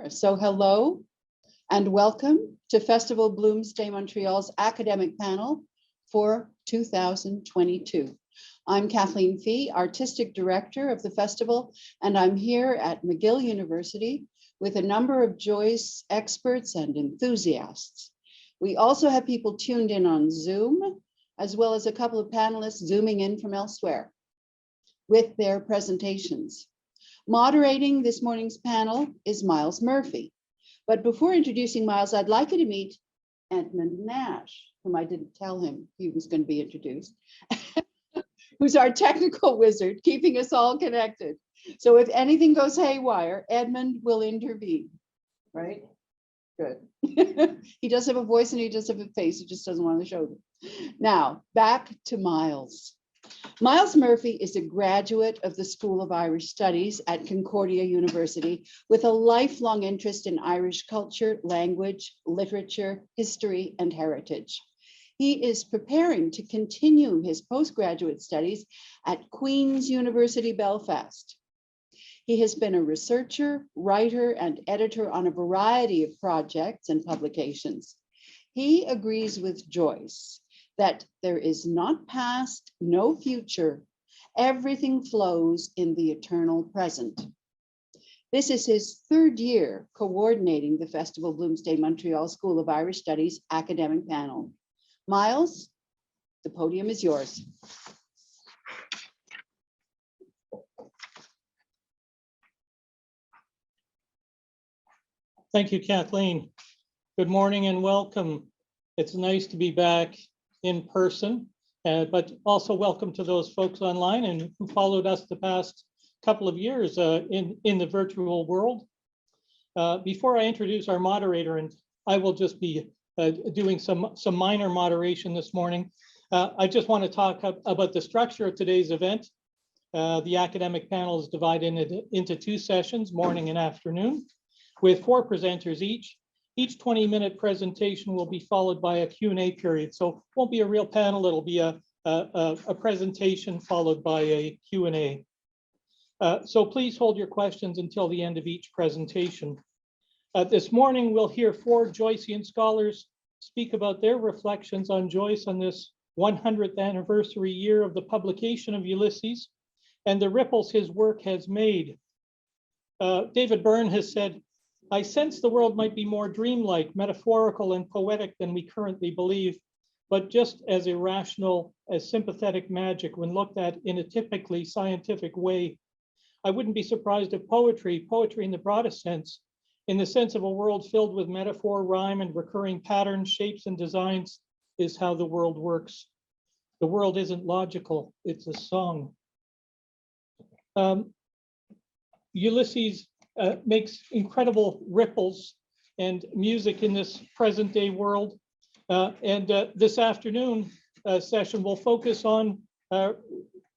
So hello and welcome to Festival Bloomsday Montreal's academic panel for 2022. I'm Kathleen Fee, Artistic Director of the festival, and I'm here at McGill University with a number of Joyce experts and enthusiasts. We also have people tuned in on Zoom, as well as a couple of panelists zooming in from elsewhere with their presentations. Moderating this morning's panel is Miles Murphy. But before introducing Miles, I'd like you to meet Edmund Nash, whom I didn't tell him he was going to be introduced, who's our technical wizard, keeping us all connected. So if anything goes haywire, Edmund will intervene, right? Good. He does have a voice and he does have a face, he just doesn't want to show them. Now, back to Miles. Miles Murphy is a graduate of the School of Irish Studies at Concordia University with a lifelong interest in Irish culture, language, literature, history, and heritage. He is preparing to continue his postgraduate studies at Queen's University Belfast. He has been a researcher, writer, and editor on a variety of projects and publications. He agrees with Joyce that there is not past, no future, everything flows in the eternal present. This is his third year coordinating the Festival Bloomsday Montreal School of Irish Studies academic panel. Miles, the podium is yours. Thank you, Kathleen. Good morning and welcome. It's nice to be back in person, but also welcome to those folks online and who followed us the past couple of years in the virtual world. Before I introduce our moderator, and I will just be doing some minor moderation this morning, I just want to talk about the structure of today's event. The academic panel is divided into two sessions, morning and afternoon, with 4 presenters each. Each 20-minute presentation will be followed by a Q&A period. So it won't be a real panel, it'll be a presentation followed by a Q&A. So please hold your questions until the end of each presentation. This morning, we'll hear 4 Joycean scholars speak about their reflections on Joyce on this 100th anniversary year of the publication of Ulysses and the ripples his work has made. David Byrne has said, "I sense the world might be more dreamlike, metaphorical, and poetic than we currently believe, but just as irrational as sympathetic magic when looked at in a typically scientific way. I wouldn't be surprised if poetry in the broadest sense, in the sense of a world filled with metaphor, rhyme, and recurring patterns, shapes, and designs, is how the world works. The world isn't logical, it's a song." Ulysses makes incredible ripples and music in this present day world. This afternoon session will focus on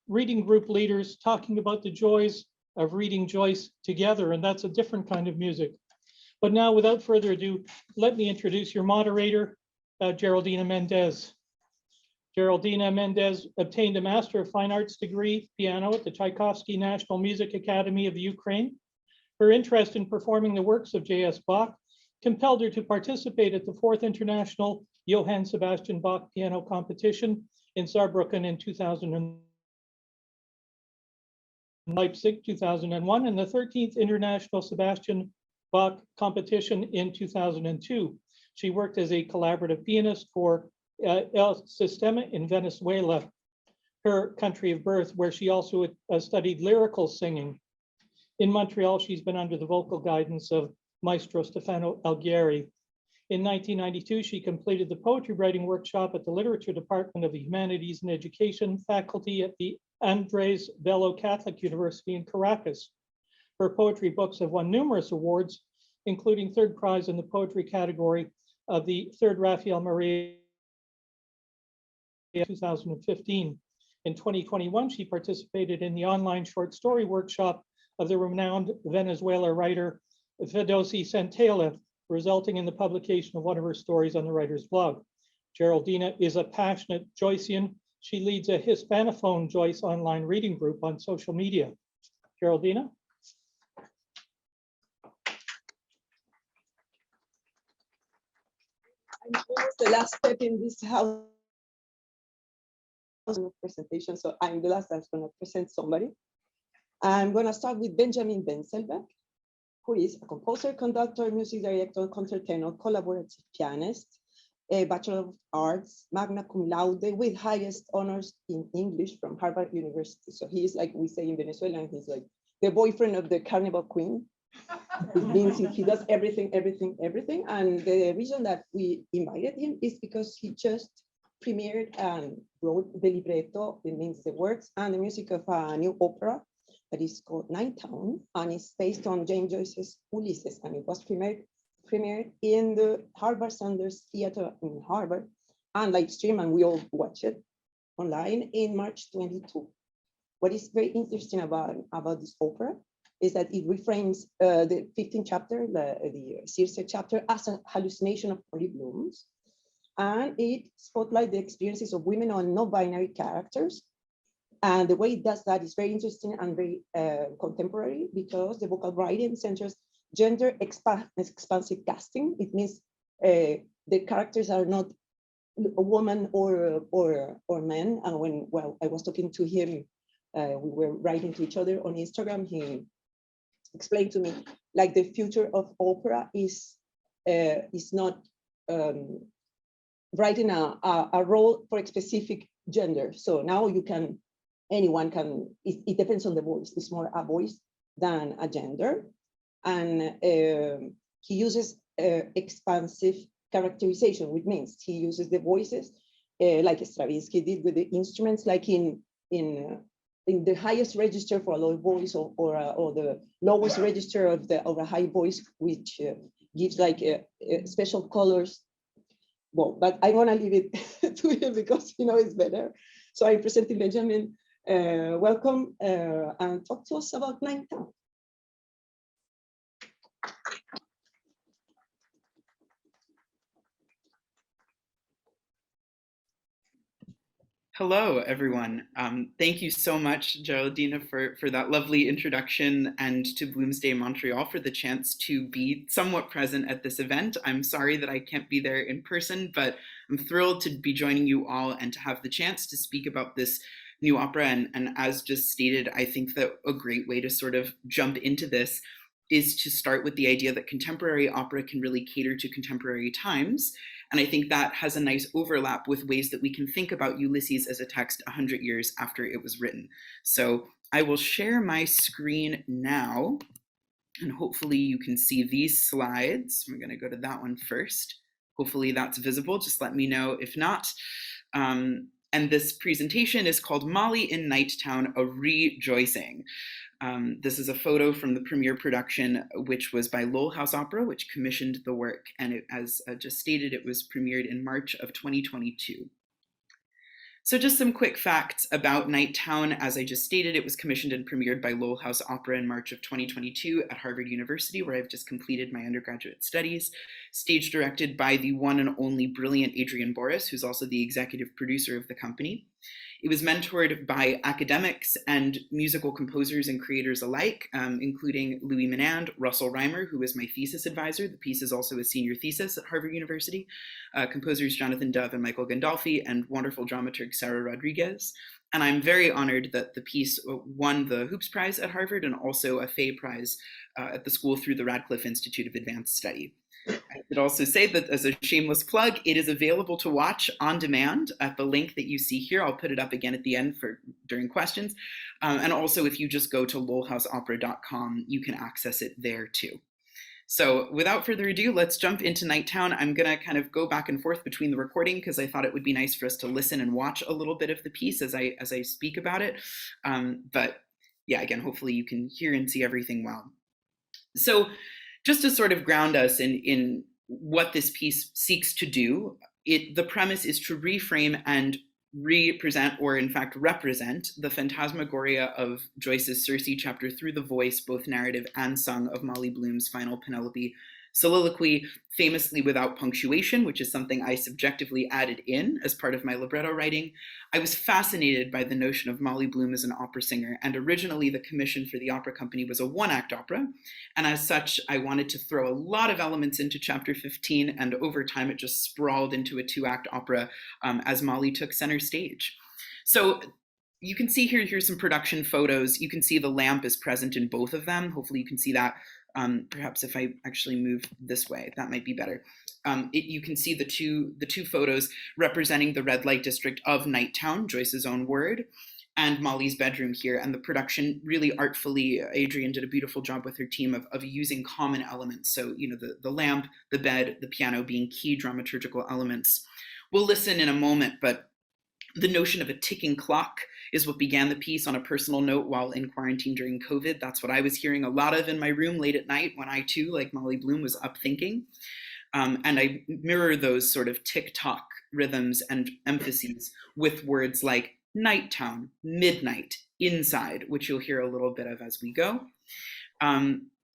reading group leaders talking about the joys of reading Joyce together, and that's a different kind of music. But now, without further ado, let me introduce your moderator, Geraldina Mendez. Geraldina Mendez obtained a Master of Fine Arts degree, piano, at the Tchaikovsky National Music Academy of Ukraine. Her interest in performing the works of J.S. Bach compelled her to participate at the 4th International Johann Sebastian Bach Piano Competition in Saarbrücken in 2000, Leipzig 2001, and the 13th International Sebastian Bach Competition in 2002. She worked as a collaborative pianist for El Sistema in Venezuela, her country of birth, where she also studied lyrical singing. In Montreal, she's been under the vocal guidance of Maestro Stefano Alghieri. In 1992, she completed the poetry writing workshop at the Literature Department of the Humanities and Education faculty at the Andrés Bello Catholic University in Caracas. Her poetry books have won numerous awards, including 3rd prize in the poetry category of the 3rd Rafael Maria 2015. In 2021, she participated in the online short story workshop of the renowned Venezuela writer Fedosy Santella, resulting in the publication of one of her stories on the writer's blog. Geraldina is a passionate Joycean. She leads a Hispanophone Joyce online reading group on social media. Geraldina? I'm almost the last step in this house presentation, so I'm the last that's going to present somebody. I'm going to start with Benjamin Wenzelberg, who is a composer, conductor, music director, concertino, collaborative pianist, a Bachelor of Arts, magna cum laude, with highest honors in English from Harvard University. So he is, like we say in Venezuela, and he's like the boyfriend of the Carnival Queen. It means he does everything. And the reason that we invited him is because he just premiered and wrote the libretto, it means the words and the music of a new opera that is called Ninetown, and it's based on James Joyce's Ulysses, and it was premiered in the Harvard Sanders Theater in Harvard, and live stream, and we all watch it online in March 22. What is very interesting about this opera is that it reframes the 15th chapter, the Circe chapter, as a hallucination of Molly Bloom's, and it spotlights the experiences of women or non-binary characters. And the way it does that is very interesting and very contemporary, because the vocal writing centers gender expansive casting. It means the characters are not a woman or men. And when I was talking to him, we were writing to each other on Instagram, he explained to me like the future of opera is not writing a role for a specific gender. So now anyone can, it depends on the voice. It's more a voice than a gender. And he uses expansive characterization, which means he uses the voices like Stravinsky did with the instruments, like in the highest register for a low voice, or the lowest register of a high voice, which gives like special colors. Well, but I want to leave it to him because he knows better. So I'm presenting Benjamin. Welcome, and talk to us about Ninetown. Hello, everyone. Thank you so much, Geraldina, for that lovely introduction, and to Bloomsday Montreal for the chance to be somewhat present at this event. I'm sorry that I can't be there in person, but I'm thrilled to be joining you all and to have the chance to speak about this new opera. And as just stated, I think that a great way to sort of jump into this is to start with the idea that contemporary opera can really cater to contemporary times. And I think that has a nice overlap with ways that we can think about Ulysses as a text 100 years after it was written. So I will share my screen now, and hopefully you can see these slides. I'm going to go to that one first. Hopefully that's visible. Just let me know if not. And this presentation is called Molly in Nighttown, a Rejoicing. This is a photo from the premiere production, which was by Lowell House Opera, which commissioned the work. And it, as just stated, it was premiered in March of 2022. So just some quick facts about Nighttown. As I just stated, it was commissioned and premiered by Lowell House Opera in March of 2022 at Harvard University, where I've just completed my undergraduate studies. Stage directed by the one and only brilliant Adrian Boris, who's also the executive producer of the company. It was mentored by academics and musical composers and creators alike, including Louis Menand, Russell Reimer, who was my thesis advisor. The piece is also a senior thesis at Harvard University. Composers Jonathan Dove and Michael Gandolfi, and wonderful dramaturg Sarah Rodriguez. And I'm very honored that the piece won the Hoops Prize at Harvard and also a Fay Prize at the school through the Radcliffe Institute of Advanced Study. I should also say that, as a shameless plug, it is available to watch on demand at the link that you see here. I'll put it up again at the end during questions. And also, if you just go to lowellhouseopera.com, you can access it there too. So without further ado, let's jump into Nighttown. I'm going to kind of go back and forth between the recording because I thought it would be nice for us to listen and watch a little bit of the piece as I speak about it. But yeah, again, hopefully you can hear and see everything well. So just to sort of ground us in what this piece seeks to do, the premise is to reframe and represent, or in fact represent, the phantasmagoria of Joyce's Circe chapter through the voice, both narrative and sung, of Molly Bloom's final Penelope Soliloquy, famously without punctuation, which is something I subjectively added in as part of my libretto writing. I was fascinated by the notion of Molly Bloom as an opera singer, and originally the commission for the opera company was a one-act opera, and as such, I wanted to throw a lot of elements into chapter 15, and over time it just sprawled into a two-act opera as Molly took center stage. So you can see here's some production photos. You can see the lamp is present in both of them. Hopefully you can see that. Perhaps if I actually move this way, that might be better. You can see the two photos representing the red light district of Nighttown, Joyce's own word, and Molly's bedroom here. And the production really artfully, Adrienne did a beautiful job with her team of using common elements. So, you know, the lamp, the bed, the piano being key dramaturgical elements. We'll listen in a moment, but the notion of a ticking clock is what began the piece. On a personal note, while in quarantine during COVID, that's what I was hearing a lot of in my room late at night when I too, like Molly Bloom, was up thinking. And I mirror those sort of tick-tock rhythms and emphases with words like Nighttown, midnight, inside, which you'll hear a little bit of as we go.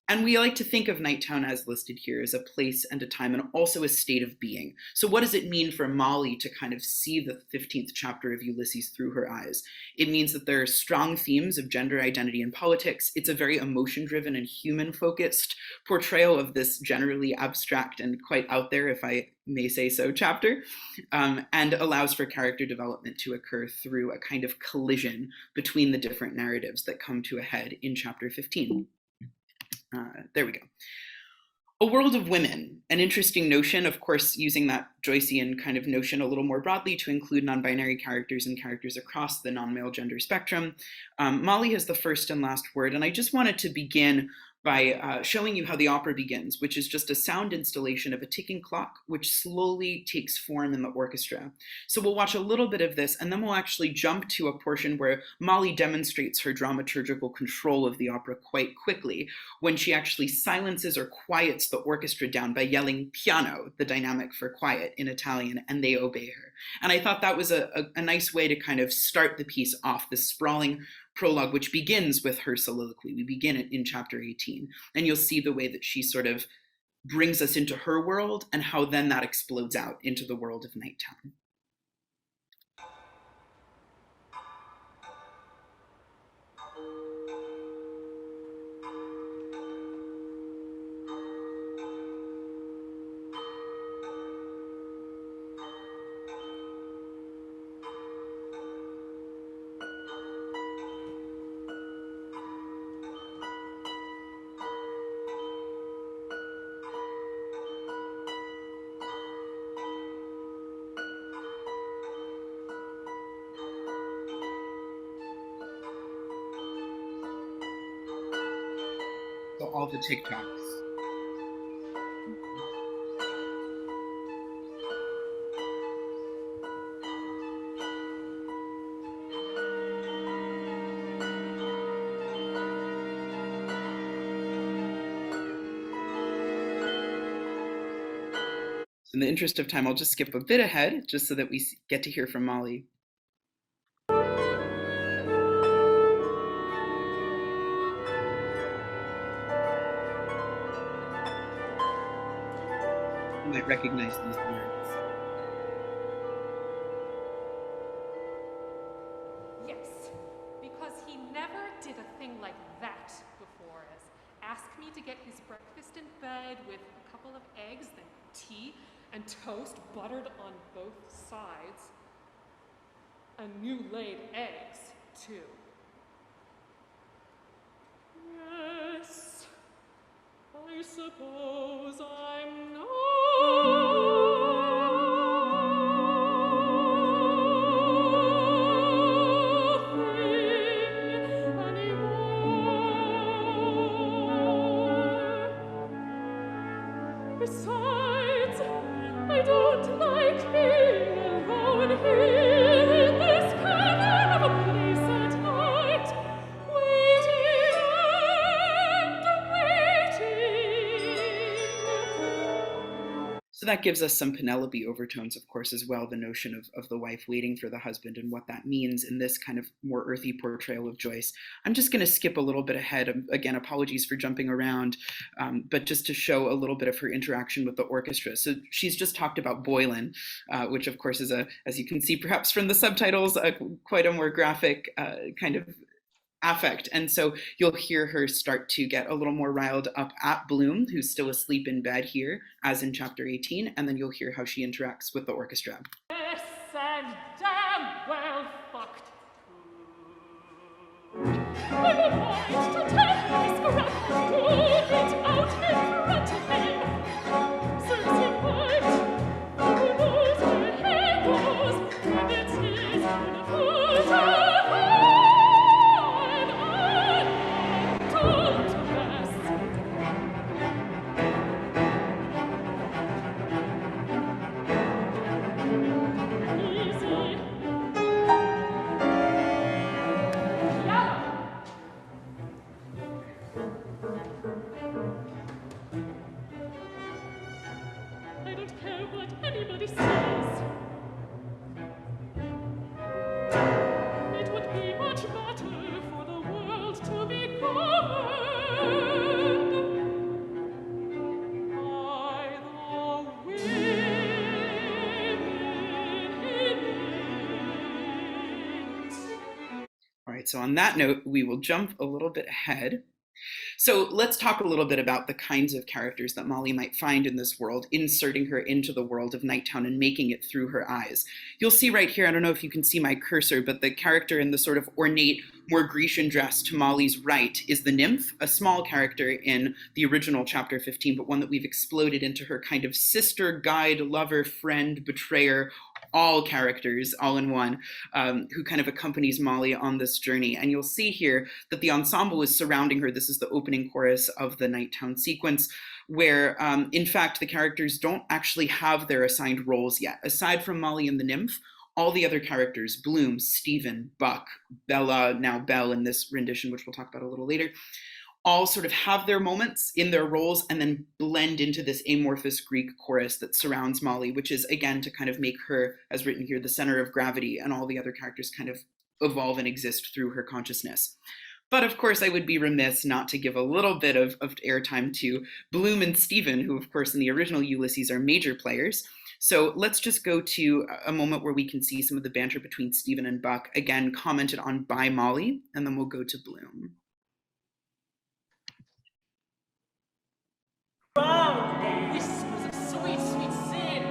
And we like to think of Nighttown as listed here as a place and a time and also a state of being. So what does it mean for Molly to kind of see the 15th chapter of Ulysses through her eyes? It means that there are strong themes of gender identity and politics. It's a very emotion-driven and human-focused portrayal of this generally abstract and quite out there, if I may say so, chapter, and allows for character development to occur through a kind of collision between the different narratives that come to a head in chapter 15. There we go. A world of women, an interesting notion, of course, using that Joycean kind of notion a little more broadly to include non-binary characters and characters across the non-male gender spectrum. Molly has the first and last word, and I just wanted to begin by showing you how the opera begins, which is just a sound installation of a ticking clock, which slowly takes form in the orchestra. So we'll watch a little bit of this, and then we'll actually jump to a portion where Molly demonstrates her dramaturgical control of the opera quite quickly, when she actually silences or quiets the orchestra down by yelling piano, the dynamic for quiet in Italian, and they obey her. And I thought that was a nice way to kind of start the piece off, this sprawling prologue, which begins with her soliloquy. We begin it in chapter 18, and you'll see the way that she sort of brings us into her world and how then that explodes out into the world of Nighttown. So all the TikToks. In the interest of time, I'll just skip a bit ahead just so that we get to hear from Molly. You might recognize these words. Yes, because he never did a thing like that before, as ask me to get his breakfast in bed with a couple of eggs, then tea and toast buttered on both sides, and new laid eggs, too. Yes, I suppose I'm not. Besides, I don't like being alone here in this cavern of a place at night, waiting and waiting. So So that gives us some Penelope overtones, of course, as well, the notion of the wife waiting for the husband and what that means in this kind of more earthy portrayal of Joyce. I'm just going to skip a little bit ahead. Again, apologies for jumping around, but just to show a little bit of her interaction with the orchestra. So she's just talked about Boylan, which of course is, as you can see perhaps from the subtitles, quite a more graphic kind of affect. And so you'll hear her start to get a little more riled up at Bloom, who's still asleep in bed here, as in chapter 18, and then you'll hear how she interacts with the orchestra. Yes, and damn well fucked. I would like to take this scrap, pull it out in front of me. Susie White, who knows where hair goes, and it's his beautiful time. So on that note, we will jump a little bit ahead. So let's talk a little bit about the kinds of characters that Molly might find in this world, inserting her into the world of Nighttown and making it through her eyes. You'll see right here, I don't know if you can see my cursor, but the character in the sort of ornate, more Grecian dress to Molly's right is the nymph, a small character in the original chapter 15, but one that we've exploded into her kind of sister, guide, lover, friend, betrayer, all characters all in one, who kind of accompanies Molly on this journey. And you'll see here that the ensemble is surrounding her. This is the opening chorus of the Nighttown sequence, where in fact the characters don't actually have their assigned roles yet. Aside from Molly and the nymph, all the other characters, Bloom, Stephen, Buck, Bella, now Belle in this rendition, which we'll talk about a little later, all sort of have their moments in their roles and then blend into this amorphous Greek chorus that surrounds Molly, which is, again, to kind of make her, as written here, the center of gravity, and all the other characters kind of evolve and exist through her consciousness. But of course, I would be remiss not to give a little bit of airtime to Bloom and Stephen, who, of course, in the original Ulysses are major players. So let's just go to a moment where we can see some of the banter between Stephen and Buck, again, commented on by Molly, and then we'll go to Bloom. Round whispers of sweet, sweet sin.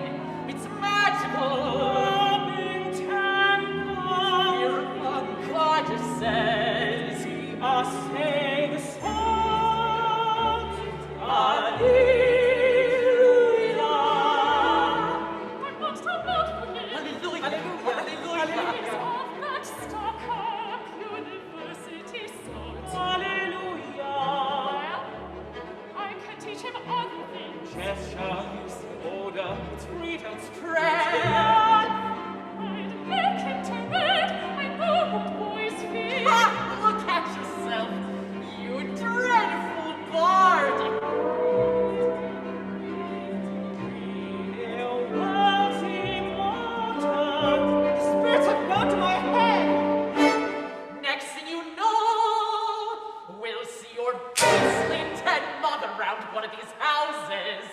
It's magical. Loving temple. Here among goddesses, we are saying songs. Alleluia. Hallelujah. Hallelujah. Of that Stockholm University songs. Hallelujah. I can teach him other things. Gestures, order, treatment, strength. I'd make him to read. I know what boys feel. Ha! Look at yourself, you dreadful bard. Real world's immortal. Spirits have gone to my head. Next thing you know, we'll see your beastly dead mother round one of these houses.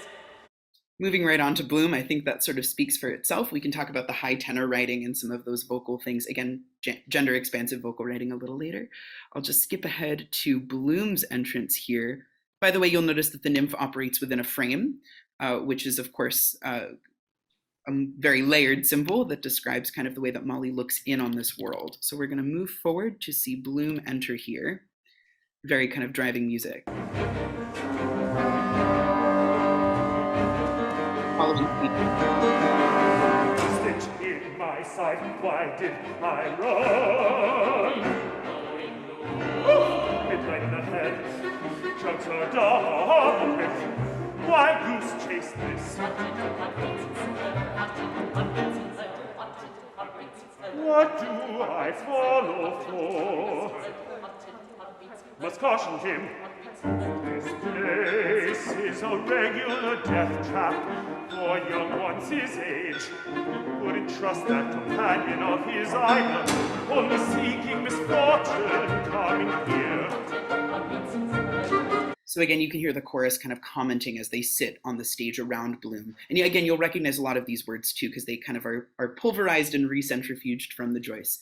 Moving right on to Bloom, I think that sort of speaks for itself. We can talk about the high tenor writing and some of those vocal things. Again, gender expansive vocal writing a little later. I'll just skip ahead to Bloom's entrance here. By the way, you'll notice that the nymph operates within a frame, which is, of course, a very layered symbol that describes kind of the way that Molly looks in on this world. So we're going to move forward to see Bloom enter here. Very kind of driving music. Stitch in my side, why did I run? Midnight in the head, drugs are double hit. Why goose chase this? What do I follow for? Must caution him. This place is a regular death trap for young ones his age. Wouldn't trust that companion of his either, only seeking misfortune coming here. So again, you can hear the chorus kind of commenting as they sit on the stage around Bloom. And again, you'll recognize a lot of these words too, because they kind of are pulverized and recentrifuged from the Joyce.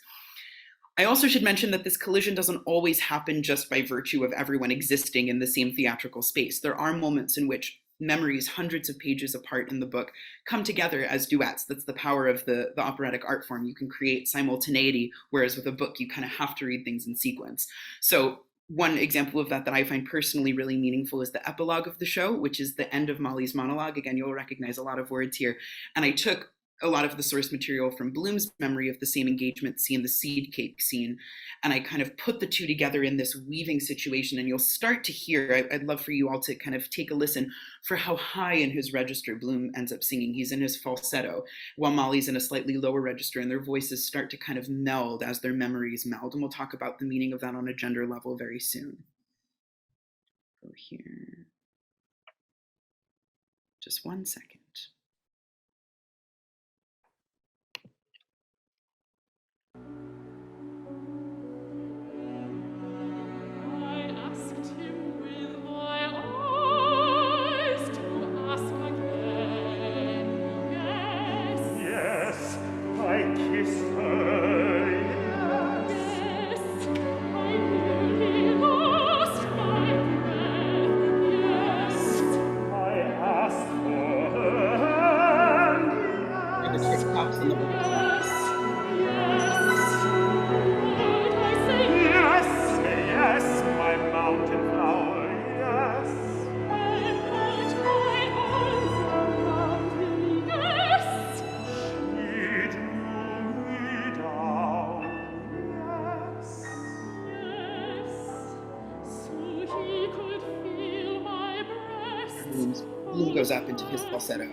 I also should mention that this collision doesn't always happen just by virtue of everyone existing in the same theatrical space. There are moments in which memories hundreds of pages apart in the book come together as duets. That's the power of the operatic art form. You can create simultaneity, whereas with a book, you kind of have to read things in sequence. So one example of that I find personally really meaningful is the epilogue of the show, which is the end of Molly's monologue. Again, you'll recognize a lot of words here. And I took a lot of the source material from Bloom's memory of the same engagement scene, the seed cake scene, and I kind of put the two together in this weaving situation, and you'll start to hear, I'd love for you all to kind of take a listen for how high in his register Bloom ends up singing. He's in his falsetto, while Molly's in a slightly lower register, and their voices start to kind of meld as their memories meld, and we'll talk about the meaning of that on a gender level very soon. Go here. Just 1 second. Bloom goes up into his falsetto.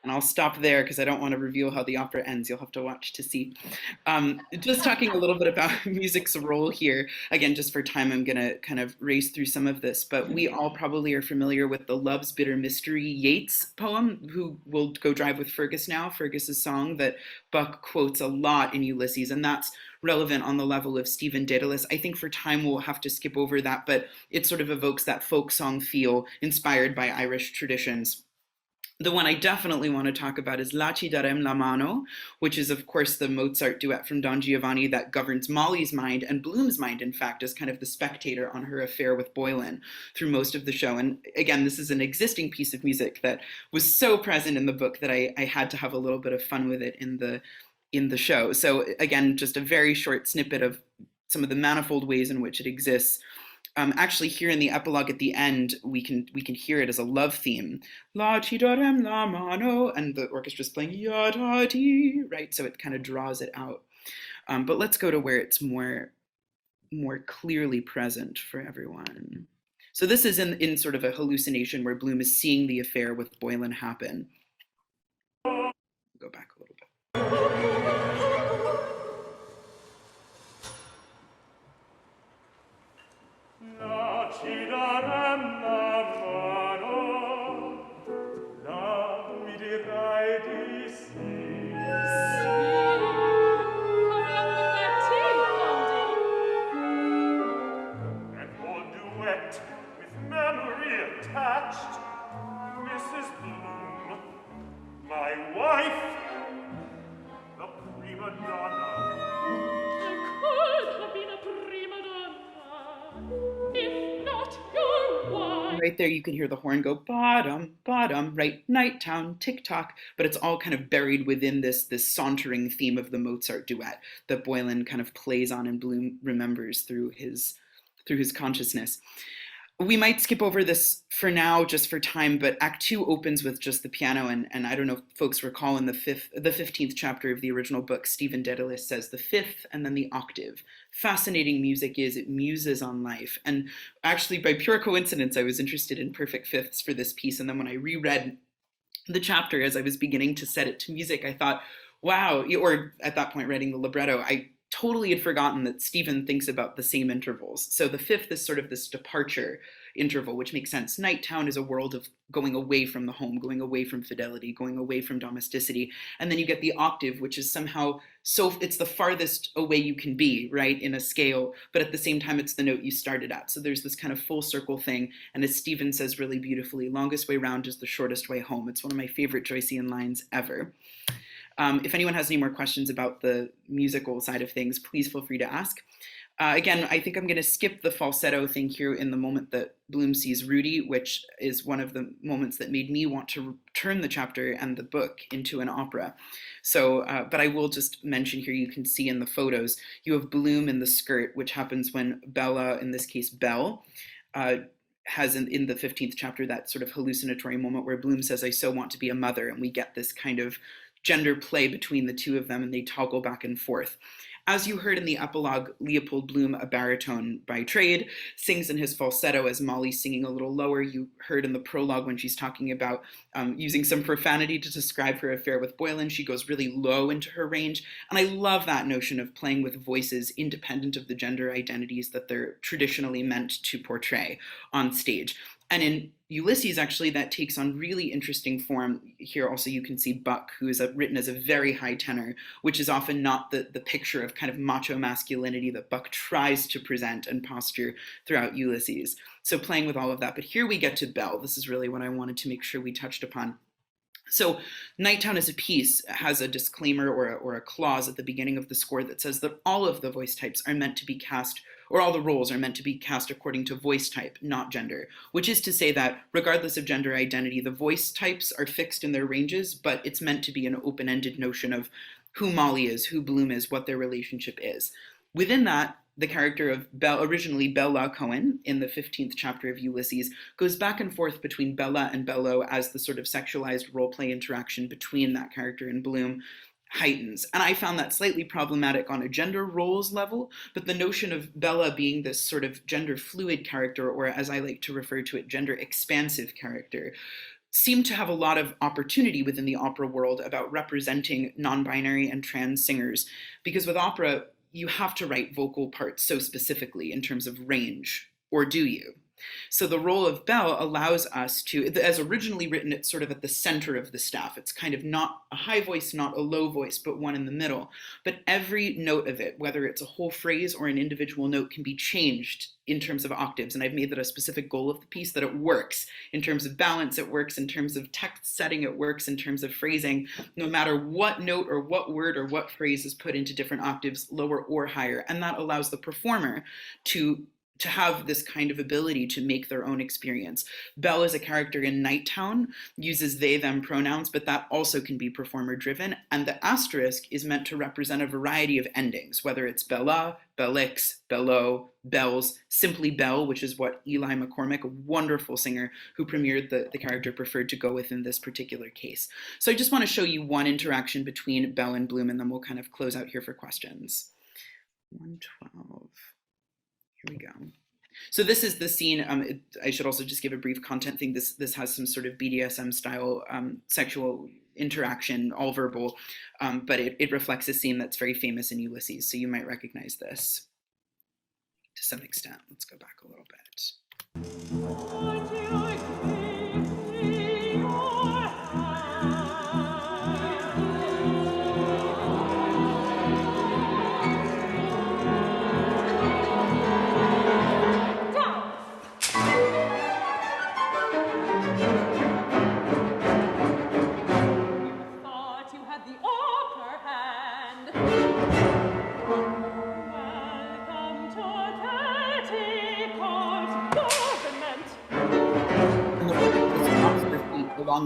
I'll stop there because I don't want to reveal how the opera ends. You'll have to watch to see. Just talking a little bit about music's role here. Again, just for time, I'm going to kind of race through some of this, but we all probably are familiar with the Love's Bitter Mystery Yeats poem, Who Will Go Drive with Fergus Now, Fergus's song that Buck quotes a lot in Ulysses, and that's relevant on the level of Stephen Dedalus. I think for time we'll have to skip over that, but it sort of evokes that folk song feel inspired by Irish traditions. The one I definitely want to talk about is La Ci darem la mano, which is, of course, the Mozart duet from Don Giovanni that governs Molly's mind and Bloom's mind, in fact, as kind of the spectator on her affair with Boylan through most of the show. And again, this is an existing piece of music that was so present in the book that I had to have a little bit of fun with it in the show. So again, just a very short snippet of some of the manifold ways in which it exists. Actually, here in the epilogue at the end, we can hear it as a love theme. La ci darem la mano, and the orchestra's playing ya da di, right? So it kind of draws it out. But let's go to where it's more clearly present for everyone. So this is in sort of a hallucination where Bloom is seeing the affair with Boylan happen. Go back a little bit. La ci darem la mano, la mi dirai di sì. And for duet with memory attached, Mrs. Bloom My wife, the prima donna. I could have been a prima donna, if not your wife. Right there, you can hear the horn go bottom, bottom, right, Nighttown, tick-tock, but it's all kind of buried within this sauntering theme of the Mozart duet that Boylan kind of plays on and Bloom remembers through his consciousness. We might skip over this for now, just for time, but Act 2 opens with just the piano, and I don't know if folks recall in the 15th chapter of the original book, Stephen Dedalus says the fifth and then the octave. Fascinating music is, it muses on life. And actually, by pure coincidence, I was interested in perfect fifths for this piece, and then when I reread the chapter as I was beginning to set it to music, I thought, wow, or at that point writing the libretto, I totally had forgotten that Stephen thinks about the same intervals. So the fifth is sort of this departure interval, which makes sense. Nighttown is a world of going away from the home, going away from fidelity, going away from domesticity. And then you get the octave, which is somehow it's the farthest away you can be, right, in a scale, but at the same time, it's the note you started at. So there's this kind of full circle thing. And as Stephen says really beautifully, longest way round is the shortest way home. It's one of my favorite Joycean lines ever. If anyone has any more questions about the musical side of things, please feel free to ask. Again, I think I'm going to skip the falsetto thing here in the moment that Bloom sees Rudy, which is one of the moments that made me want to turn the chapter and the book into an opera. So, but I will just mention here, you can see in the photos, you have Bloom in the skirt, which happens when Bella, in this case Belle, has in the 15th chapter that sort of hallucinatory moment where Bloom says, I so want to be a mother, and we get this kind of gender play between the two of them, and they toggle back and forth. As you heard in the epilogue, Leopold Bloom, a baritone by trade, sings in his falsetto as Molly's singing a little lower. You heard in the prologue when she's talking about using some profanity to describe her affair with Boylan, she goes really low into her range. And I love that notion of playing with voices independent of the gender identities that they're traditionally meant to portray on stage. And in Ulysses, actually, that takes on really interesting form. Here also you can see Buck, who is written as a very high tenor, which is often not the picture of kind of macho masculinity that Buck tries to present and posture throughout Ulysses. So playing with all of that. But here we get to Belle. This is really what I wanted to make sure we touched upon. So Nighttown as a piece has a disclaimer or a clause at the beginning of the score that says that all of the voice types are meant to be cast, or all the roles are meant to be cast according to voice type, not gender, which is to say that regardless of gender identity, the voice types are fixed in their ranges, but it's meant to be an open-ended notion of who Molly is, who Bloom is, what their relationship is. Within that, the character of originally Bella Cohen in the 15th chapter of Ulysses, goes back and forth between Bella and Bello as the sort of sexualized role play interaction between that character and Bloom heightens. And I found that slightly problematic on a gender roles level, but the notion of Bella being this sort of gender fluid character, or as I like to refer to it, gender expansive character, seemed to have a lot of opportunity within the opera world about representing non-binary and trans singers, because with opera, you have to write vocal parts so specifically in terms of range, or do you? So the role of Belle allows us to, as originally written, it's sort of at the center of the staff. It's kind of not a high voice, not a low voice, but one in the middle. But every note of it, whether it's a whole phrase or an individual note, can be changed in terms of octaves. And I've made that a specific goal of the piece, that it works in terms of balance, it works in terms of text setting, it works in terms of phrasing, no matter what note or what word or what phrase is put into different octaves, lower or higher. And that allows the performer to have this kind of ability to make their own experience. Belle as a character in Nighttown uses they, them pronouns, but that also can be performer driven. And the asterisk is meant to represent a variety of endings, whether it's Bella, Bellix, Bello, Bells, simply Belle, which is what Eli McCormick, a wonderful singer who premiered the character, preferred to go with in this particular case. So I just want to show you one interaction between Belle and Bloom, and then we'll kind of close out here for questions. 112. Here we go. So this is the scene. I should also just give a brief content thing. This has some sort of BDSM style sexual interaction, all verbal, but it reflects a scene that's very famous in Ulysses. So you might recognize this to some extent. Let's go back a little bit.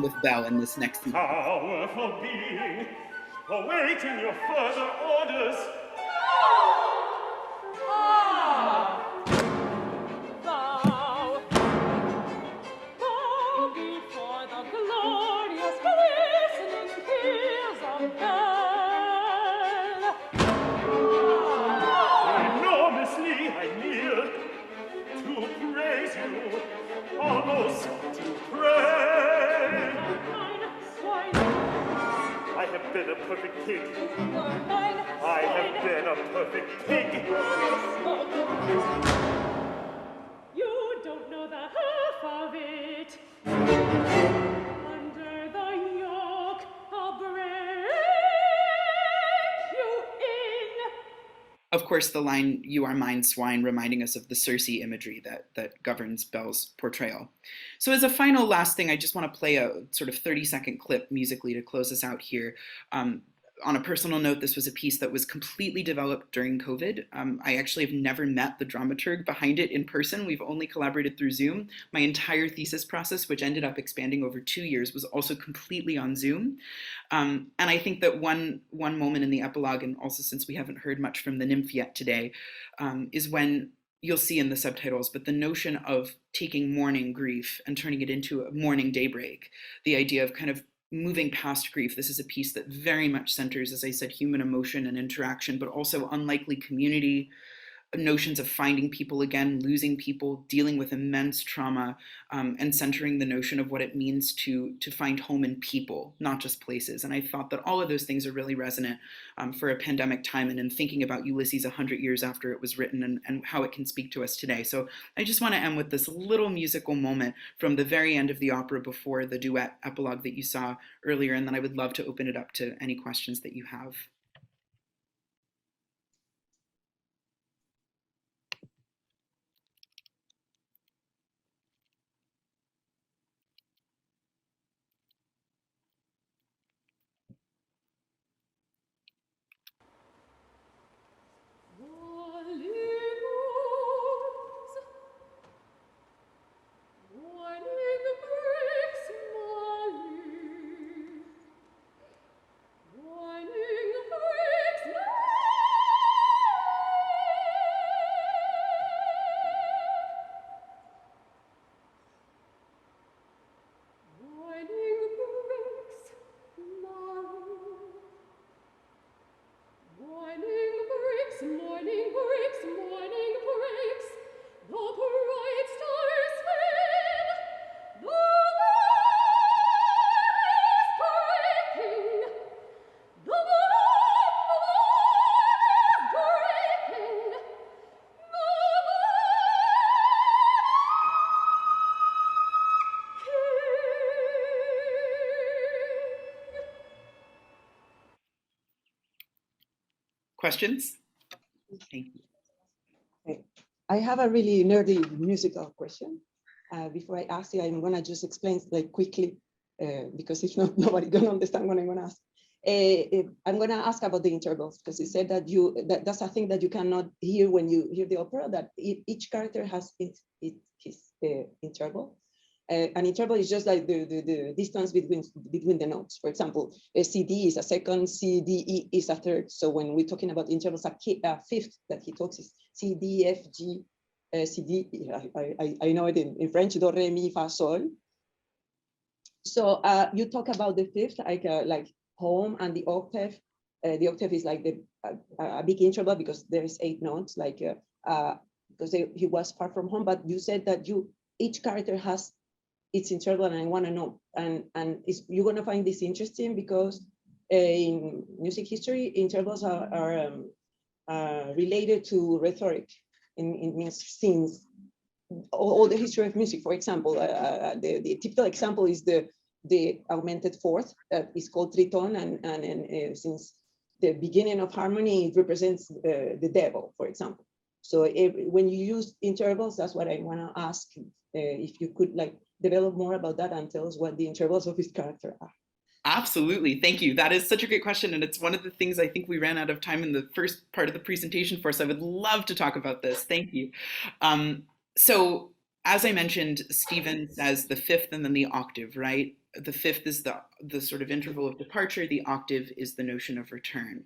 along with Belle in this next scene. Powerful being, awaiting your further orders. Bow before the glorious glistening peals of bell. Enormously I kneel to praise you, almost to pray. I have been a perfect pig. I have been a perfect pig. You don't know the half of it. Under the yoke, I'll break you in. Of course, the line, "You are mine, swine," reminding us of the Circe imagery that governs Belle's portrayal. So as a final last thing, I just want to play a sort of 30-second clip musically to close us out here. On a personal note, this was a piece that was completely developed during COVID. I actually have never met the dramaturg behind it in person. We've only collaborated through Zoom. My entire thesis process, which ended up expanding over 2 years, was also completely on Zoom. And I think that one moment in the epilogue, and also since we haven't heard much from the nymph yet today, is when you'll see in the subtitles, but the notion of taking mourning grief and turning it into a morning daybreak, the idea of kind of moving past grief. This is a piece that very much centers, as I said, human emotion and interaction, but also unlikely community, notions of finding people again, losing people, dealing with immense trauma, and centering the notion of what it means to find home in people, not just places. And I thought that all of those things are really resonant for a pandemic time, and in thinking about Ulysses 100 years after it was written, and how it can speak to us today. So I just want to end with this little musical moment from the very end of the opera before the duet epilogue that you saw earlier, and then I would love to open it up to any questions that you have. Questions? Thank you. I have a really nerdy musical question. Before I ask you, I'm gonna just explain like quickly, because if not, nobody gonna understand what I'm gonna ask. I'm gonna ask about the intervals, because you said that that's a thing that you cannot hear when you hear the opera, that each character has his interval. An interval is just like the distance between the notes. For example, a CD is a second, C, D, E is a third. So when we're talking about intervals, a fifth that he talks is C, D, F, G, C, D. I know it in French, do, re, mi, fa, sol. So you talk about the fifth, like home, and the octave. The octave is like a big interval because there's 8 notes, like because he was far from home. But you said that each character has its interval, and I want to know, and you're going to find this interesting because in music history, intervals are related to rhetoric. It means scenes. All the history of music, for example, the typical example is the augmented fourth that is called triton, and since the beginning of harmony, it represents the devil, for example. So when you use intervals, that's what I want to ask, if you could like develop more about that and tell us what the intervals of his character are. Absolutely. Thank you. That is such a great question. And it's one of the things I think we ran out of time in the first part of the presentation for. So I would love to talk about this. Thank you. So as I mentioned, Stephen says the fifth and then the octave, right? the fifth is the sort of interval of departure. The octave is the notion of return.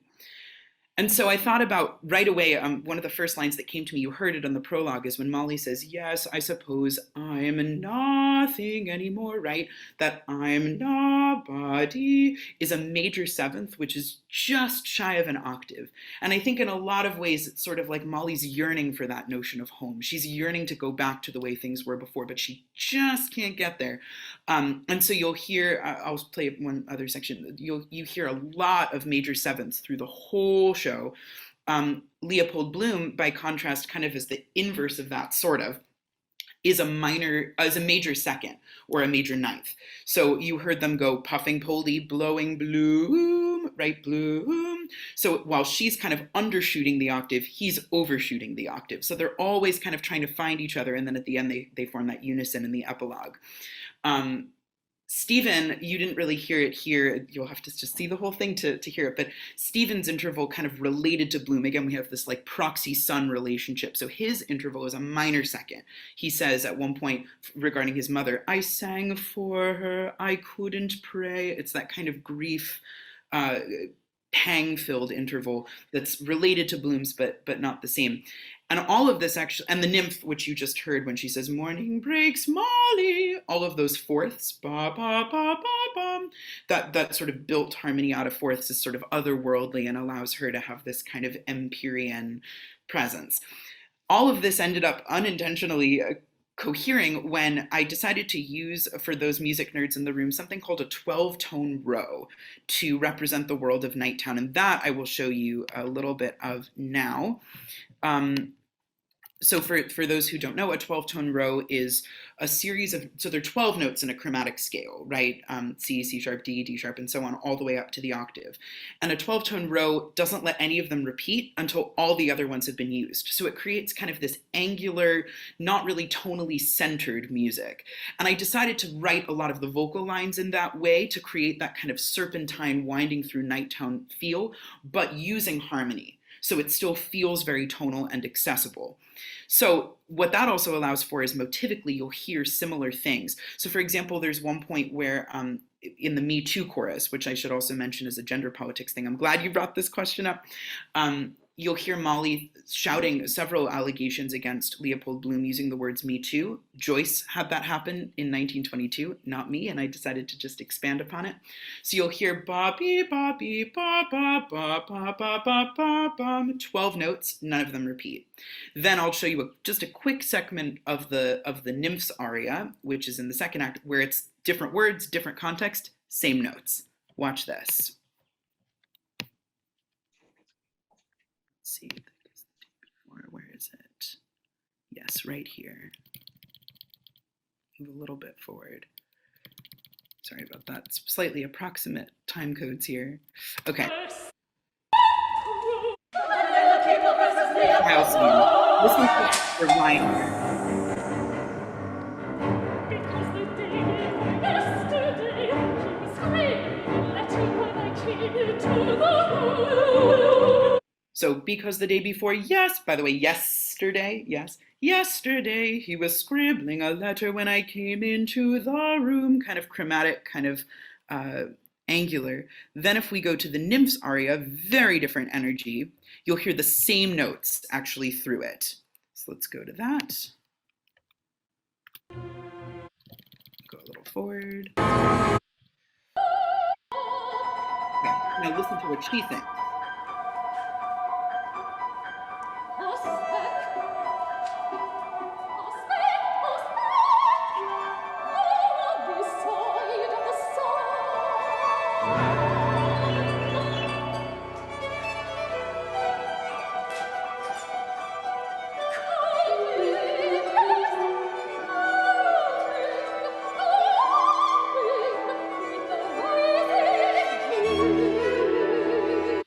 And so I thought about right away, one of the first lines that came to me, you heard it on the prologue, is when Molly says, yes, I suppose I'm nothing anymore, right? That I'm nobody is a major seventh, which is just shy of an octave. And I think in a lot of ways, it's sort of like Molly's yearning for that notion of home. She's yearning to go back to the way things were before, but she just can't get there. And so you'll hear, I'll play one other section, you hear a lot of major sevenths through the whole show. Leopold Bloom, by contrast, kind of is the inverse of that, sort of, is a major second or a major ninth. So you heard them go puffing polly, blowing bloom, right, bloom. So while she's kind of undershooting the octave, he's overshooting the octave. So they're always kind of trying to find each other, and then at the end they form that unison in the epilogue. Stephen, you didn't really hear it here. You'll have to just see the whole thing to hear it. But Stephen's interval kind of related to Bloom. Again, we have this like proxy-son relationship. So his interval is a minor second. He says at one point regarding his mother, I sang for her, I couldn't pray. It's that kind of grief, pang-filled interval that's related to Bloom's, but not the same. And all of this actually, and the nymph, which you just heard when she says, morning breaks, Molly, all of those fourths, ba, ba, ba, ba, ba, that sort of built harmony out of fourths is sort of otherworldly and allows her to have this kind of Empyrean presence. All of this ended up unintentionally cohering when I decided to use, for those music nerds in the room, something called a 12-tone row to represent the world of Nighttown. And that I will show you a little bit of now. So for those who don't know, a 12-tone row is a series of, so there are 12 notes in a chromatic scale, right? C, C sharp, D, D sharp, and so on, all the way up to the octave. And a 12-tone row doesn't let any of them repeat until all the other ones have been used. So it creates kind of this angular, not really tonally centered music. And I decided to write a lot of the vocal lines in that way to create that kind of serpentine winding through Nighttown feel, but using harmony. So it still feels very tonal and accessible. So what that also allows for is motivically, you'll hear similar things. So for example, there's one point where in the Me Too chorus, which I should also mention is a gender politics thing. I'm glad you brought this question up. You'll hear Molly shouting several allegations against Leopold Bloom using the words Me Too. Joyce had that happen in 1922, not me, and I decided to just expand upon it. So you'll hear ba bee ba bee ba ba ba ba ba ba ba ba, 12 notes, none of them repeat. Then I'll show you just a quick segment of the Nymphs Aria, which is in the second act, where it's different words, different context, same notes. Watch this. See, where is it? Yes, right here. Move a little bit forward. Sorry about that. It's slightly approximate time codes here. Okay. Listen to the line. So because the day before, yes, by the way, yesterday, yes, yesterday he was scribbling a letter when I came into the room, kind of chromatic, kind of angular. Then if we go to the Nymphs Aria, very different energy, you'll hear the same notes actually through it. So let's go to that. Go a little forward. Okay, now listen to what she thinks.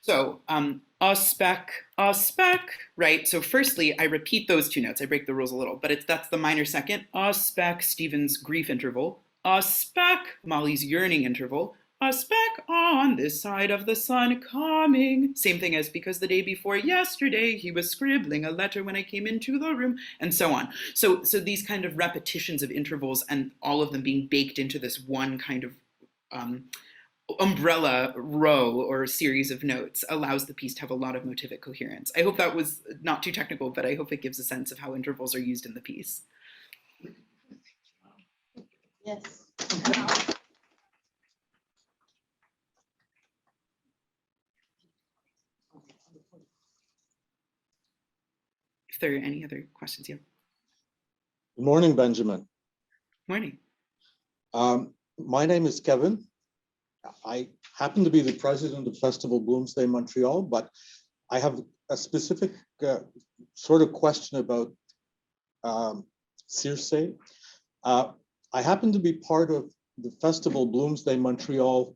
So a spec, right? So firstly, I repeat those two notes. I break the rules a little, but that's the minor second. A spec, Stephen's grief interval. A spec, Molly's yearning interval. A speck on this side of the sun coming. Same thing as because the day before yesterday, he was scribbling a letter when I came into the room, and so on. So these kind of repetitions of intervals and all of them being baked into this one kind of umbrella row or series of notes allows the piece to have a lot of motivic coherence. I hope that was not too technical, but I hope it gives a sense of how intervals are used in the piece. Yes. If there are any other questions, yeah. Good morning, Benjamin. Morning. My name is Kevin. I happen to be the president of Festival Bloomsday Montreal, but I have a specific sort of question about Circe. I happen to be part of the Festival Bloomsday Montreal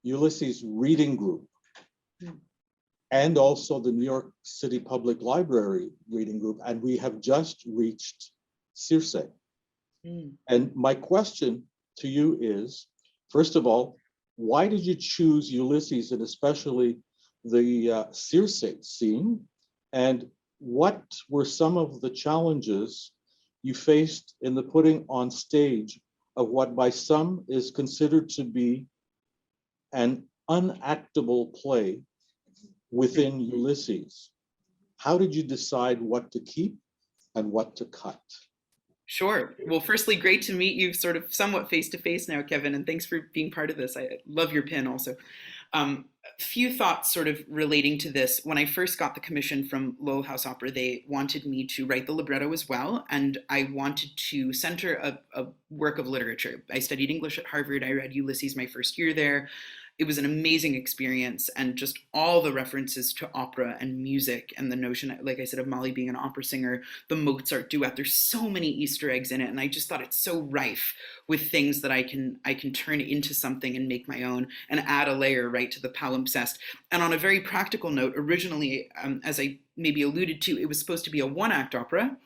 Ulysses reading group, and also the New York City Public Library reading group, and we have just reached Circe. And my question to you is, first of all, why did you choose Ulysses, and especially the Circe scene? And what were some of the challenges you faced in the putting on stage of what by some is considered to be an unactable play within Ulysses? How did you decide what to keep and what to cut? Sure. Well, firstly, great to meet you sort of somewhat face-to-face now, Kevin, and thanks for being part of this. I love your pin also. A few thoughts sort of relating to this. When I first got the commission from Lowell House Opera, they wanted me to write the libretto as well, and I wanted to center a work of literature. I studied English at Harvard. I read Ulysses my first year there. It was an amazing experience, and just all the references to opera and music and the notion, like I said, of Molly being an opera singer, the Mozart duet, there's so many Easter eggs in it, and I just thought it's so rife with things that I can turn into something and make my own and add a layer right to the palimpsest. And on a very practical note, originally, as I maybe alluded to, it was supposed to be a one-act opera,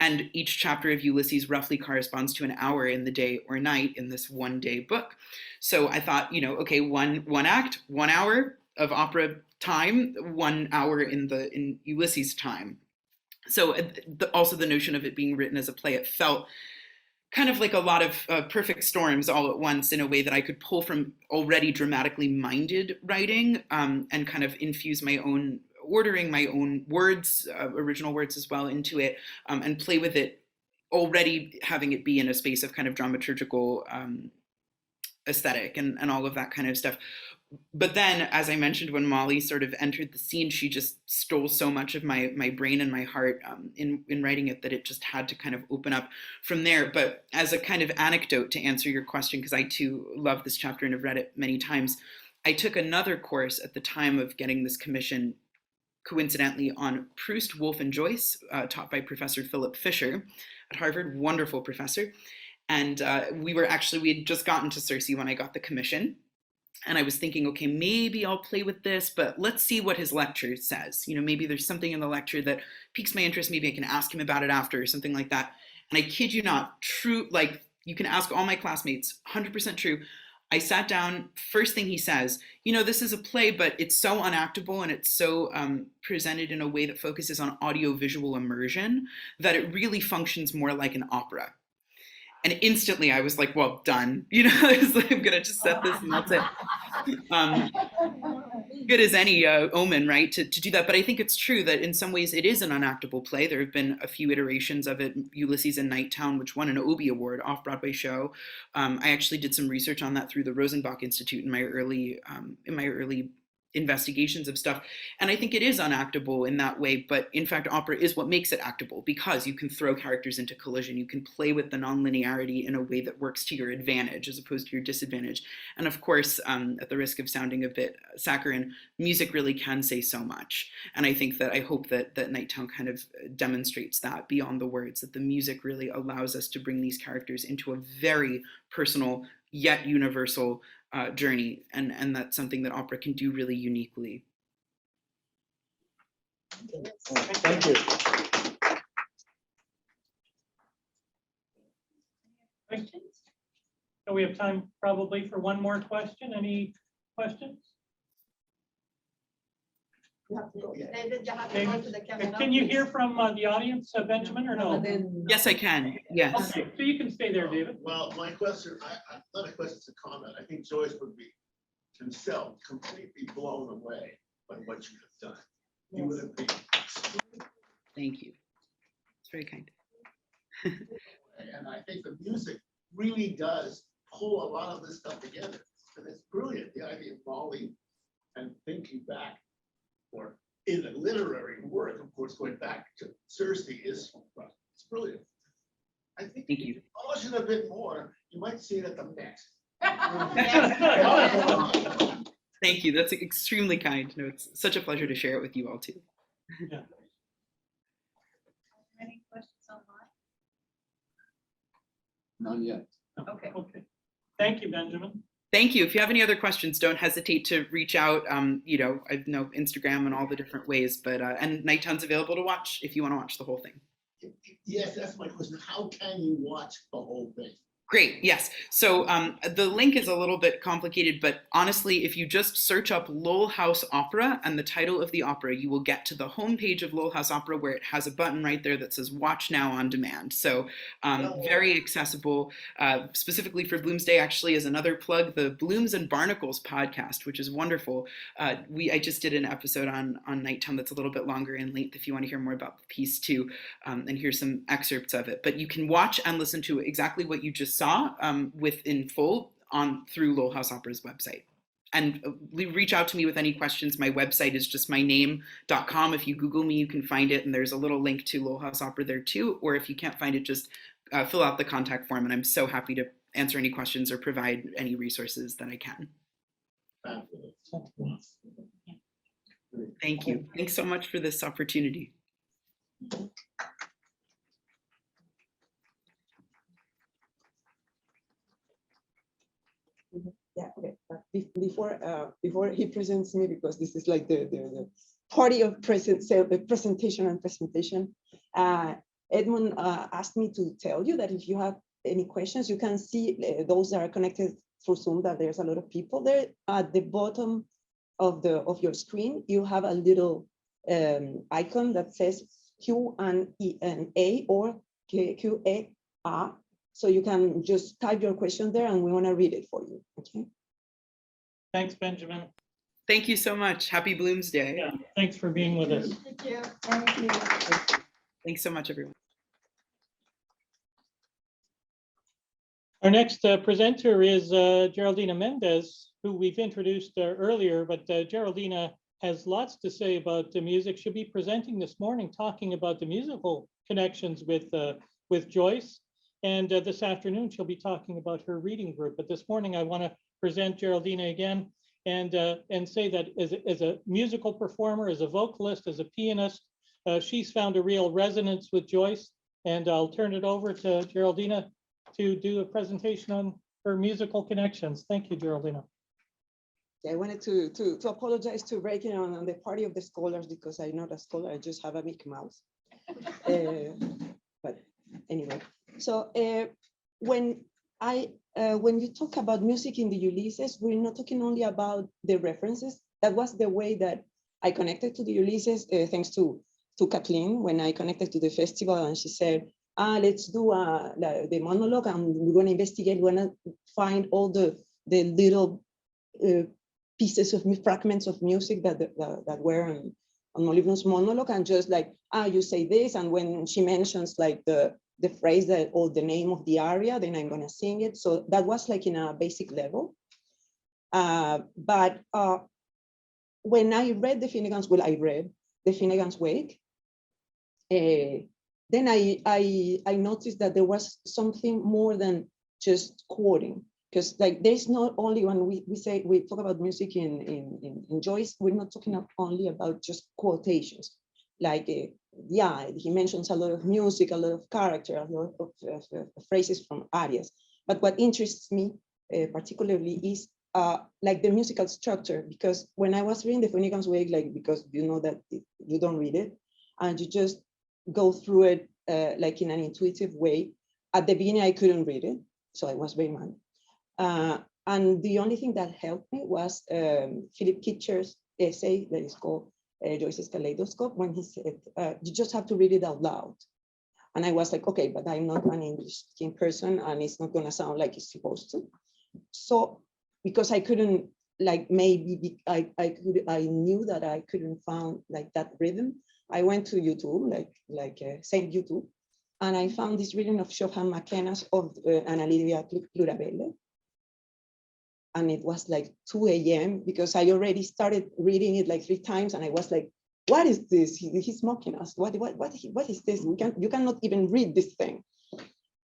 and each chapter of Ulysses roughly corresponds to an hour in the day or night in this one-day book. So I thought, okay, one act, 1 hour of opera time, 1 hour in Ulysses time. So also the notion of it being written as a play, it felt kind of like a lot of perfect storms all at once, in a way that I could pull from already dramatically minded writing and kind of infuse my own ordering, my own words, original words as well, into it, and play with it, already having it be in a space of kind of dramaturgical aesthetic and all of that kind of stuff. But then, as I mentioned, when Molly sort of entered the scene, she just stole so much of my brain and my heart in writing it, that it just had to kind of open up from there. But as a kind of anecdote to answer your question, because I too love this chapter and have read it many times, I took another course at the time of getting this commission, coincidentally, on Proust, Woolf, and Joyce, taught by Professor Philip Fisher at Harvard, wonderful professor. And we had just gotten to Circe when I got the commission. And I was thinking, okay, maybe I'll play with this, but let's see what his lecture says. Maybe there's something in the lecture that piques my interest. Maybe I can ask him about it after, or something like that. And I kid you not, true, like you can ask all my classmates, 100% true. I sat down, first thing he says, this is a play, but it's so unactable and it's so presented in a way that focuses on audio-visual immersion that it really functions more like an opera. And instantly I was like, well, done. I was like, I'm gonna just set this and that's it. Good as any omen, right, to do that. But I think it's true that in some ways it is an unactable play. There have been a few iterations of it, Ulysses in Nighttown, which won an Obie Award, off-Broadway show. I actually did some research on that through the Rosenbach Institute in my early investigations of stuff. And I think it is unactable in that way, but in fact, opera is what makes it actable, because you can throw characters into collision. You can play with the nonlinearity in a way that works to your advantage as opposed to your disadvantage. And of course, at the risk of sounding a bit saccharine, music really can say so much. And I hope that Nighttown kind of demonstrates that beyond the words, that the music really allows us to bring these characters into a very personal yet universal journey, and that's something that opera can do really uniquely. Thank you. Questions? So we have time probably for one more question. Any questions? You have to go. David, you have to Okay. go to the camera. Can you hear from the audience, Benjamin, or no? Yes, I can. Yes. Okay, so you can stay there, David. Well, my question, not a question, it's a comment. I think Joyce would be himself completely blown away by what you have done. He would have been. Thank you. It's very kind. And I think the music really does pull a lot of this stuff together. And it's brilliant, the idea of Molly and thinking back, or in a literary work, of course, going back to Circe is, well, it's brilliant. I think Thank if you. you polish it a bit more, you might see it at the Met. Thank you. That's extremely kind. No, it's such a pleasure to share it with you all too. Yeah. Any questions online? None yet. Okay. Okay. Thank you, Benjamin. Thank you. If you have any other questions, don't hesitate to reach out. You know, I know Instagram and all the different ways, but and Nighttown's available to watch if you want to watch the whole thing. Yes, that's my question. How can you watch the whole thing? Great, yes. So the link is a little bit complicated, but honestly, if you just search up Lowell House Opera and the title of the opera, you will get to the homepage of Lowell House Opera where it has a button right there that says Watch Now on Demand. So very accessible, specifically for Bloomsday actually is another plug, the Blooms and Barnacles podcast, which is wonderful. I just did an episode on Nighttown that's a little bit longer in length if you want to hear more about the piece too, and here's some excerpts of it. But you can watch and listen to exactly what you just saw in full through Lowell House Opera's website. And reach out to me with any questions. My website is just myname.com. If you Google me, you can find it. And there's a little link to Lowell House Opera there too. Or if you can't find it, just fill out the contact form. And I'm so happy to answer any questions or provide any resources that I can. Thank you. Thanks so much for this opportunity. Yeah, okay. But before he presents me, because this is like the party of presentation and presentation, Edmund asked me to tell you that if you have any questions, you can see those that are connected through Zoom, that there's a lot of people there. At the bottom of your screen, you have a little icon that says Q&A or Q&A. So you can just type your question there and we want to read it for you. Okay. Thanks, Benjamin. Thank you so much. Happy Bloomsday. Yeah, thanks for being with us. Thank you. Thank you. Thanks so much, everyone. Our next presenter is Geraldina Mendez, who we've introduced earlier, but Geraldina has lots to say about the music. She'll be presenting this morning, talking about the musical connections with Joyce. And this afternoon, she'll be talking about her reading group. But this morning, I want to present Geraldina again and say that as a musical performer, as a vocalist, as a pianist, she's found a real resonance with Joyce. And I'll turn it over to Geraldina to do a presentation on her musical connections. Thank you, Geraldina. Yeah, I wanted to apologize to breaking on the party of the scholars, because I'm not a scholar, I just have a Mickey Mouse. But anyway, so when you talk about music in the Ulysses, we're not talking only about the references. That was the way that I connected to the Ulysses, thanks to Kathleen, when I connected to the festival, and she said, let's do the monologue, and we're going to investigate, we're going to find all the little pieces of fragments of music that were on Molyneux's monologue, and just like, you say this, and when she mentions like the phrase that, or the name of the aria, then I'm going to sing it. So that was like in a basic level. But when I read the Finnegan's, well, I read the Finnegan's Wake, then I noticed that there was something more than just quoting. Because like there's not only when we talk about music in Joyce, we're not talking only about just quotations. Like yeah, he mentions a lot of music, a lot of character, a lot of phrases from arias. But what interests me particularly is like the musical structure, because when I was reading the Finnegan's Wake, like, because you know that you don't read it and you just go through it like in an intuitive way. At the beginning, I couldn't read it, so I was very mad. And the only thing that helped me was Philip Kitcher's essay that is called Joyce's Kaleidoscope, when he said, you just have to read it out loud. And I was like, okay, but I'm not an English-speaking person and it's not gonna sound like it's supposed to. So, because I couldn't, like maybe I knew that I couldn't find like that rhythm, I went to YouTube, same YouTube, and I found this reading of Chopin McKenna's of Ana Lidia Plurabelle. And it was like 2 a.m. because I already started reading it like 3 times, and I was like, what is this? He's mocking us. What is this? You cannot even read this thing.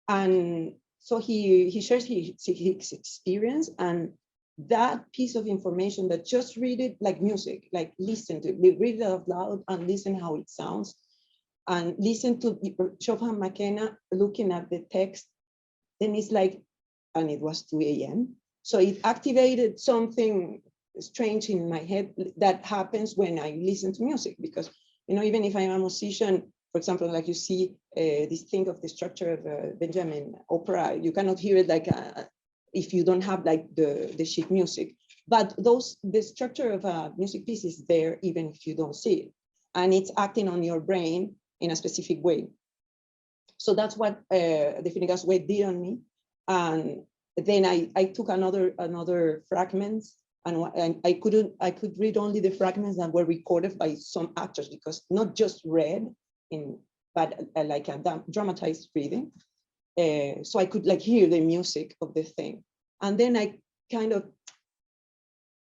And so he shares his experience, and that piece of information, that just read it like music, like listen to it, read it out loud and listen how it sounds, and listen to Chopin McKenna looking at the text. Then it's like, and it was 2 a.m. So it activated something strange in my head that happens when I listen to music, because, you know, even if I'm a musician, for example, like you see this thing of the structure of Benjamin opera, you cannot hear it like if you don't have like the sheet music. But the structure of a music piece is there even if you don't see it, and it's acting on your brain in a specific way. So that's what the Finnegan's Wake did on me. And then I took another fragments, and I could read only the fragments that were recorded by some actors, because not just read but like a dramatized reading. So I could like hear the music of the thing. And then I kind of,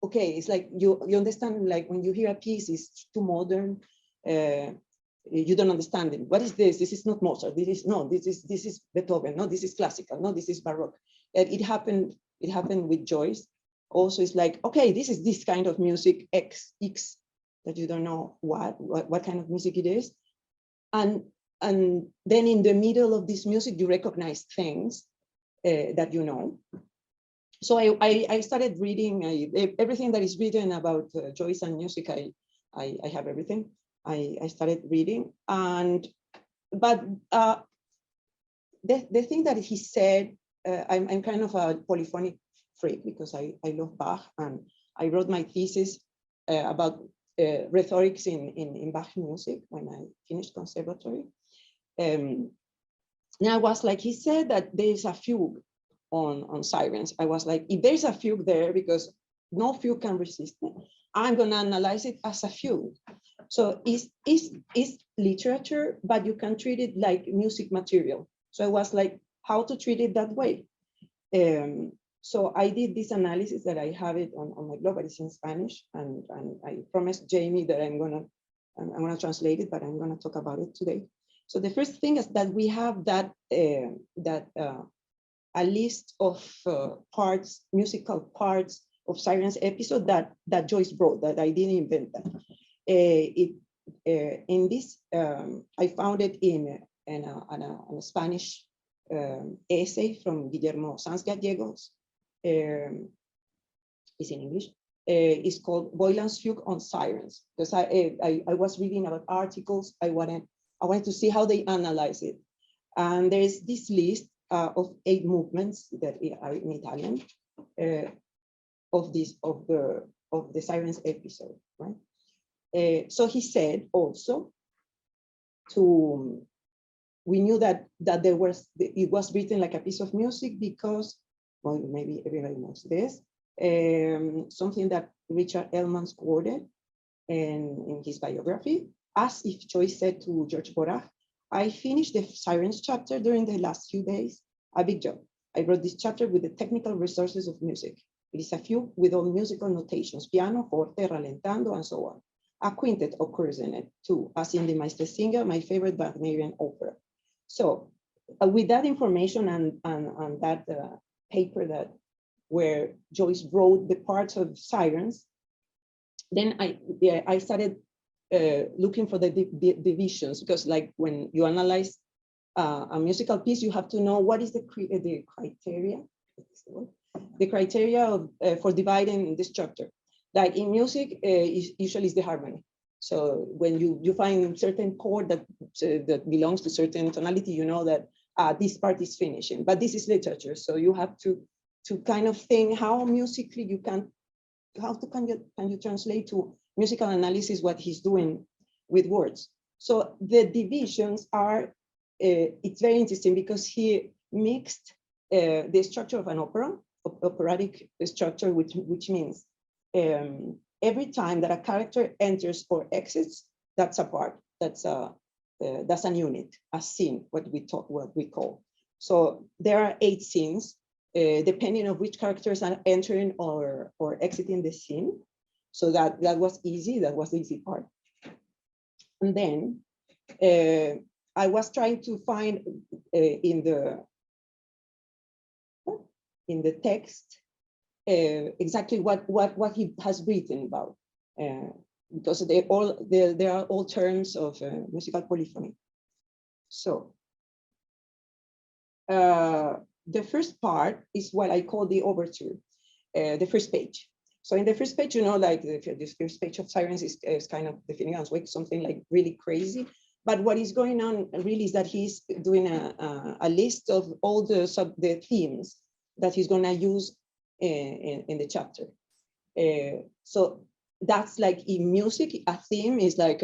okay, it's like you understand, like when you hear a piece is too modern, you don't understand it. What is this? This is not Mozart. This is Beethoven. No, this is classical. No, this is Baroque. It happened with Joyce. Also, it's like, okay, this is this kind of music X that you don't know what kind of music it is. And then in the middle of this music, you recognize things that you know. So I started reading everything that is written about Joyce and music. I have everything. I started reading, but the thing that he said, I'm kind of a polyphonic freak because I love Bach, and I wrote my thesis about rhetorics in Bach music when I finished conservatory. And I was like, he said that there's a fugue on sirens. I was like, if there's a fugue there, because no fugue can resist it, I'm gonna analyze it as a fugue. So it's literature, but you can treat it like music material. So I was like, how to treat it that way? So I did this analysis that I have it on my blog, but it's in Spanish, and I promised Jamie that I'm gonna translate it, but I'm gonna talk about it today. So the first thing is that we have that a list of parts, musical parts of Sirens episode that Joyce wrote, that I didn't invent that. In this, I found it in a Spanish essay from Guillermo Sanz Gallegos. It's in English. It's called Boylan's Fugue on Sirens, because I was reading about articles. I wanted to see how they analyze it. And there's this list of 8 movements that are in Italian of the Sirens episode, right? So he said also we knew that it was written like a piece of music because, well, maybe everybody knows this, something that Richard Ellman quoted in his biography, as if Joyce said to George Borach, I finished the Sirens chapter during the last few days, a big job. I wrote this chapter with the technical resources of music. It is a fugue with all musical notations, piano, forte, rallentando, and so on. A quintet occurs in it too, as in the Meistersinger, my favorite Wagnerian opera. So with that information and that paper where Joyce wrote the parts of Sirens, then I started looking for the divisions, because like when you analyze a musical piece, you have to know what is the criteria. The criteria for dividing the structure. Like in music, usually is the harmony. So when you find certain chord that belongs to certain tonality, you know that this part is finishing. But this is literature, so you have to kind of think how musically you can can you translate to musical analysis what he's doing with words? So the divisions are, it's very interesting because he mixed the structure of an operatic structure, which means every time that a character enters or exits, that's a part, that's an unit, a scene, what we call. So there are 8 scenes, depending on which characters are entering or exiting the scene. So that was easy, that was the easy part. And then I was trying to find in the text exactly what he has written about, because they are all terms of musical polyphony. So the first part is what I call the overture, the first page. So in the first page, you know, like this first page of Sirens is kind of defining as something like really crazy. But what is going on really is that he's doing a list of all the themes that he's going to use in the chapter. So that's like in music, a theme is like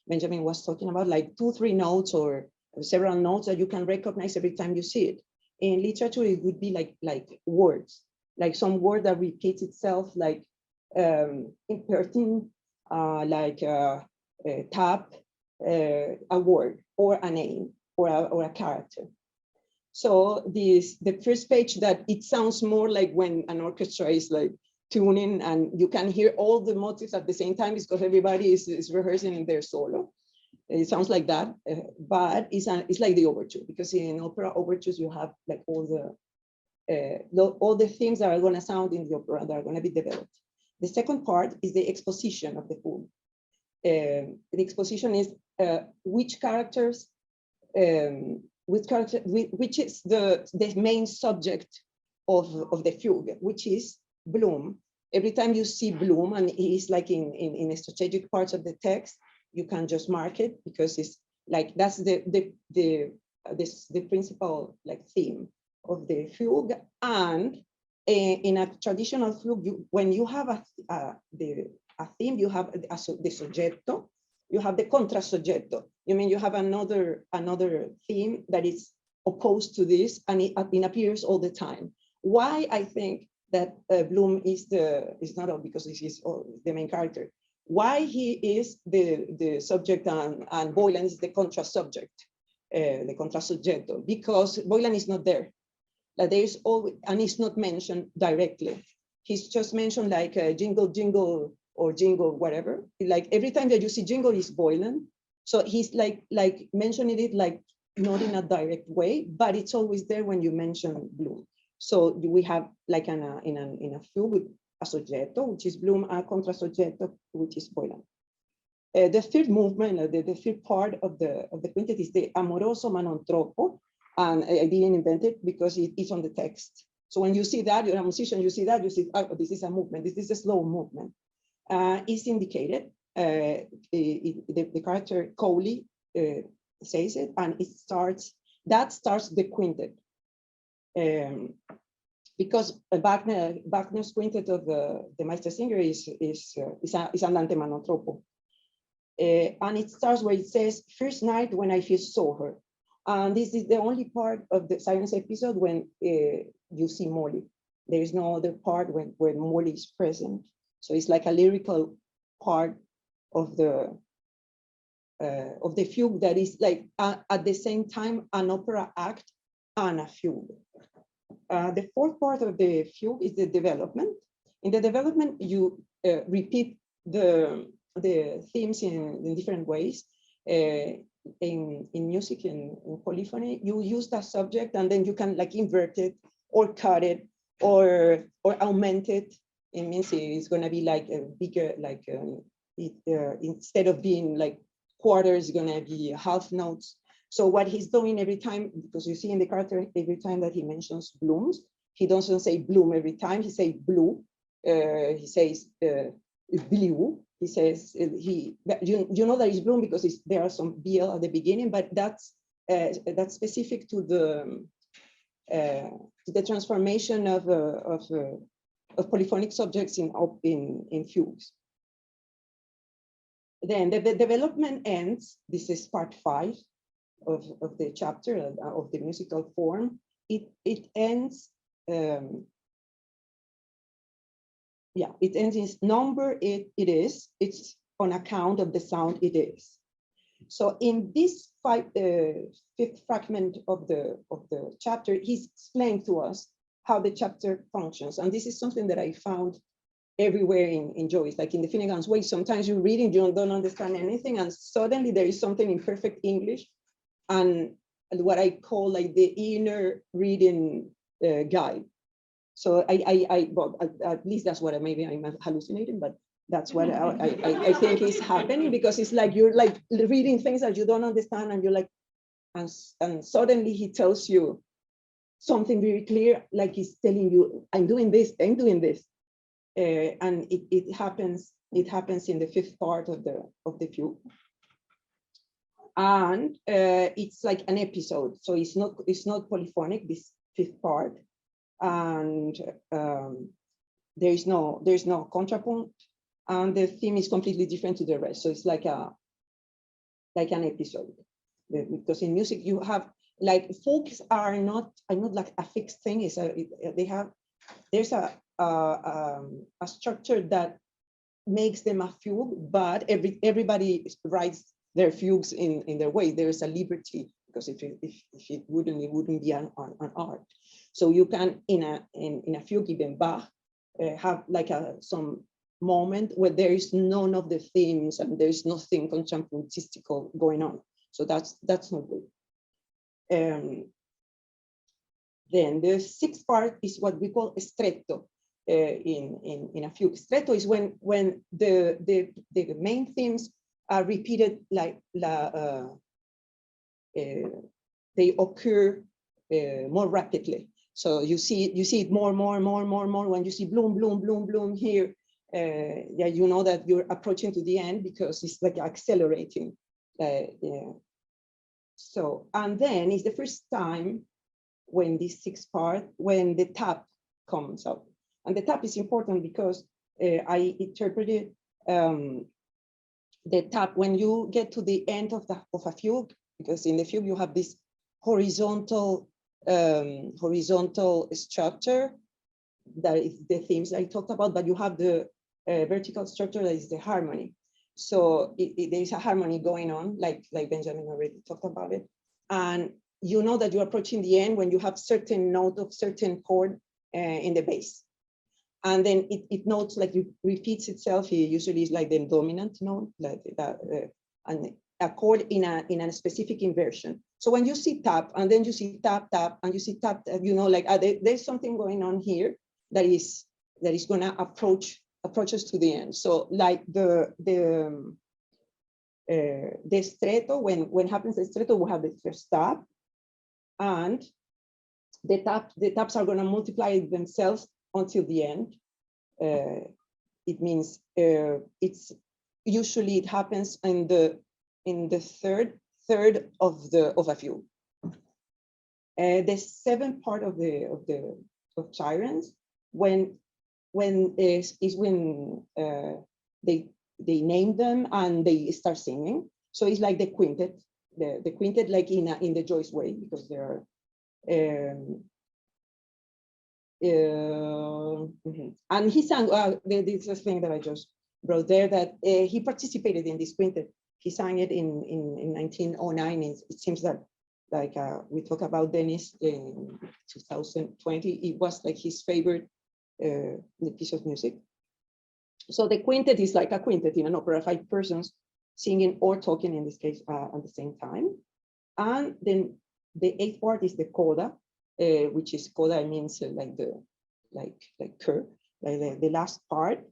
Benjamin was talking about, like 2-3 notes or several notes that you can recognize every time you see it. In literature, it would be like words, like some word that repeats itself, like impertinent, like tap, a word or a name or a character. So the first page, that it sounds more like when an orchestra is like tuning and you can hear all the motifs at the same time, is because everybody is rehearsing their solo. It sounds like that, but it's like the overture, because in opera overtures you have like all the things that are going to sound in the opera that are going to be developed. The second part is the exposition of the fugue. The exposition is which characters, which is the main subject of the fugue, which is Bloom. Every time you see Bloom, and he's like in a strategic parts of the text, you can just mark it, because it's like that's the principal like theme of the fugue. And in a traditional fugue, when you have a theme, you have the soggetto, you have the contrasoggetto. You mean you have another theme that is opposed to this, and it appears all the time. Why I think that Bloom is not because this is the main character. Why he is the subject and Boylan is the contra-subject, the contra-soggetto, because Boylan is not there. There is always, and it's not mentioned directly. He's just mentioned like jingle, jingle, or jingle, whatever. Like every time that you see jingle is Boylan. So he's like mentioning it like not in a direct way, but it's always there when you mention Bloom. So we have like in a fugue with a soggetto, which is Bloom, a contra-soggetto, which is Boylan. The third movement, the third part of the quintet is the amoroso ma non troppo, and I didn't invent it because it's on the text. So when you see that, you're a musician, you see that, you see, oh, this is a movement, this is a slow movement. It's indicated, the character Coley says it, and that starts the quintet. Because Wagner's quintet of the Meistersinger is Andante ma non troppo. And it starts where it says, first night when I first saw her. And this is the only part of the Sirens episode when you see Molly. There is no other part where Molly is present. So it's like a lyrical part of the fugue that is like at the same time an opera act and a fugue. The fourth part of the fugue is the development. In the development, you repeat the themes in different ways. In music, in polyphony, you use that subject, and then you can like invert it or cut it or augment it. It means it's going to be like a bigger, like instead of being like quarters, it's going to be half notes. So what he's doing every time, because you see in the character, every time that he mentions blooms, he doesn't say bloom every time, he says blue, he says blue, he says, you know that it's bloom because there are some BL at the beginning, but that's specific to the transformation of polyphonic subjects in fugues. Then the development ends. This is part 5 of the chapter of the musical form. It ends. It ends in number it is. It's on account of the sound it is. So in this fifth fragment of the chapter, he's explained to us how the chapter functions. And this is something that I found everywhere in Joyce, like in the Finnegan's Wake. Sometimes you're reading, you don't understand anything, and suddenly there is something in perfect English, and what I call like the inner reading guide. So well, at least that's what maybe I'm hallucinating, but that's what I think is happening, because it's like you're like reading things that you don't understand, and you're like, and suddenly he tells you something very clear, like he's telling you, I'm doing this, I'm doing this. And it happens in the fifth part of the fugue. And it's like an episode, so it's not polyphonic, this fifth part. And there's no contrapunct, and the theme is completely different to the rest. So it's like an episode, because in music you have like folks are not like a fixed thing. There's a structure that makes them a fugue, but everybody writes their fugues in their way. There is a liberty, because if it wouldn't be an art. So you can in a fugue, even Bach, have like some moment where there is none of the themes and there is nothing contrapuntistical going on. So that's not good. Then the sixth part is what we call stretto in a fugue. Stretto is when the main themes are repeated, like they occur more rapidly. So you see it more when you see bloom, bloom, bloom, bloom here. Yeah, you know that you're approaching to the end, because it's like accelerating. So, and then it's the first time when this sixth part, when the tap comes up. And the tap is important because I interpreted the tap when you get to the end of a fugue, because in the fugue you have this horizontal structure that is the themes I talked about, but you have the vertical structure that is the harmony. So there is a harmony going on, like Benjamin already talked about it. And you know that you're approaching the end when you have certain note of certain chord in the bass. And then it notes like it repeats itself. It usually is like the dominant note, like that, and a chord in a specific inversion. So when you see tap, and then you see tap, tap, and you see tap, you know, like there's something going on here that is gonna approach us to the end. So like the stretto, when happens the stretto, we have the first tap, and the taps are gonna multiply themselves until the end. It means it happens in the third of a fugue. The seventh part of Sirens, when they name them and they start singing. So it's like the quintet, the quintet, like in the Joyce way, because there are. And he sang, this is a thing that I just wrote there, that he participated in this quintet. He sang it in 1909. It seems that, like we talk about Dennis in 2020, it was like his favorite piece of music. So the quintet is like a quintet in an opera, 5 persons singing or talking, in this case, at the same time. And then the 8th part is the coda, which is coda means like the curve, like the last part,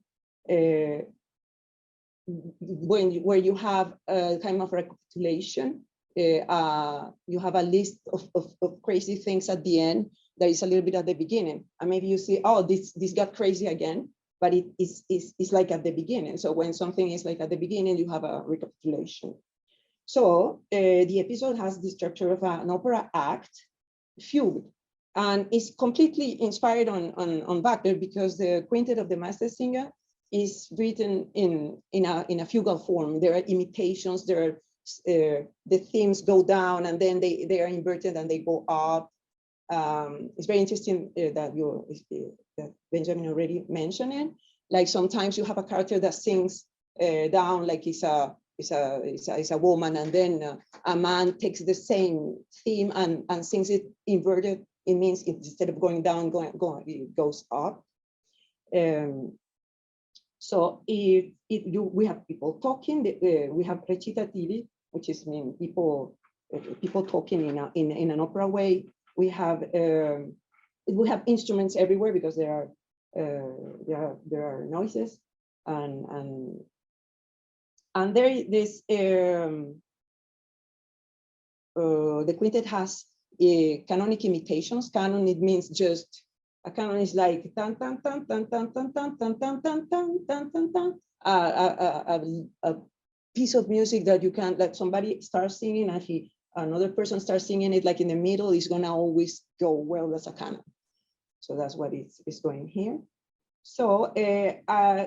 where you have a kind of recapitulation. You have a list of crazy things at the end that is a little bit at the beginning, and maybe you see, oh, this got crazy again, but it's like at the beginning. So when something is like at the beginning, you have a recapitulation. So the episode has the structure of an opera act, fugue. And it's completely inspired on Wagner, because the Quintet of the Master Singer is written in a fugal form. There are imitations, there are the themes go down and then they are inverted and they go up. It's very interesting that Benjamin already mentioned it. Like sometimes you have a character that sings down like it's a woman, and then a man takes the same theme and sings it inverted. It means instead of going down, it goes up. So we have people talking. We have recitativi, which is people talking in an opera way. We have instruments everywhere because there are noises, and there is the quintet has canonic imitations. Canon, it means just a canon is like tan tan tan tan tan tan tan tan tan tan tan tan tan tan, a piece of music that you can, like somebody starts singing and another person starts singing it, like in the middle is gonna always go well. That's a canon. So that's what it's going here. So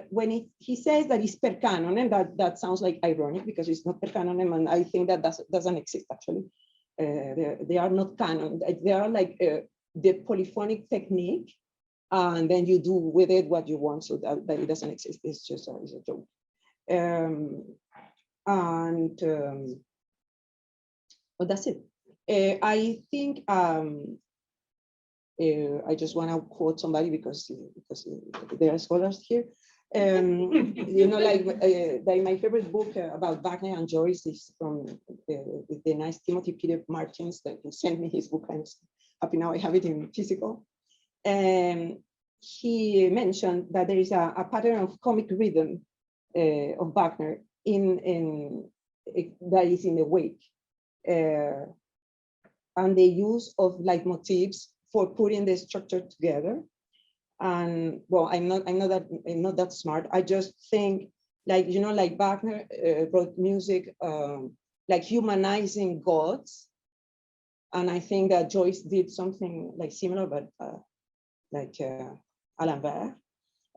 when he says that it's per canon, and that sounds like ironic because it's not per canon, and I think that doesn't exist actually. They are not canon. They are like the polyphonic technique, and then you do with it what you want. So that it doesn't exist. It's just it's a joke. But that's it. I think I just want to quote somebody because there are scholars here. You know, like my favorite book about Wagner and Joyce is from the nice Timothy Peter Martins that sent me his book. I'm happy now I have it in physical. And he mentioned that there is a pattern of comic rhythm of Wagner that is in the wake. And the use of leitmotifs for putting the structure together. And well, I'm not that smart. I just think, like, you know, like Wagner wrote music like humanizing gods, and I think that Joyce did something like similar, but like Allenberg.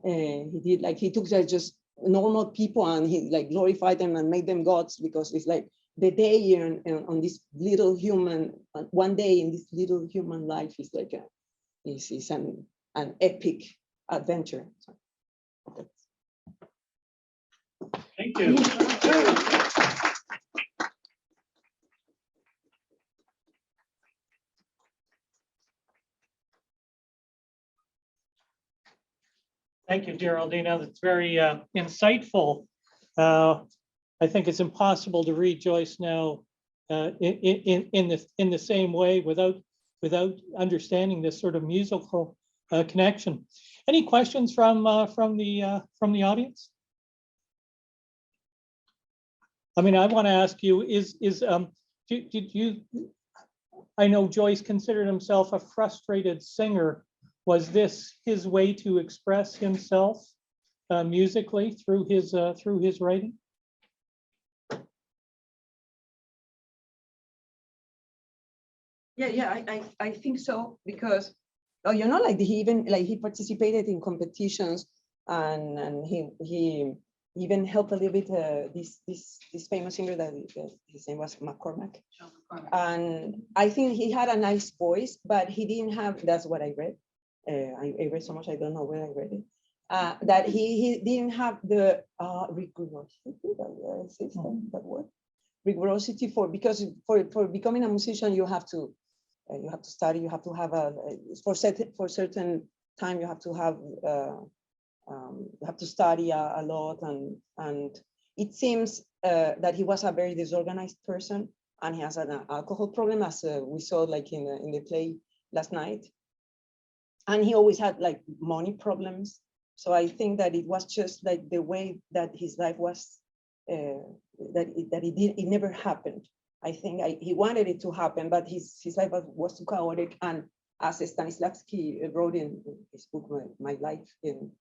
He took just normal people and he like glorified them and made them gods, because it's like the day on this little human, one day in this little human life is like is an epic adventure. Thank you. Thank you, Geraldina. That's very insightful. I think it's impossible to read Joyce now in the same way without understanding this sort of musical connection. Any questions from the audience? I mean, I want to ask you: did you? I know Joyce considered himself a frustrated singer. Was this his way to express himself musically through his writing? Yeah, I think so, because you know, like he participated in competitions, and he even helped a little bit this famous singer that his name was McCormack. And I think he had a nice voice, but he didn't have. That's what I read. I read so much I don't know where I read it. That he didn't have the rigorosity, that word, rigorosity because for becoming a musician you have to study, you have to have for certain time you have to have study a lot, and it seems that he was a very disorganized person, and he has an alcohol problem, as we saw like in the play last night, and he always had like money problems. So I think that it was just like the way that his life was, it never happened. I think he wanted it to happen, but his life was too chaotic. And as Stanislavski wrote in his book, My Life in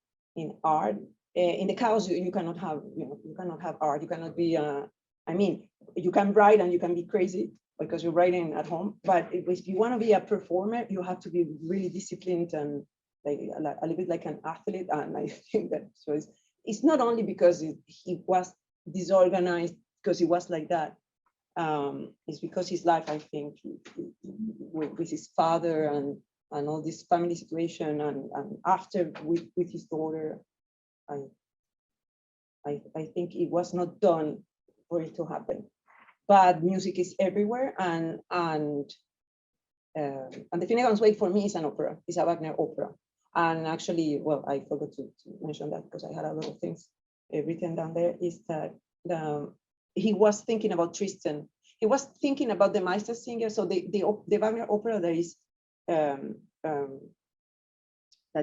Art, in the chaos you cannot have, you cannot have art. You cannot be. I mean, you can write and you can be crazy, because you're writing at home. But if you want to be a performer, you have to be really disciplined and like a little bit like an athlete. And I think that Joyce, it's not only because he was disorganized, because he was like that. It's because his life, I think, with his father and all this family situation, and after with his daughter, I think it was not done for it to happen. But music is everywhere, and the Finnegan's Wake for me is an opera. It's a Wagner opera. And actually, well, I forgot to mention that because I had a lot of things written down there, is that he was thinking about Tristan. He was thinking about the Meistersinger. So the Wagner opera that is that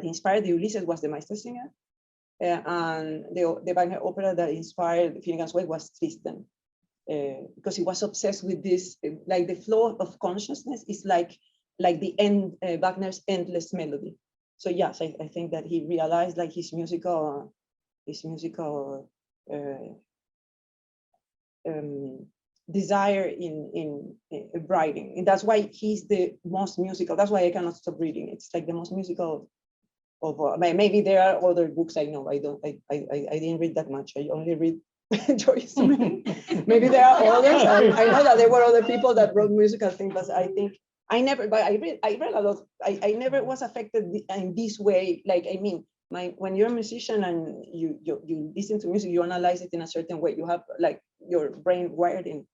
inspired the Ulysses was the Meistersinger. And the Wagner opera that inspired Finnegan's Wake was Tristan. Because he was obsessed with this, like the flow of consciousness is like the end, Wagner's endless melody. So yes, I think that he realized like his musical desire in writing, and that's why he's the most musical. That's why I cannot stop reading. It's like the most musical of maybe there are other books I know. I didn't read that much. I only read Joyce. Maybe there are others. I know that there were other people that wrote musical things, but I think I never. But I read a lot. I never was affected in this way. Like I mean, when you're a musician and you listen to music, you analyze it in a certain way. You have like your brain wired in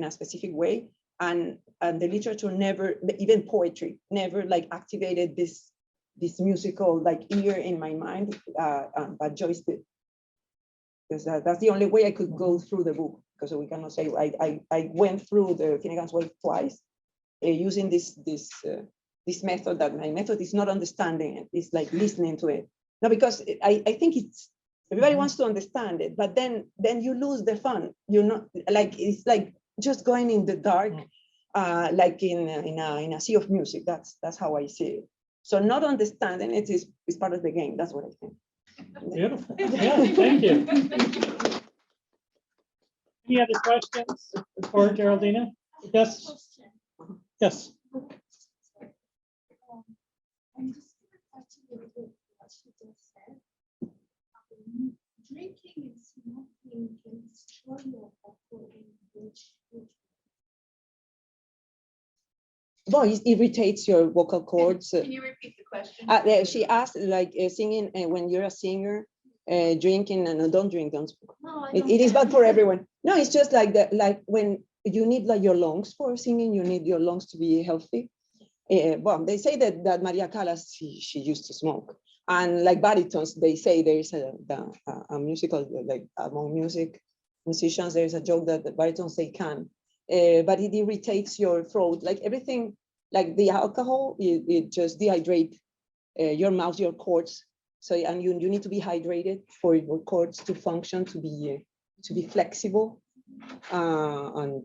a specific way, and the literature never, even poetry, never like activated this musical like ear in my mind. But Joyce did. Because that's the only way I could go through the book, because we cannot say I went through the Finnegan's Wake twice using this method. That my method is not understanding it, it's like listening to it. No, because I think it's everybody wants to understand it, but then you lose the fun. You're not like, it's like just going in the dark, like in a sea of music. That's how I see it. So not understanding it is part of the game. That's what I think. Beautiful. Yeah, thank you. Any other questions for Geraldina? Yes. Yes. I'm just going to touch a little bit what she just said. Drinking and smoking can destroy your vocal range. Well, it irritates your vocal cords. Can you repeat the question? She asked, like singing when you're a singer, drinking, and don't drink, don't smoke. No, It is bad for everyone. No, it's just like that. Like when you need like your lungs for singing, you need your lungs to be healthy. Well, they say that Maria Callas, she used to smoke, and like baritons, they say there is a musical, like among musicians, there is a joke that the baritons they can. But it irritates your throat, like everything, like the alcohol, it just dehydrates your mouth, your cords. So, and you need to be hydrated for your cords to function, to be flexible. And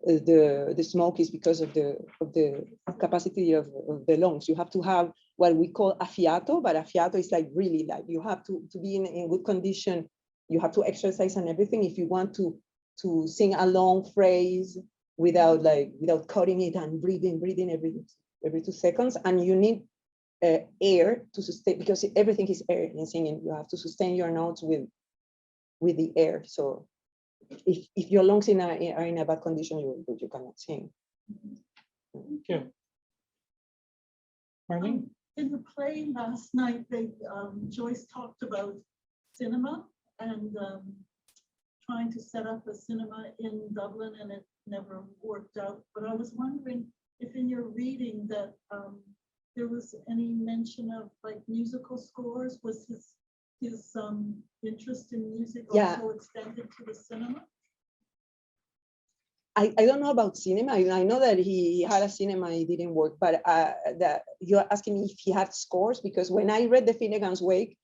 the smoke is because of the capacity of the lungs. You have to have what we call affiato, but affiato is like really like you have to be in good condition. You have to exercise and everything if you want to sing a long phrase without cutting it and breathing every 2 seconds. And you need air to sustain, because everything is air in singing. You have to sustain your notes with the air. So if your lungs are in a bad condition, you cannot sing. Thank you. Marlene? In the play last night, Joyce talked about cinema and trying to set up a cinema in Dublin, and it never worked out. But I was wondering if in your reading that there was any mention of like musical scores. Was his interest in music also extended to the cinema? I don't know about cinema. I know that he had a cinema, it didn't work, but you're asking me if he had scores, because when I read the Finnegan's Wake,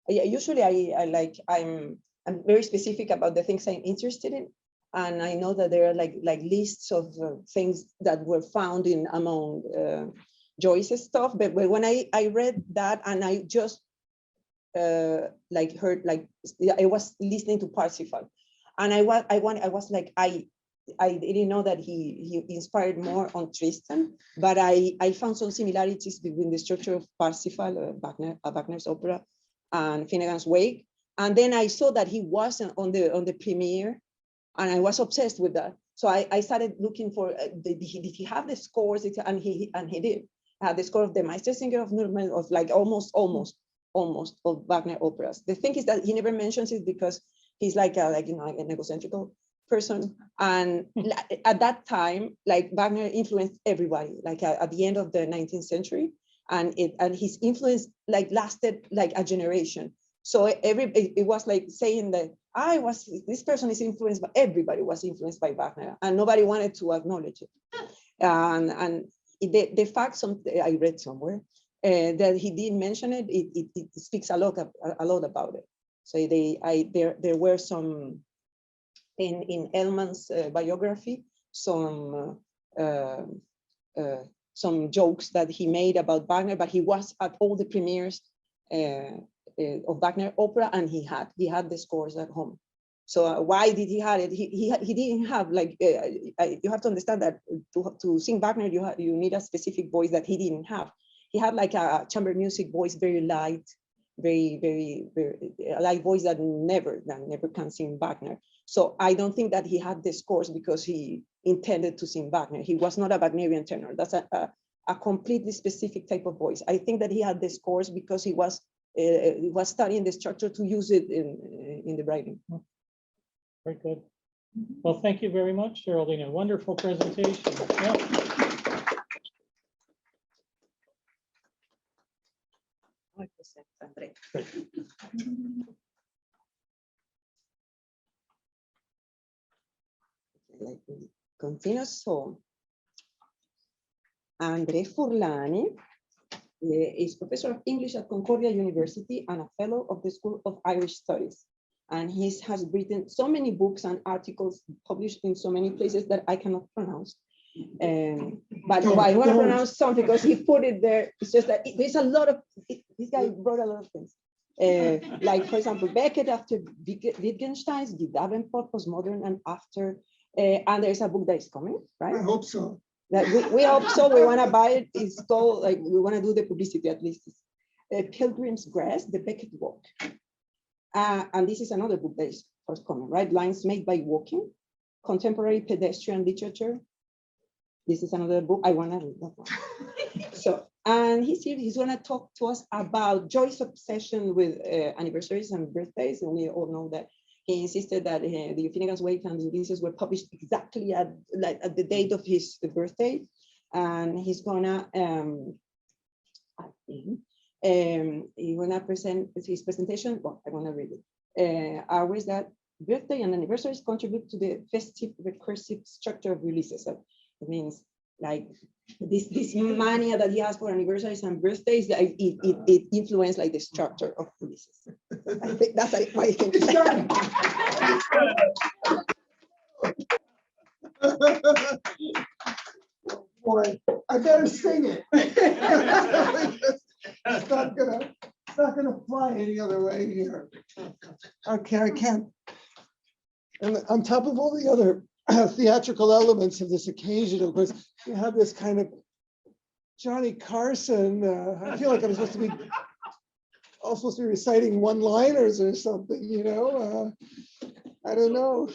usually I'm very specific about the things I'm interested in. And I know that there are like lists of things that were found among Joyce's stuff. But when I read that, and I just heard, I was listening to Parsifal, and I was like, I didn't know that he inspired more on Tristan, but I found some similarities between the structure of Parsifal, Wagner's opera, and Finnegan's Wake. And then I saw that he wasn't on the premiere, and I was obsessed with that. So I started looking for, did he have the scores? And he did. The score of the Meistersinger of Nuremberg, of like almost of Wagner operas. The thing is that he never mentions it because he's like an egocentrical person. And at that time, like Wagner influenced everybody, like at the end of the 19th century. And his influence like lasted like a generation. So it was like saying that this person is influenced by, everybody was influenced by Wagner, and nobody wanted to acknowledge it. And the fact I read somewhere that he didn't mention it, it speaks a lot about it. So there were some in Ellman's biography, some jokes that he made about Wagner, but he was at all the premieres of Wagner opera, and he had the scores at home. So why did he have it? He didn't have like, you have to understand that to sing Wagner, you need a specific voice that he didn't have. He had like a chamber music voice, very light, very light voice that never can sing Wagner. So I don't think that he had the scores because he intended to sing Wagner. He was not a Wagnerian tenor. That's a completely specific type of voice. I think that he had the scores because he was studying the structure to use it in the writing. Very good. Well, thank you very much, Geraldina. Wonderful presentation. Yeah. Like we continue. So André Furlani is professor of English at Concordia University and a fellow of the School of Irish Studies. And he has written so many books and articles published in so many places that I cannot pronounce. But I want to pronounce some because he put it there. It's just that there's a lot of, this guy wrote a lot of things. Like, for example, Beckett after Wittgenstein's, Guy Davenport, Postmodern and After. And there's a book that is coming, right? I hope so. That we hope so. We want to buy it. It's called, like, we want to do the publicity at least. Pilgrim's Grass, the Beckett Walk. And this is another book that is forthcoming, right? Lines Made by Walking, Contemporary Pedestrian Literature. This is another book. I want to read that one. So, and he's here. He's going to talk to us about Joyce's obsession with anniversaries and birthdays. And we all know that he insisted that the Finnegan's Wake and Ulysses were published exactly at the date of his birthday. And he's gonna, I think, he's gonna present his presentation. Well, I'm gonna read it. Are ways that birthday and anniversaries contribute to the festive recursive structure of Ulysses. So it means like this mania that he has for anniversaries and birthdays, like it influenced like the structure of Ulysses. I think that's why I can. Boy, I better sing it. It's not gonna fly any other way here. Okay, I can't. And on top of all the other theatrical elements of this occasion, of course, you have this kind of Johnny Carson. I feel like I'm supposed to be reciting one-liners or something, you know. I don't know.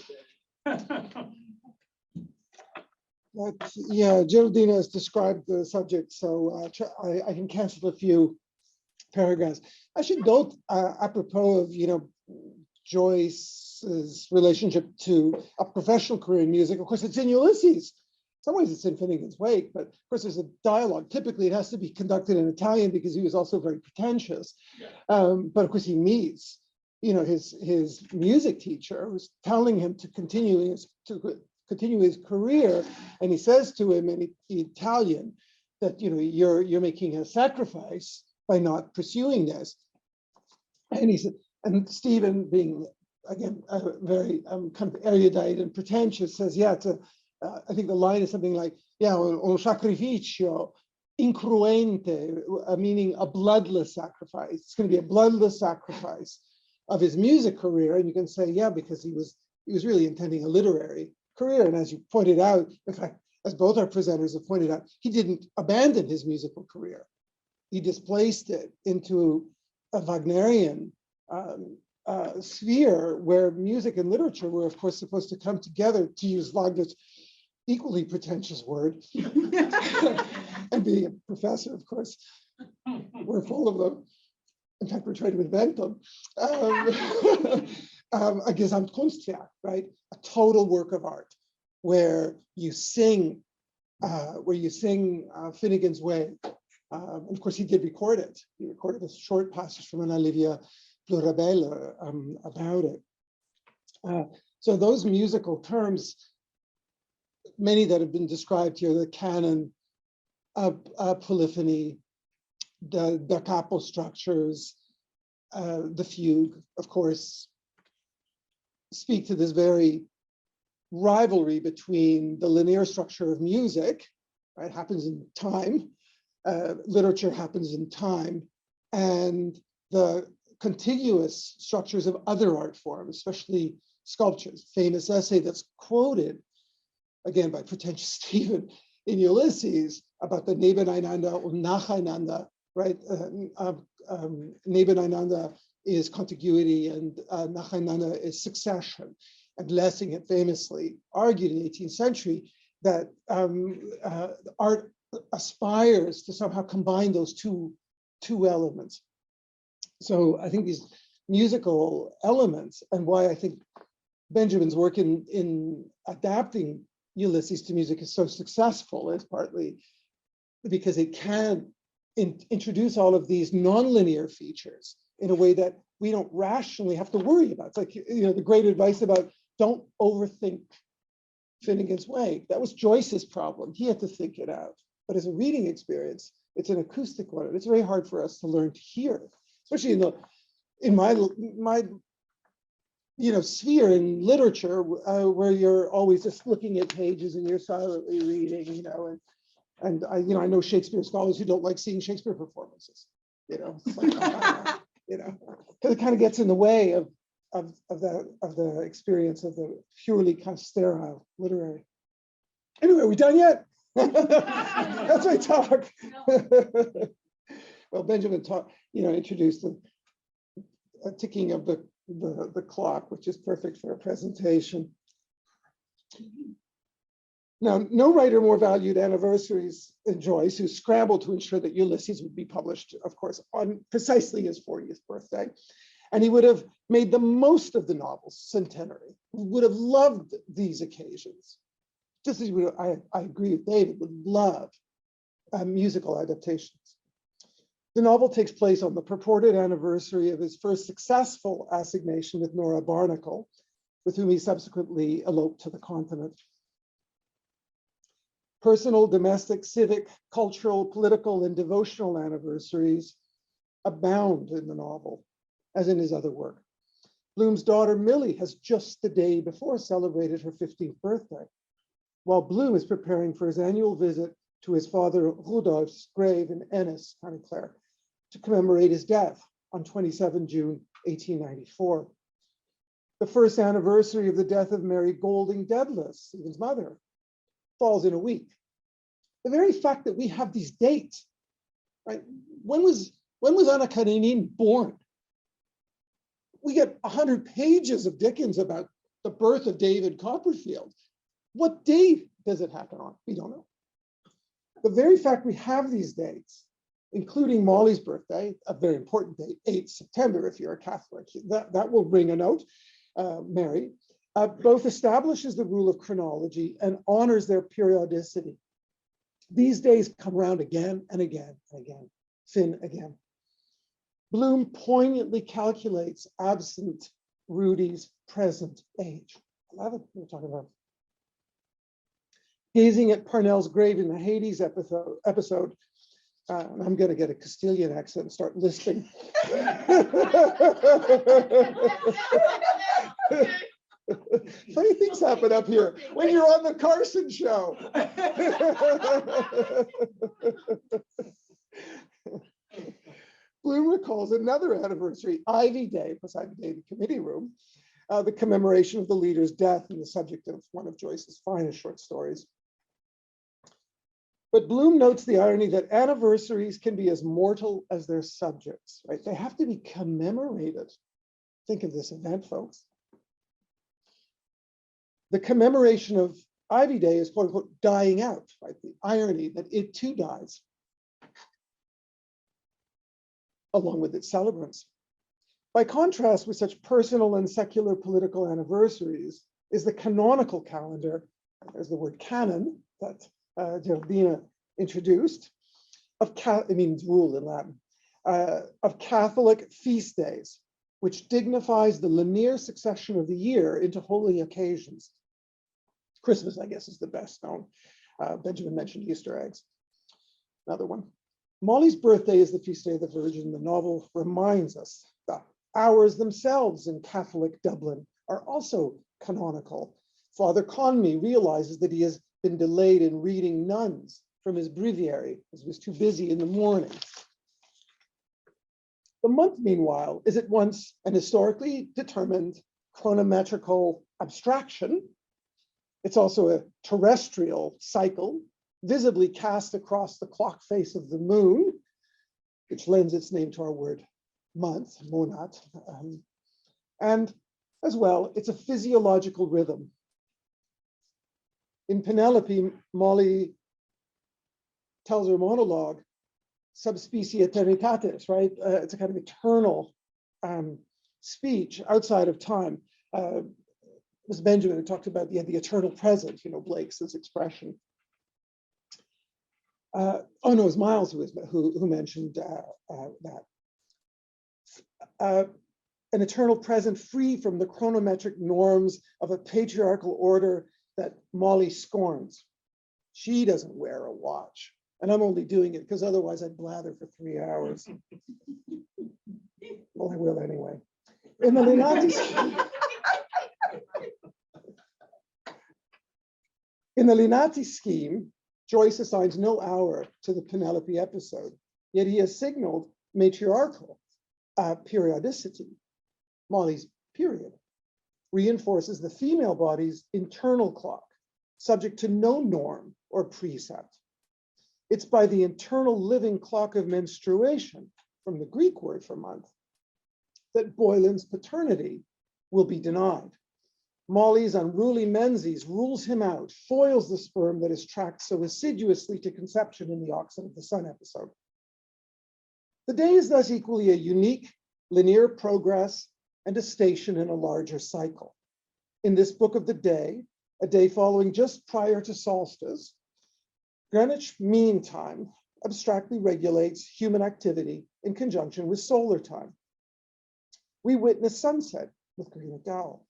But yeah, Geraldina has described the subject, so I can cancel a few paragraphs. I should note, apropos of, you know, Joyce's relationship to a professional career in music. Of course, it's in Ulysses. In some ways, it's in Finnegan's Wake, but of course, there's a dialogue. Typically, it has to be conducted in Italian because he was also very pretentious. But of course, he meets, you know, his music teacher who's telling him to continue his career, and he says to him in Italian that, you know, you're making a sacrifice by not pursuing this. And he said, and Stephen, being again very kind of erudite and pretentious, says, yeah, I think the line is something like, yeah, un sacrificio incruente, meaning a bloodless sacrifice. It's going to be a bloodless sacrifice of his music career. And you can say, yeah, because he was really intending a literary career. And as you pointed out, in fact, as both our presenters have pointed out, he didn't abandon his musical career. He displaced it into a Wagnerian sphere where music and literature were, of course, supposed to come together, to use Wagner's equally pretentious word. And being a professor, of course, we're full of them. In fact, we're trying to invent them. A Gesamtkunstwerk, right? A total work of art where you sing Finnegan's Wake. And of course, he did record it. He recorded a short passage from an Olivia Plurabelle about it. So those musical terms, many that have been described here, the canon, polyphony, the da capo structures, the fugue, of course, speak to this very rivalry between the linear structure of music, right, happens in time, literature happens in time, and the contiguous structures of other art forms, especially sculptures. Famous essay that's quoted, again by pretentious Stephen, in Ulysses about the Nebeneinander und Nacheinander, right? Nebeneinander is contiguity and Nacheinander is succession. And Lessing had famously argued in the 18th century that art aspires to somehow combine those two elements. So I think these musical elements, and why I think Benjamin's work in adapting Ulysses to music is so successful, is partly because it can introduce all of these nonlinear features in a way that we don't rationally have to worry about. It's like, you know, the great advice about don't overthink Finnegan's Wake. That was Joyce's problem. He had to think it out. But as a reading experience, it's an acoustic one. And it's very hard for us to learn to hear, especially in my sphere in literature, where you're always just looking at pages and you're silently reading, and I know Shakespeare scholars who don't like seeing Shakespeare performances, it's like, because it kind of gets in the way of the experience of the purely kind of sterile literary. Anyway, are we done yet? That's my talk. Well, Benjamin introduced the ticking of the clock, which is perfect for a presentation. Now, no writer more valued anniversaries than Joyce, who scrambled to ensure that Ulysses would be published, of course, on precisely his 40th birthday. And he would have made the most of the novel's centenary. He would have loved these occasions. Just as I agree with David, would love musical adaptations. The novel takes place on the purported anniversary of his first successful assignation with Nora Barnacle, with whom he subsequently eloped to the continent. Personal, domestic, civic, cultural, political, and devotional anniversaries abound in the novel, as in his other work. Bloom's daughter, Millie, has just the day before celebrated her 15th birthday, while Bloom is preparing for his annual visit to his father Rudolph's grave in Ennis, County Clare, to commemorate his death on 27 June 1894. The first anniversary of the death of Mary Golding Dedalus, Stephen's mother, falls in a week. The very fact that we have these dates, right? When was Anna Karenine born? We get 100 pages of Dickens about the birth of David Copperfield. What day does it happen on? We don't know. The very fact we have these dates, including Molly's birthday, a very important date, 8th September, if you're a Catholic, that will ring a note, Mary, both establishes the rule of chronology and honors their periodicity. These days come around again and again and again, sin again. Bloom poignantly calculates absent Rudy's present age. 11, we're talking about. Gazing at Parnell's grave in the Hades episode, I'm going to get a Castilian accent and start lisping. Funny things happen up here when you're on the Carson show. Bloom recalls another anniversary, Ivy Day, plus Ivy Day, the committee room, the commemoration of the leader's death and the subject of one of Joyce's finest short stories. But Bloom notes the irony that anniversaries can be as mortal as their subjects, right? They have to be commemorated. Think of this event, folks. The commemoration of Ivy Day is quote unquote dying out, right? The irony that it too dies, along with its celebrants. By contrast with such personal and secular political anniversaries is the canonical calendar, there's the word canon that Geraldina introduced, it means rule in Latin, of Catholic feast days, which dignifies the linear succession of the year into holy occasions. Christmas, I guess, is the best known. Benjamin mentioned Easter eggs. Another one. Molly's birthday is the feast day of the Virgin. The novel reminds us that hours themselves in Catholic Dublin are also canonical. Father Conmee realizes that he has been delayed in reading nuns from his breviary because he was too busy in the morning. The month, meanwhile, is at once an historically determined chronometrical abstraction. It's also a terrestrial cycle, visibly cast across the clock face of the moon, which lends its name to our word month, monat. And as well, it's a physiological rhythm. In Penelope, Molly tells her monologue, subspecie eternitatis, right? It's a kind of eternal speech outside of time. It was Benjamin who talked about the eternal present, Blake's expression. Oh no, it was Miles who mentioned that. An eternal present free from the chronometric norms of a patriarchal order that Molly scorns. She doesn't wear a watch. And I'm only doing it because otherwise I'd blather for 3 hours. Well, I will anyway. In the Linati scheme, Joyce assigns no hour to the Penelope episode, yet he has signaled matriarchal periodicity. Molly's period reinforces the female body's internal clock, subject to no norm or precept. It's by the internal living clock of menstruation, from the Greek word for month, that Boylan's paternity will be denied. Molly's unruly menses rules him out, foils the sperm that is tracked so assiduously to conception in the Oxen of the Sun episode. The day is thus equally a unique linear progress and a station in a larger cycle. In this book of the day, a day following just prior to solstice, Greenwich Mean Time abstractly regulates human activity in conjunction with solar time. We witness sunset with Green McDowell.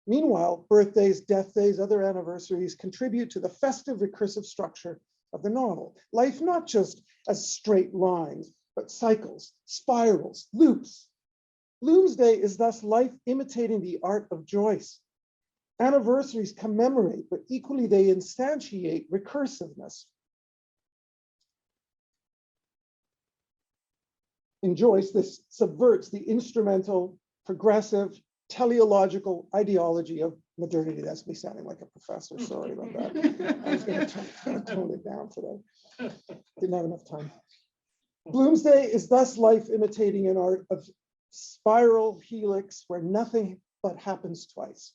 Meanwhile, birthdays, death days, other anniversaries contribute to the festive recursive structure of the novel. Life not just as straight lines, but cycles, spirals, loops. Bloomsday is thus life imitating the art of Joyce. Anniversaries commemorate, but equally they instantiate recursiveness. In Joyce, this subverts the instrumental, progressive, teleological ideology of modernity. That's me sounding like a professor, sorry about that. I was gonna tone it down today. Didn't have enough time. Bloomsday is thus life imitating an art of spiral helix where nothing but happens twice.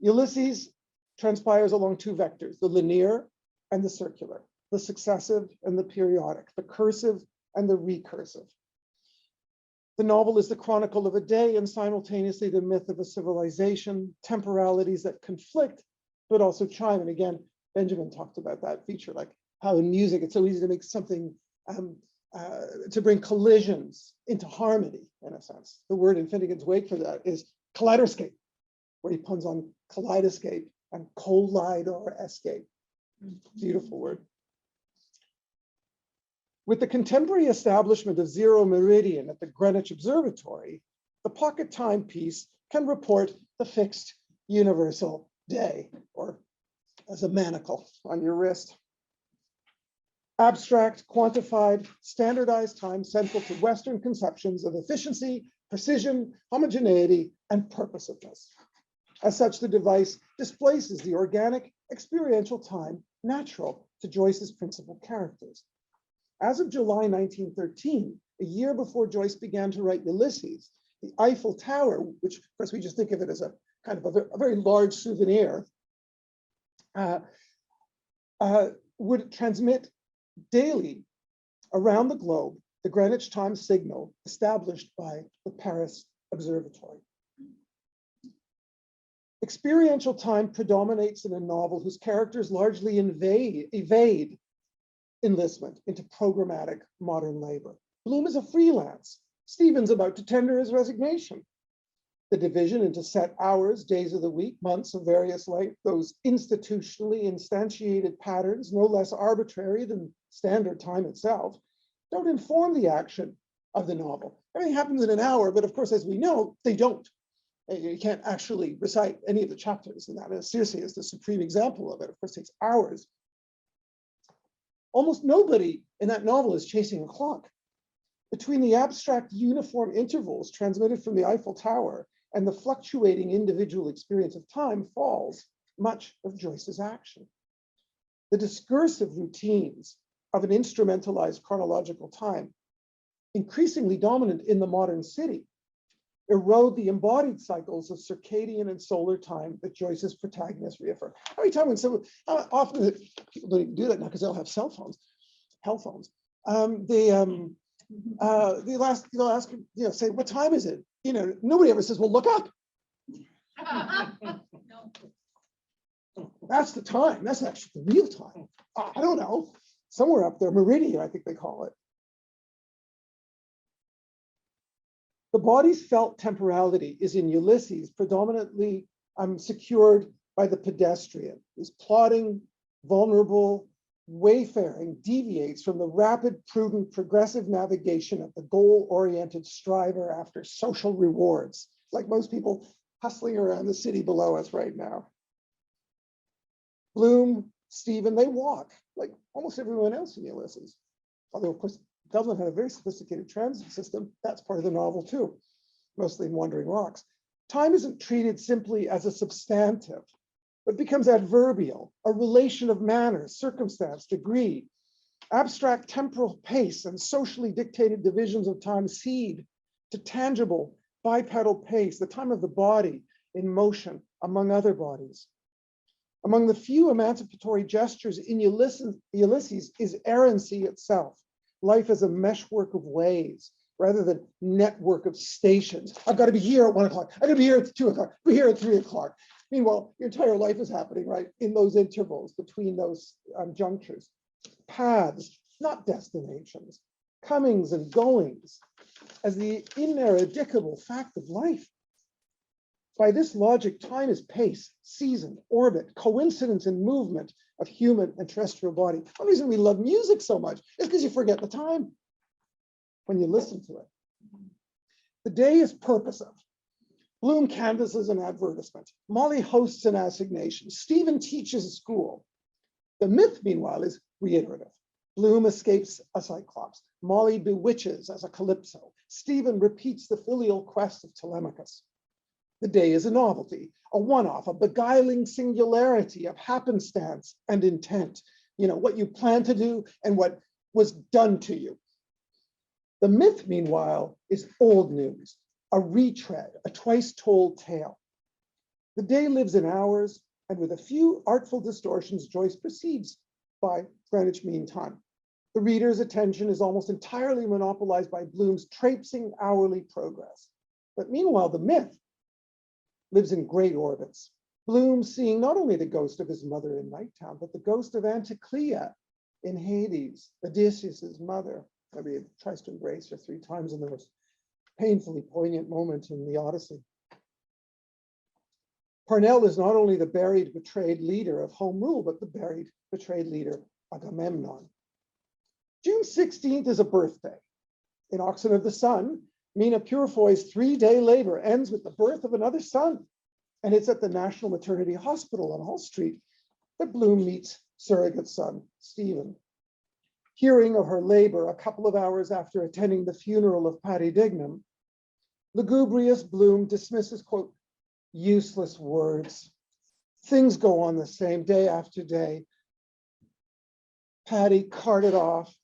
Ulysses transpires along two vectors, the linear and the circular, the successive and the periodic, the cursive and the recursive. The novel is the chronicle of a day and simultaneously the myth of a civilization, temporalities that conflict, but also chime. And again, Benjamin talked about that feature, like how in music, it's so easy to make something, to bring collisions into harmony, in a sense. The word in Finnegan's Wake for that is kaleidoscape, where he puns on kaleidoscape and collidor escape. Beautiful word. With the contemporary establishment of zero meridian at the Greenwich Observatory, the pocket timepiece can report the fixed universal day, or as a manacle on your wrist. Abstract, quantified, standardized time central to Western conceptions of efficiency, precision, homogeneity, and purposiveness. As such, the device displaces the organic experiential time natural to Joyce's principal characters. As of July 1913, a year before Joyce began to write Ulysses, the Eiffel Tower, which of course we just think of it as a kind of a very large souvenir, would transmit daily around the globe the Greenwich time signal established by the Paris Observatory. Experiential time predominates in a novel whose characters largely evade enlistment into programmatic modern labor. Bloom is a freelance. Stephen's about to tender his resignation. The division into set hours, days of the week, months of various length, those institutionally instantiated patterns, no less arbitrary than standard time itself, don't inform the action of the novel. Everything happens in an hour, but of course, as we know, they don't. You can't actually recite any of the chapters in that. And Circe is the supreme example of it. Of course, it takes hours. Almost nobody in that novel is chasing a clock. Between the abstract uniform intervals transmitted from the Eiffel Tower and the fluctuating individual experience of time falls much of Joyce's action. The discursive routines of an instrumentalized chronological time, increasingly dominant in the modern city, erode the embodied cycles of circadian and solar time that Joyce's protagonists reaffirm. How often people don't even do that now because they'll have cell phones, hell phones. They'll ask, say, what time is it? Nobody ever says, well, look up. That's the time. That's actually the real time. I don't know. Somewhere up there, meridian, I think they call it. The body's felt temporality is in Ulysses predominantly secured by the pedestrian, who's plodding, vulnerable, wayfaring, deviates from the rapid, prudent, progressive navigation of the goal-oriented striver after social rewards, like most people hustling around the city below us right now. Bloom, Stephen, they walk like almost everyone else in Ulysses. Although, of course, Dublin had a very sophisticated transit system. That's part of the novel too, mostly in Wandering Rocks. Time isn't treated simply as a substantive, but becomes adverbial, a relation of manners, circumstance, degree. Abstract temporal pace and socially dictated divisions of time cede to tangible bipedal pace, the time of the body in motion among other bodies. Among the few emancipatory gestures in Ulysses is errancy itself. Life as a meshwork of ways rather than network of stations. I've got to be here at 1 o'clock. I've got to be here at 2 o'clock. Be here at 3 o'clock. Meanwhile, your entire life is happening right in those intervals between those junctures. Paths, not destinations. Comings and goings as the ineradicable fact of life. By this logic, time is pace, season, orbit, coincidence and movement of human and terrestrial body. One reason we love music so much is because you forget the time when you listen to it. The day is purposive. Bloom canvasses an advertisement. Molly hosts an assignation. Stephen teaches a school. The myth, meanwhile, is reiterative. Bloom escapes a cyclops. Molly bewitches as a calypso. Stephen repeats the filial quest of Telemachus. The day is a novelty, a one-off, a beguiling singularity of happenstance and intent. What you plan to do and what was done to you. The myth, meanwhile, is old news, a retread, a twice-told tale. The day lives in hours, and with a few artful distortions, Joyce proceeds by Greenwich Mean Time. The reader's attention is almost entirely monopolized by Bloom's traipsing hourly progress. But meanwhile, the myth lives in great orbits. Bloom seeing not only the ghost of his mother in Nighttown, but the ghost of Anticlea in Hades, Odysseus's mother. I mean, it tries to embrace her 3 times in the most painfully poignant moment in the Odyssey. Parnell is not only the buried, betrayed leader of Home Rule, but the buried, betrayed leader, Agamemnon. June 16th is a birthday. In Oxen of the Sun, Mina Purefoy's 3-day labor ends with the birth of another son. And it's at the National Maternity Hospital on Hall Street that Bloom meets surrogate son, Stephen. Hearing of her labor a couple of hours after attending the funeral of Patty Dignam, Lugubrious Bloom dismisses, quote, useless words. Things go on the same day after day. Patty carted off.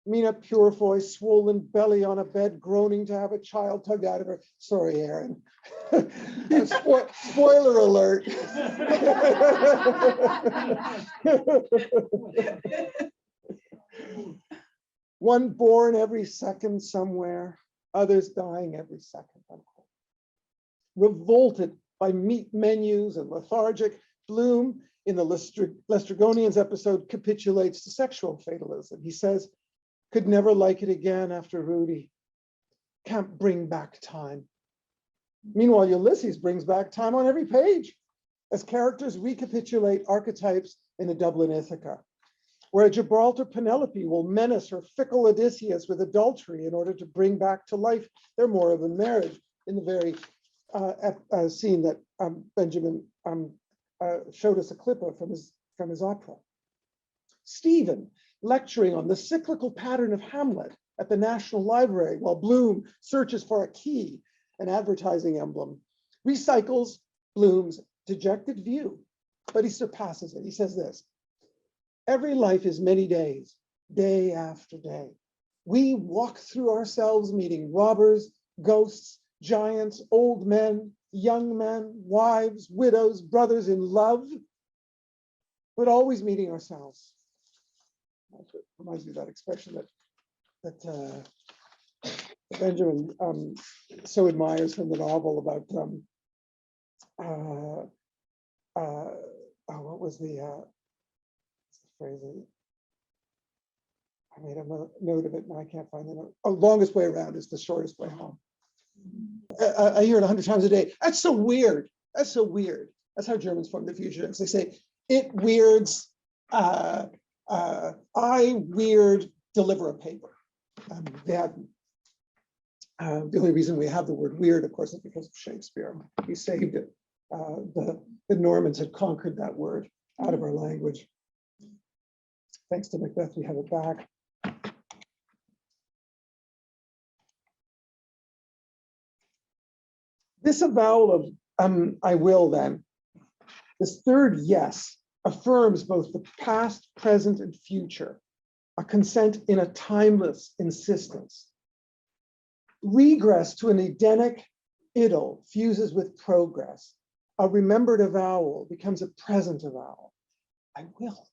Mina Purefoy, swollen belly on a bed, groaning to have a child tugged out of her. Sorry, Aaron. Spoiler alert. One born every second somewhere, others dying every second. Unquote. Revolted by meat menus and lethargic, Bloom, in the Lestrygonians episode, capitulates to sexual fatalism. He says, could never like it again after Rudy. Can't bring back time. Meanwhile, Ulysses brings back time on every page as characters recapitulate archetypes in the Dublin Ithaca, where a Gibraltar Penelope will menace her fickle Odysseus with adultery in order to bring back to life their Moravian marriage in the very scene that Benjamin showed us a clip of from his opera. Stephen lecturing on the cyclical pattern of Hamlet at the National Library while Bloom searches for a key, an advertising emblem, recycles Bloom's dejected view, but he surpasses it. He says this, every life is many days, day after day. We walk through ourselves meeting robbers, ghosts, giants, old men, young men, wives, widows, brothers in love, but always meeting ourselves. That's what reminds me of that expression that Benjamin so admires from the novel about what was the phrase? I made a note of it and I can't find the note. Oh, longest way around is the shortest way home. I hear it 100 times a day. That's so weird. That's so weird. That's how Germans form the fugitives. They say it weirds. I weird. Deliver a paper. The only reason we have the word weird, of course, is because of Shakespeare. He saved it. The Normans had conquered that word out of our language. Thanks to Macbeth, we have it back. This avowal of I will then, this third yes, affirms both the past, present, and future, a consent in a timeless insistence. Regress to an Edenic idyll fuses with progress. A remembered avowal becomes a present avowal. I will.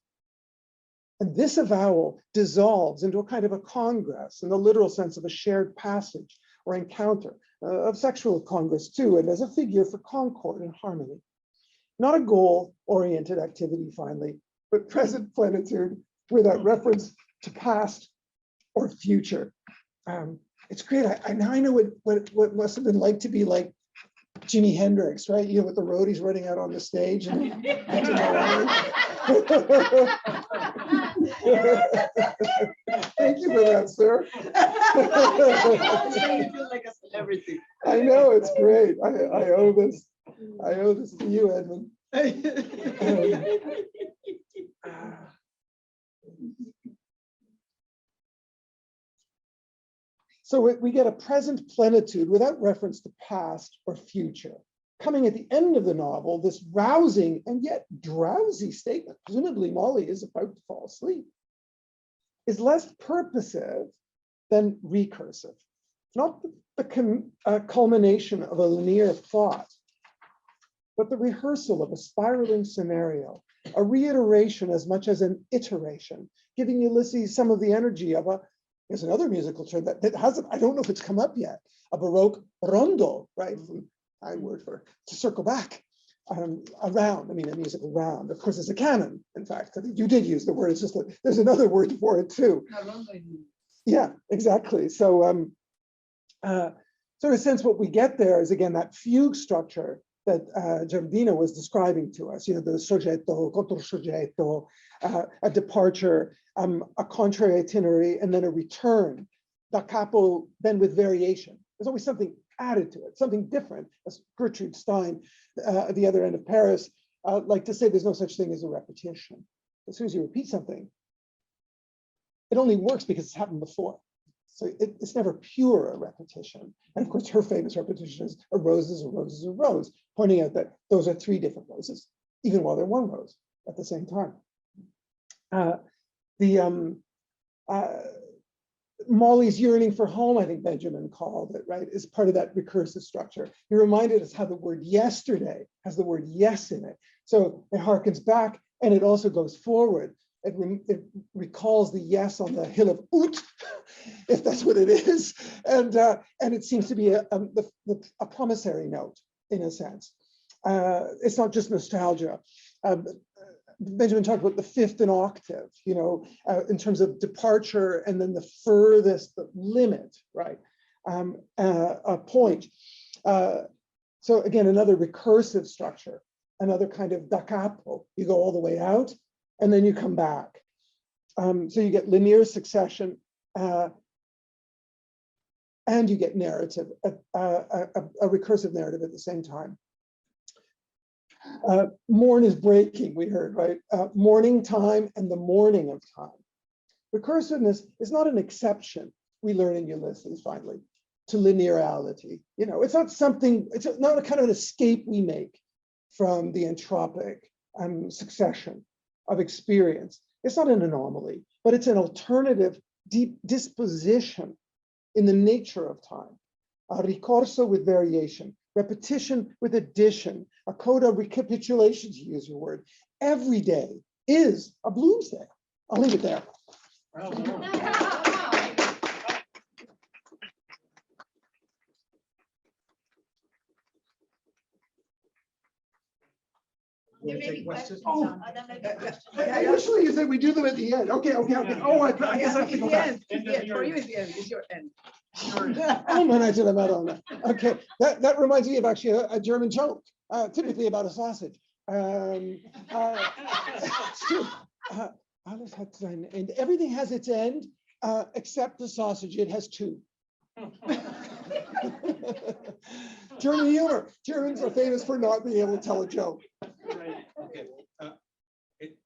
And this avowal dissolves into a kind of a congress in the literal sense of a shared passage or encounter, of sexual congress too, and as a figure for concord and harmony. Not a goal-oriented activity, finally, but present plenitude without reference to past or future. It's great. Now I know what must have been like to be like Jimi Hendrix, right? You know, with the roadies running out on the stage. And thank you for that, sir. You feel like a celebrity. I know, it's great. I owe this. I owe this to you, Edmund. So we get a present plenitude without reference to past or future. Coming at the end of the novel, this rousing and yet drowsy statement, presumably Molly is about to fall asleep, is less purposive than recursive. Not the culmination of a linear thought, but the rehearsal of a spiraling scenario, a reiteration as much as an iteration, giving Ulysses some of the energy of there's another musical term that hasn't, I don't know if it's come up yet, a Baroque Rondo, right? From my word for to circle back around, I mean, a musical round. Of course, it's a canon, in fact. I think you did use the word, it's just that there's another word for it too. Yeah, exactly. So, so in a sense, what we get there is, again, that fugue structure that Geraldina was describing to us, you know, the soggetto, controsoggetto, a departure, a contrary itinerary, and then a return, da capo, then with variation. There's always something added to it, something different, as Gertrude Stein at the other end of Paris like to say there's no such thing as a repetition. As soon as you repeat something, it only works because it's happened before. So it's never pure a repetition. And of course, her famous repetition is a rose is a rose is a rose, pointing out that those are three different roses, even while they're one rose at the same time. Molly's yearning for home, I think Benjamin called it, right, is part of that recursive structure. He reminded us how the word yesterday has the word yes in it. So it harkens back and it also goes forward. It recalls the yes on the hill of Ut, if that's what it is. And it seems to be a promissory note in a sense. It's not just nostalgia. Benjamin talked about the fifth and octave, you know, in terms of departure and then the furthest limit, right? A point. So again, another recursive structure, another kind of da capo. You go all the way out and then you come back. So you get linear succession and you get narrative, a recursive narrative at the same time. Morn is breaking, we heard, right? Morning time and the morning of time. Recursiveness is not an exception, we learn in Ulysses finally, to linearity. You know, it's not something, it's not a kind of an escape we make from the entropic succession of experience. It's not an anomaly, but it's an alternative deep disposition in the nature of time. A ricorso with variation, repetition with addition, a coda recapitulation, to use your word. Every day is a Bloomsday. I'll leave it there. There may be questions. Oh. There may be questions. Usually you say we do them at the end. Okay. Oh, I guess I have to go back. For you, it's the end. It's your end. Oh, man, okay, that reminds me of actually a German joke, typically about a sausage. It's true. Alles hat sein Ende. Everything has its end, except the sausage. It has two. German humor. Germans are famous for not being able to tell a joke. Right. Okay.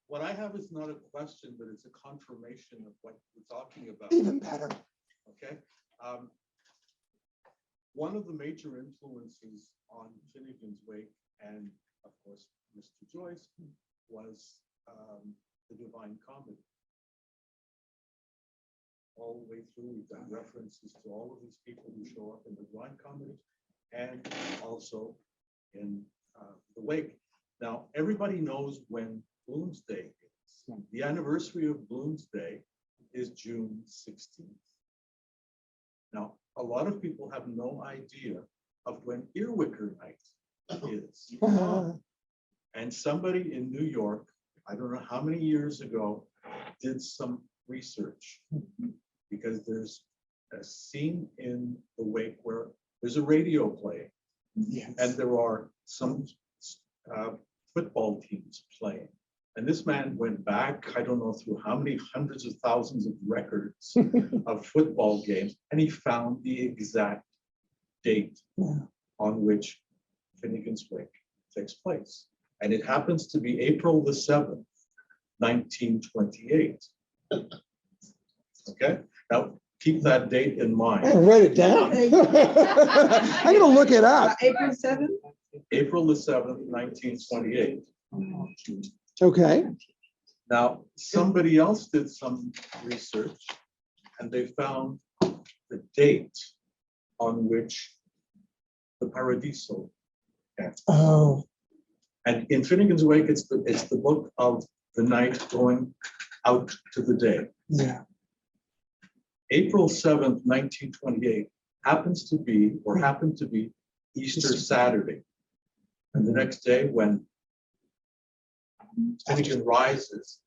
What I have is not a question, but it's a confirmation of what we're talking about. Even better. Okay. One of the major influences on Finnegan's Wake and, of course, Mr. Joyce was the Divine Comedy. All the way through, we've got references to all of these people who show up in the Divine Comedy and also in the Wake. Now, everybody knows when Bloomsday is. The anniversary of Bloomsday is June 16th. Now, a lot of people have no idea of when Earwicker Night is. And somebody in New York, I don't know how many years ago, did some research because there's a scene in the Wake where there's a radio play, and there are some football teams playing. And this man went back, I don't know through how many hundreds of thousands of records of football games, and he found the exact date on which Finnegan's Wake takes place. And it happens to be April the 7th, 1928. Okay, now keep that date in mind. I write it down. I'm gonna look it up. April 7th? April the 7th, 1928. Okay. Now, somebody else did some research and they found the date on which the Paradiso ends. Oh. And in Finnegan's Wake, it's the book of the night going out to the day. Yeah. April 7th, 1928 happened to be Easter Saturday. And the next day when Finnegan rises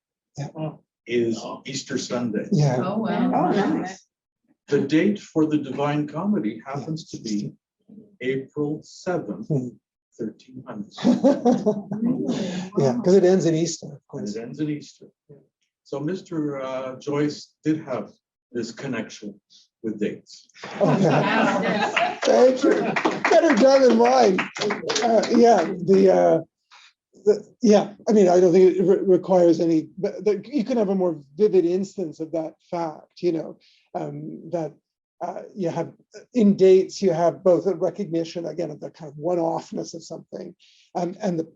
is Easter Sunday. Yeah. Oh, wow. Oh, nice. The date for the Divine Comedy happens to be April 7th, 1300. Yeah, because it ends in Easter, of And course. it ends in Easter. So Mr. Joyce did have this connection with dates. Okay. Thank you. Better done than mine. Yeah, I mean, I don't think it requires any, but you can have a more vivid instance of that fact, you know, that you have in dates, you have both a recognition, again, of the kind of one-offness of something, and the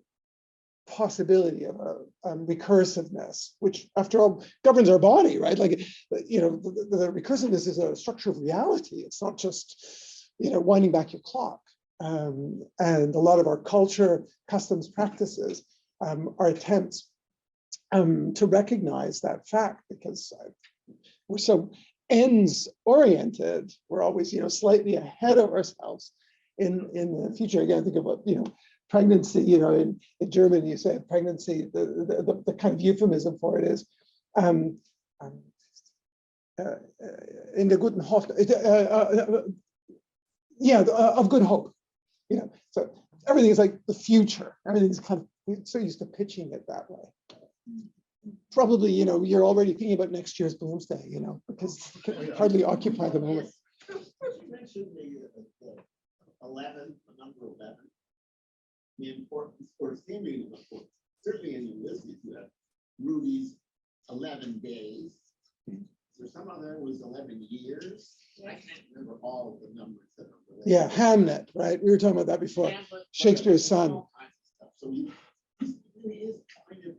possibility of a recursiveness, which after all governs our body, right? Like, you know, the recursiveness is a structure of reality. It's not just, you know, winding back your clock. And a lot of our culture, customs, practices are attempts to recognize that fact, because we're so ends oriented. We're always, you know, slightly ahead of ourselves in the future. Again, think about, you know, pregnancy, you know, in German, you say pregnancy, the kind of euphemism for it is in der guten Hoffnung, of good hope, you know. So everything is like the future. Everything's kind of, we're so used to pitching it that way. Probably, you know, you're already thinking about next year's Bloomsday, you know, because you can hardly occupy the moment. You mentioned the 11, the number 11. The importance or seeming of importance. Certainly in Ulysses, you have Rudy's 11 days. So some of them was 11 years. I can't remember all of the numbers that are related. Yeah, Hamnet, right? We were talking about that before. Shakespeare's son. All kinds of stuff. So he really is kind of,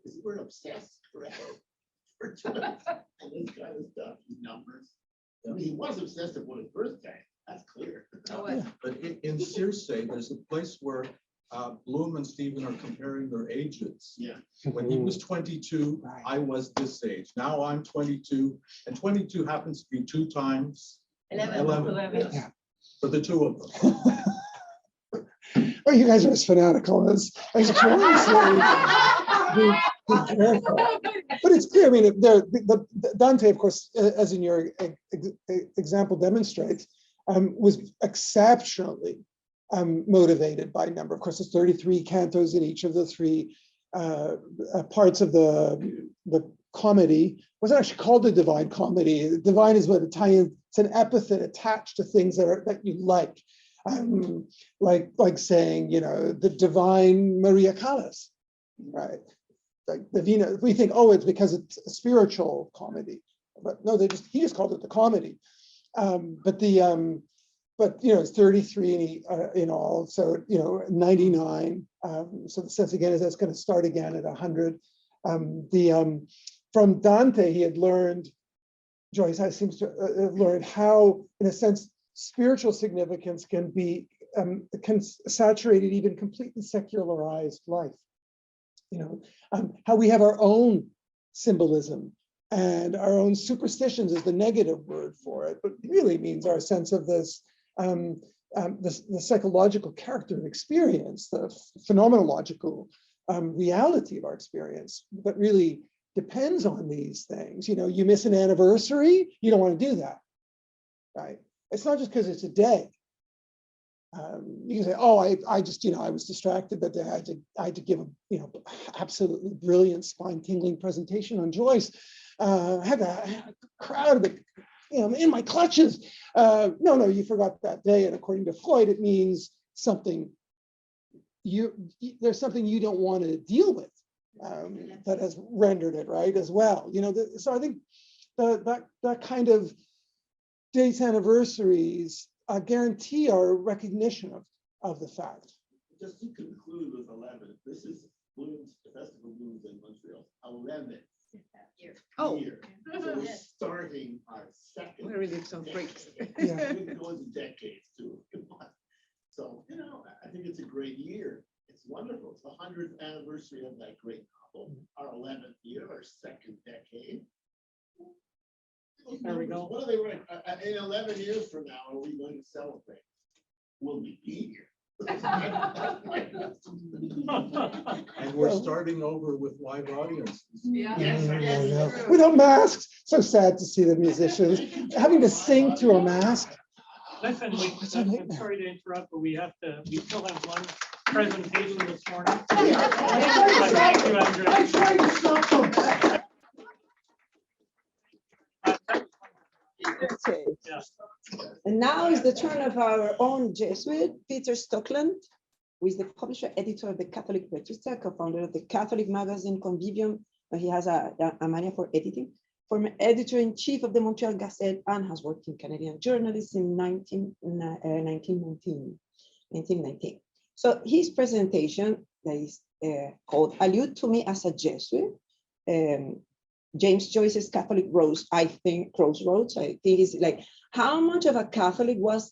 is we're obsessed, correct? For doing and this kind of stuff, these numbers. I mean, he was obsessed about his birthday. That's clear. But in Circe, there's a place where Bloom and Stephen are comparing their ages. Yeah. When he was 22, I was this age. Now I'm 22, and 22 happens to be 2 times 11. Yeah. For the two of them. Oh, you guys are as fanatical as but it's clear. I mean, the Dante, of course, as in your example demonstrates, was exceptionally motivated by number. Of course, there's 33 cantos in each of the 3 parts of the comedy. It wasn't actually called the Divine Comedy. Divine is what Italian, it's an epithet attached to things that you like. Like saying, you know, the Divine Maria Callas, right? Like the Vina, we think, oh, it's because it's a spiritual comedy, but no, he just called it the comedy. But you know, it's 33 in all, so you know, 99. So the sense again is that's going to start again at 100. From Dante, he had learned, Joyce seems to have learned how, in a sense, spiritual significance can be can saturate even completely secularized life. You know, how we have our own symbolism and our own superstitions is the negative word for it, but really means our sense of this, the psychological character of experience, the phenomenological reality of our experience, but really depends on these things. You know, you miss an anniversary, you don't want to do that, right? It's not just because it's a day. You can say, oh, I just, you know, I was distracted, but I had to give a, you know, absolutely brilliant spine-tingling presentation on Joyce. I had a crowd of it, you know, in my clutches. No, you forgot that day. And according to Freud, it means something there's something you don't want to deal with that has rendered it right as well. You know, so I think that kind of dates, anniversaries guarantee our recognition of the fact. Just to conclude with 11, this is Bloom's, the Festival of Blooms in Montreal, 11th year. So we're starting our second. We're really some freaks. Yeah, we can go into decades too. So, you know, I think it's a great year. It's wonderful. It's the 100th anniversary of that great novel, our 11th year, our second decade. There we go. What are they right? In 11 years from now, are we going to celebrate? Will we be here? And we're starting over with live audiences. Yes, without masks. So sad to see the musicians having to sing to a mask. Listen, I'm sorry to interrupt, but we still have one presentation this morning. Thank you, Andrea. I tried to stop them. Okay. And now is the turn of our own Jesuit, Peter Stockland, who is the publisher editor of the Catholic Register, co-founder of the Catholic magazine Convivium. He has a mania for editing. former editor-in-chief of the Montreal Gazette, and has worked in Canadian journalism in 1919. So his presentation that is called Allude to Me as a Jesuit, James Joyce's Catholic Crossroads, I think is like, how much of a Catholic was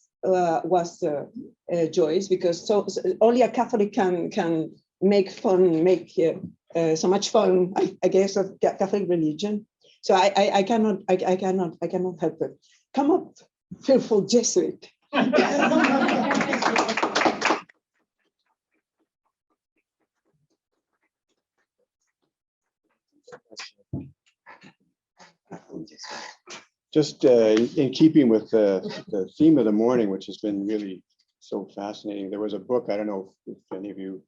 Joyce? Because so only a Catholic can make so much fun, I guess, of Catholic religion. So I cannot help it. Come up, fearful Jesuit. Just in keeping with the theme of the morning, which has been really so fascinating, there was a book, I don't know if any of you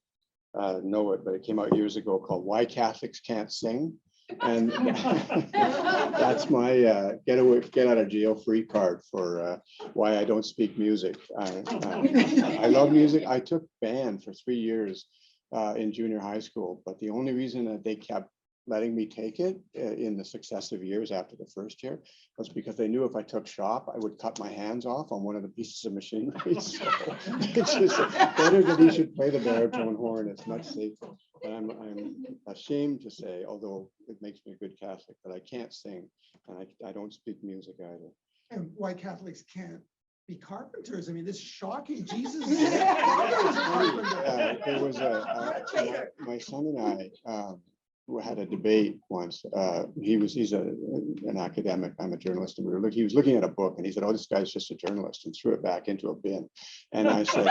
know it, but it came out years ago called Why Catholics Can't Sing. And that's my get out of jail free card for why I don't speak music. I love music. I took band for 3 years in junior high school, but the only reason that they kept letting me take it in the successive years after the first year was because they knew if I took shop, I would cut my hands off on one of the pieces of machinery. So it's just better that he should play the baritone horn. It's much safer. And I'm ashamed to say, although it makes me a good Catholic, that I can't sing and I don't speak music either. And why Catholics can't be carpenters. I mean, this is shocking. Jesus. There was my son and I had a debate once. He's an academic. I'm a journalist, and he was looking at a book, and he said, "Oh, this guy's just a journalist," and threw it back into a bin. And I said,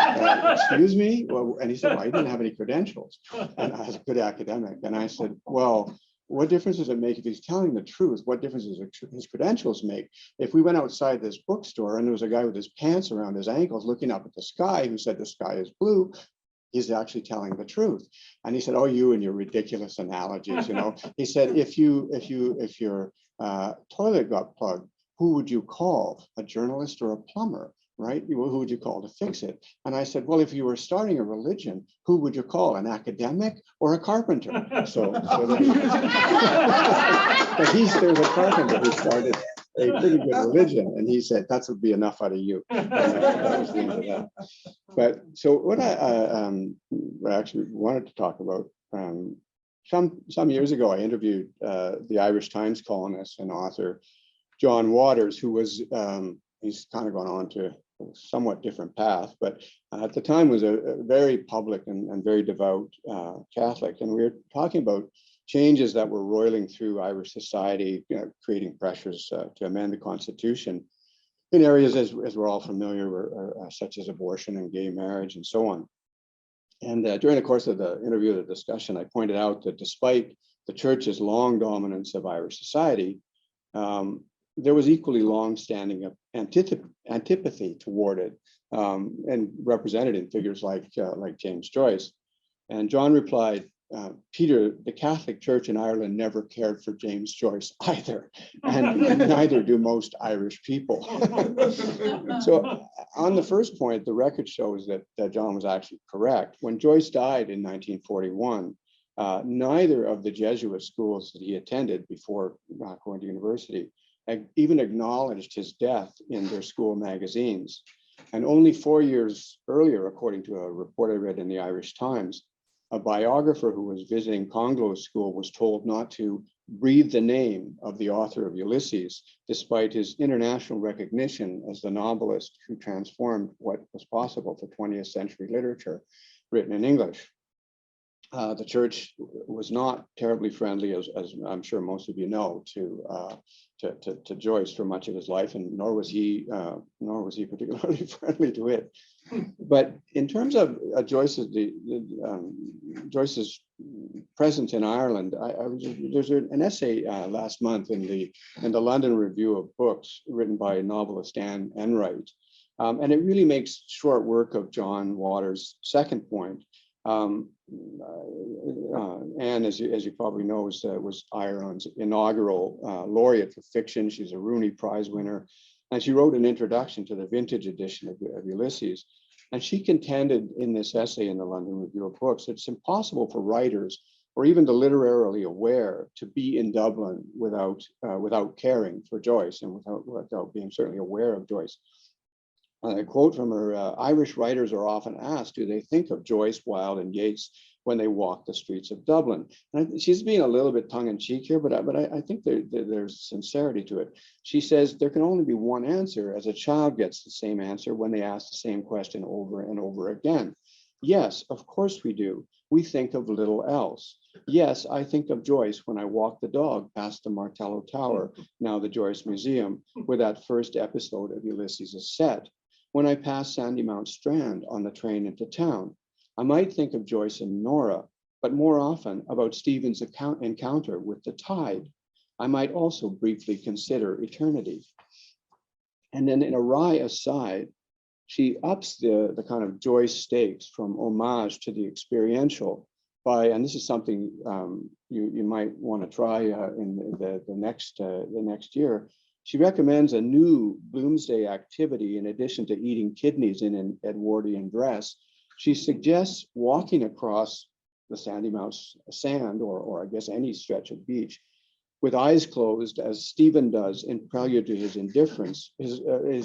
"Excuse me?" Well, and he said, "Well, he didn't have any credentials," and I was a good academic. And I said, "Well, what difference does it make if he's telling the truth? What difference does his credentials make? If we went outside this bookstore and there was a guy with his pants around his ankles looking up at the sky who said the sky is blue, he's actually telling the truth." And he said, "Oh, you and your ridiculous analogies, you know." He said, if your toilet got plugged, who would you call? A journalist or a plumber, right? Who would you call to fix it? And I said, well, if you were starting a religion, who would you call? An academic or a carpenter? So there's a carpenter who started a pretty good religion, and he said that would be enough out of you. That was the end of that. But so what I actually wanted to talk about, some years ago, I interviewed the Irish Times columnist and author John Waters, who was he's kind of gone on to a somewhat different path, but at the time was a very public and very devout Catholic, and we were talking about changes that were roiling through Irish society, creating pressures to amend the Constitution in areas, as we're all familiar, such as abortion and gay marriage and so on. And during the course of the interview, the discussion, I pointed out that despite the church's long dominance of Irish society, there was equally long-standing antipathy toward it, and represented in figures like James Joyce. And John replied, "Peter, the Catholic Church in Ireland never cared for James Joyce either, and neither do most Irish people." So on the first point, the record shows that John was actually correct. When Joyce died in 1941, neither of the Jesuit schools that he attended before going to university even acknowledged his death in their school magazines. And only 4 years earlier, according to a report I read in the Irish Times, a biographer who was visiting Conglo's school was told not to breathe the name of the author of Ulysses, despite his international recognition as the novelist who transformed what was possible for 20th century literature written in English. The church was not terribly friendly, as I'm sure most of you know, to Joyce for much of his life, and nor was he particularly friendly to it. But in terms of Joyce's presence in Ireland, there's an essay last month in the London Review of Books written by novelist Anne Enright, and it really makes short work of John Waters' second point. Anne, as you probably know, was Ireland's inaugural laureate for fiction. She's a Rooney Prize winner, and she wrote an introduction to the vintage edition of Ulysses. And she contended in this essay in the London Review of Books, it's impossible for writers or even the literarily aware to be in Dublin without caring for Joyce and without being certainly aware of Joyce. A quote from her, Irish writers are often asked, do they think of Joyce, Wilde, and Yeats when they walk the streets of Dublin? And she's being a little bit tongue-in-cheek here, but I think there's sincerity to it. She says there can only be one answer, as a child gets the same answer when they ask the same question over and over again. Yes, of course we do. We think of little else. Yes, I think of Joyce when I walk the dog past the Martello Tower, now the Joyce Museum, where that first episode of Ulysses is set. When I pass Sandymount Strand on the train into town, I might think of Joyce and Nora, but more often about Stephen's encounter with the tide. I might also briefly consider eternity. And then in a wry aside, she ups the kind of Joyce stakes from homage to the experiential by, and this is something you might want to try in the next year. She recommends a new Bloomsday activity in addition to eating kidneys in an Edwardian dress. She suggests walking across the Sandymount sand, or I guess any stretch of beach, with eyes closed, as Stephen does in Prelude to his indifference, his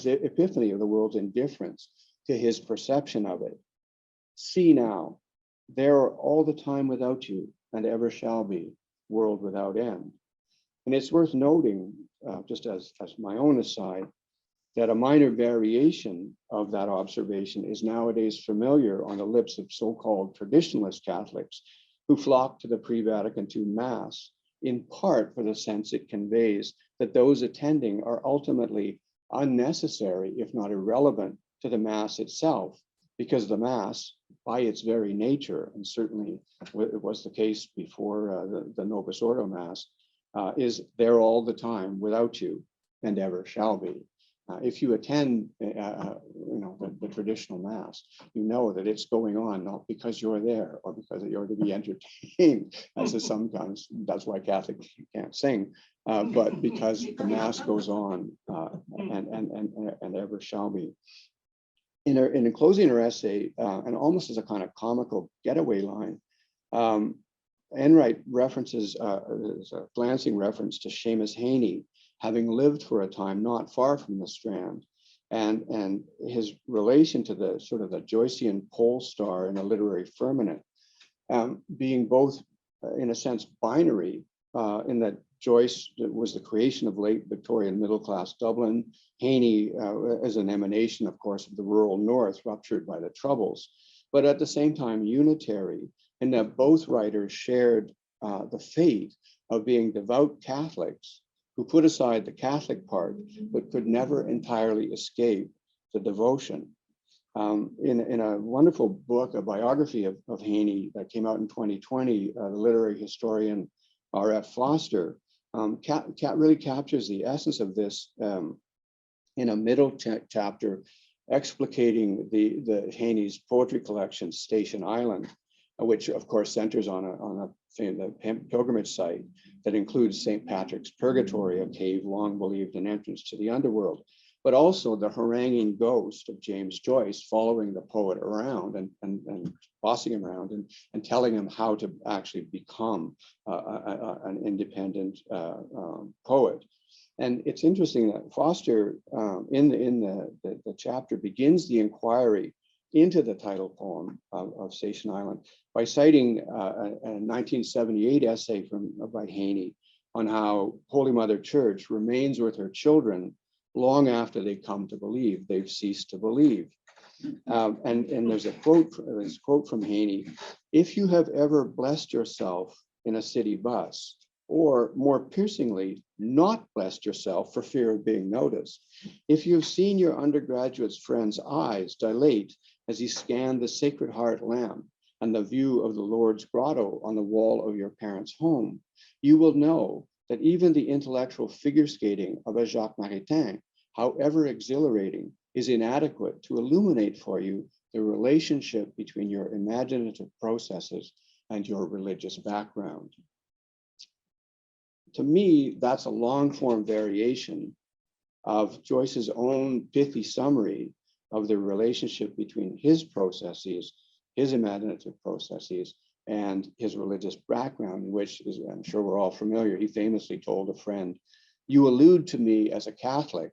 epiphany of the world's indifference to his perception of it. See now, there all the time without you, and ever shall be, world without end. And it's worth noting, just as my own aside, that a minor variation of that observation is nowadays familiar on the lips of so-called traditionalist Catholics who flock to the pre-Vatican II Mass, in part for the sense it conveys that those attending are ultimately unnecessary, if not irrelevant, to the Mass itself, because the Mass, by its very nature, and certainly it was the case before the Novus Ordo Mass, is there all the time without you and ever shall be. If you attend the traditional Mass, you know that it's going on not because you're there or because you're to be entertained, as is sometimes, that's why Catholics can't sing, but because the Mass goes on and ever shall be. In closing her essay, and almost as a kind of comical getaway line, Enright references is a glancing reference to Seamus Heaney, having lived for a time not far from the Strand, and his relation to the sort of the Joycean pole star in the literary firmament, being both, in a sense, binary, in that Joyce was the creation of late Victorian middle-class Dublin. Heaney is an emanation, of course, of the rural North, ruptured by the Troubles, but at the same time unitary, in that both writers shared the fate of being devout Catholics who put aside the Catholic part, but could never entirely escape the devotion. In a wonderful book, a biography of Heaney that came out in 2020, the literary historian R.F. Foster really captures the essence of this in a middle chapter explicating the Heaney's poetry collection, Station Island, which of course centers on the pilgrimage site that includes St. Patrick's Purgatory, a cave long believed an entrance to the underworld, but also the haranguing ghost of James Joyce following the poet around and bossing him around and telling him how to actually become an independent poet. And it's interesting that Foster in the chapter begins the inquiry into the title poem of Station Island by citing a 1978 essay by Heaney on how Holy Mother Church remains with her children long after they come to believe, they've ceased to believe. And there's a quote from Heaney: if you have ever blessed yourself in a city bus, or more piercingly, not blessed yourself for fear of being noticed, if you've seen your undergraduate's friend's eyes dilate as he scanned the Sacred Heart lamp and the view of the Lord's grotto on the wall of your parents' home, you will know that even the intellectual figure skating of a Jacques Maritain, however exhilarating, is inadequate to illuminate for you the relationship between your imaginative processes and your religious background. To me, that's a long form variation of Joyce's own pithy summary of the relationship between his processes, his imaginative processes, and his religious background, which is, I'm sure we're all familiar. He famously told a friend, "You allude to me as a Catholic.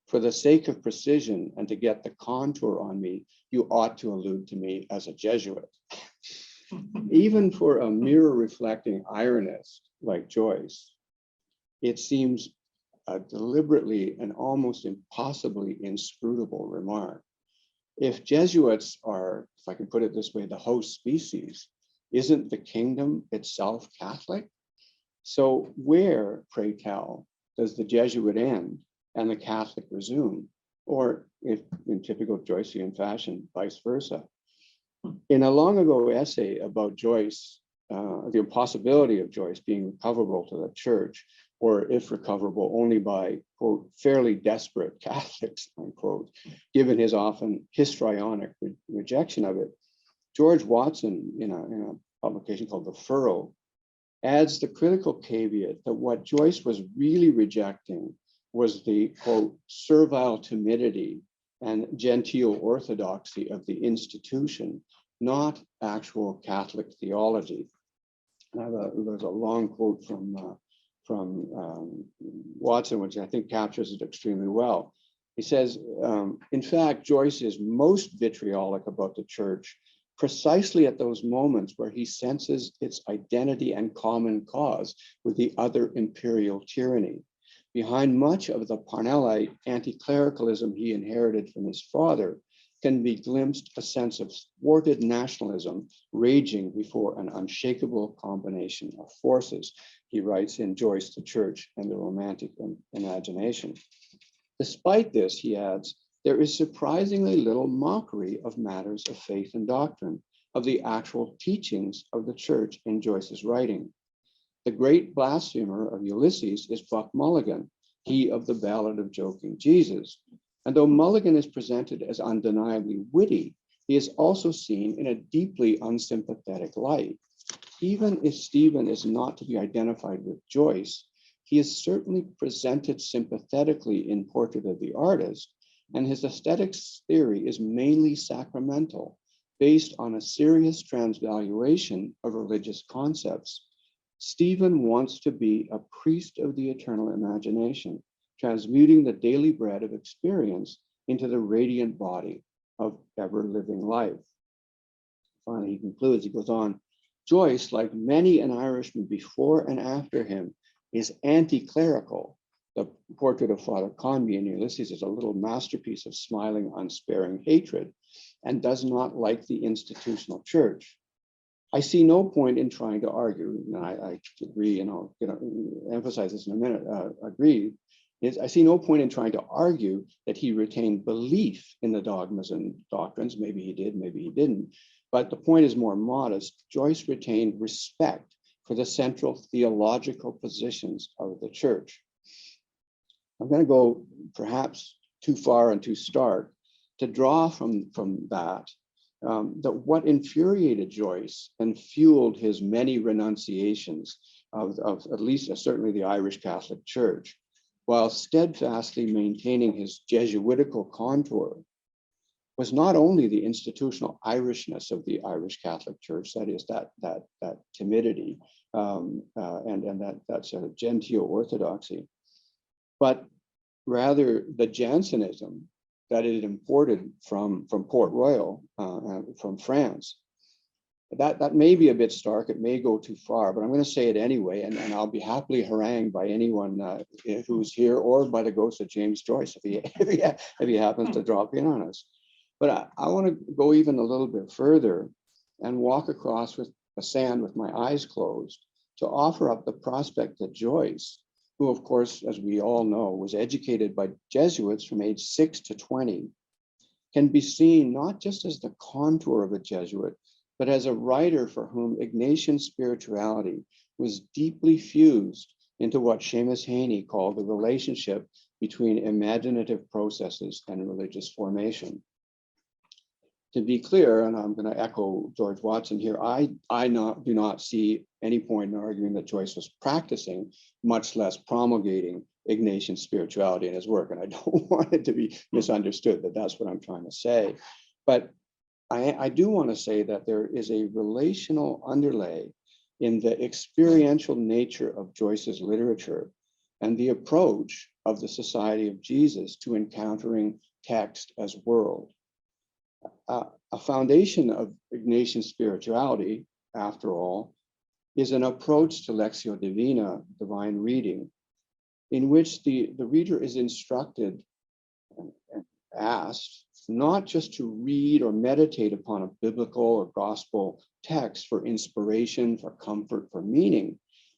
For the sake of precision and to get the contour on me, you ought to allude to me as a Jesuit." Even for a mirror reflecting ironist like Joyce, it seems a deliberately and almost impossibly inscrutable remark. If Jesuits are, if I can put it this way, the host species, isn't the kingdom itself Catholic? So where, pray tell, does the Jesuit end and the Catholic resume? Or, if in typical Joycean fashion, vice versa? In a long ago essay about Joyce, the impossibility of Joyce being recoverable to the church, or if recoverable only by, quote, fairly desperate Catholics, unquote, given his often histrionic rejection of it, George Watson, in a publication called The Furrow, adds the critical caveat that what Joyce was really rejecting was the, quote, servile timidity and genteel orthodoxy of the institution, not actual Catholic theology. There's a long quote from Watson, which I think captures it extremely well. He says, in fact, Joyce is most vitriolic about the church precisely at those moments where he senses its identity and common cause with the other imperial tyranny. Behind much of the Parnellite anti-clericalism he inherited from his father can be glimpsed a sense of thwarted nationalism raging before an unshakable combination of forces. He writes in Joyce, the Church and the Romantic Imagination. Despite this, he adds, there is surprisingly little mockery of matters of faith and doctrine, of the actual teachings of the church in Joyce's writing. The great blasphemer of Ulysses is Buck Mulligan, he of the Ballad of Joking Jesus. And though Mulligan is presented as undeniably witty, he is also seen in a deeply unsympathetic light. Even if Stephen is not to be identified with Joyce, he is certainly presented sympathetically in Portrait of the Artist, and his aesthetics theory is mainly sacramental, based on a serious transvaluation of religious concepts. Stephen wants to be a priest of the eternal imagination, transmuting the daily bread of experience into the radiant body of ever-living life. Finally, he concludes, he goes on, Joyce, like many an Irishman before and after him, is anti-clerical. The portrait of Father Conmee in Ulysses is a little masterpiece of smiling, unsparing hatred, and does not like the institutional church. I see no point in trying to argue, and I agree, and I'll emphasize this in a minute, I see no point in trying to argue that he retained belief in the dogmas and doctrines. Maybe he did, maybe he didn't. But the point is more modest. Joyce retained respect for the central theological positions of the church. I'm going to go perhaps too far and too stark to draw from that that what infuriated Joyce and fueled his many renunciations of at least certainly the Irish Catholic Church, while steadfastly maintaining his Jesuitical contour, was not only the institutional Irishness of the Irish Catholic Church, that is that timidity and that sort of genteel orthodoxy, but rather the Jansenism that it imported from Port Royal, from France. That may be a bit stark, it may go too far, but I'm going to say it anyway, and I'll be happily harangued by anyone who's here, or by the ghost of James Joyce if he happens to drop in on us. But I want to go even a little bit further and walk across with the sand with my eyes closed to offer up the prospect that Joyce, who of course, as we all know, was educated by Jesuits from age 6 to 20, can be seen not just as the contour of a Jesuit, but as a writer for whom Ignatian spirituality was deeply fused into what Seamus Heaney called the relationship between imaginative processes and religious formation. To be clear, and I'm going to echo George Watson here, I do not see any point in arguing that Joyce was practicing, much less promulgating Ignatian spirituality in his work. And I don't want it to be misunderstood that that's what I'm trying to say. But I do want to say that there is a relational underlay in the experiential nature of Joyce's literature and the approach of the Society of Jesus to encountering text as world. A foundation of Ignatian spirituality, after all, is an approach to Lectio Divina, divine reading, in which the reader is instructed and asked not just to read or meditate upon a biblical or gospel text for inspiration, for comfort, for meaning,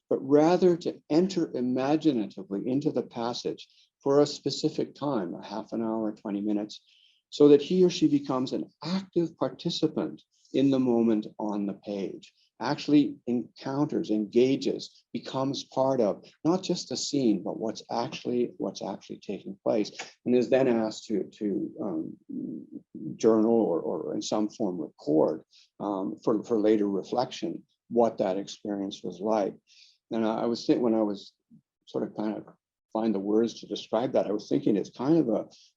but rather to enter imaginatively into the passage for a specific time, a half an hour, 20 minutes, so that he or she becomes an active participant in the moment on the page, actually encounters, engages, becomes part of not just the scene, but what's actually taking place, and is then asked to journal or in some form record for later reflection what that experience was like. And I was thinking, when I was sort of kind of find the words to describe that, I was thinking it's kind of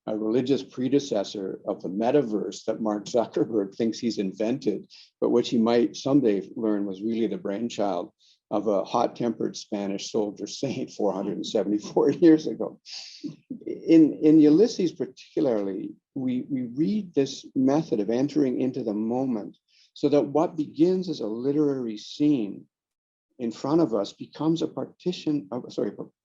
a religious predecessor of the metaverse that Mark Zuckerberg thinks he's invented, but which he might someday learn was really the brainchild of a hot-tempered Spanish soldier saint 474 years ago. In Ulysses particularly, we read this method of entering into the moment so that what begins as a literary scene in front of us becomes a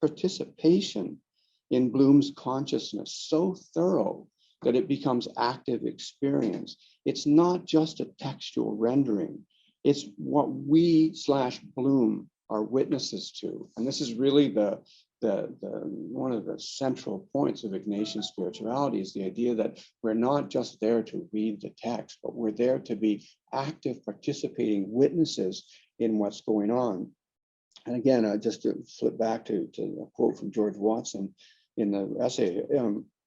participation in Bloom's consciousness so thorough that it becomes active experience. It's not just a textual rendering. It's what we / Bloom are witnesses to. And this is really one of the central points of Ignatian spirituality, is the idea that we're not just there to read the text, but we're there to be active, participating witnesses in what's going on. And again, just to flip back to a quote from George Watson in the essay,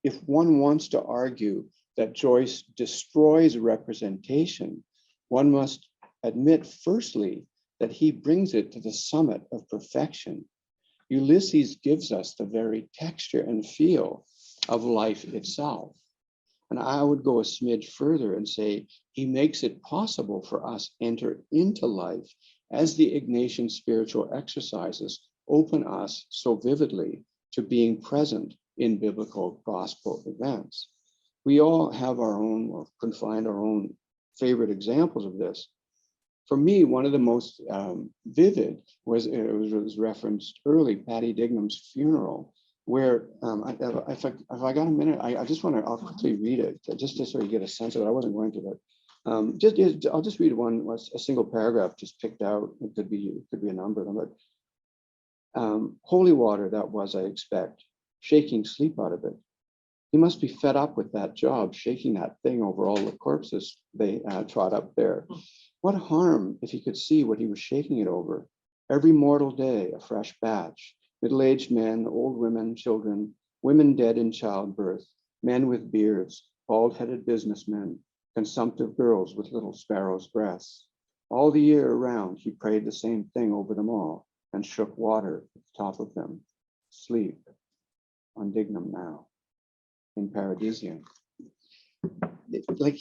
if one wants to argue that Joyce destroys representation, one must admit firstly that he brings it to the summit of perfection. Ulysses gives us the very texture and feel of life itself. And I would go a smidge further and say he makes it possible for us to enter into life as the Ignatian spiritual exercises open us so vividly to being present in biblical gospel events. We all have our own, or can find our own favorite examples of this. For me, one of the most vivid was, it was referenced early, Patty Digname's funeral, where if I got a minute, I'll quickly read it just to sort of get a sense of it. I wasn't going to, but I'll just read a single paragraph just picked out. It could be a number of them, but holy water that was, I expect, shaking sleep out of it. He must be fed up with that job, shaking that thing over all the corpses they trot up there. What harm if he could see what he was shaking it over? Every mortal day, a fresh batch. Middle-aged men, old women, children, women dead in childbirth, men with beards, bald-headed businessmen, consumptive girls with little sparrows' breasts. All the year around, he prayed the same thing over them all and shook water at the top of them. Sleep on Dignam now, in Paradisium. Like,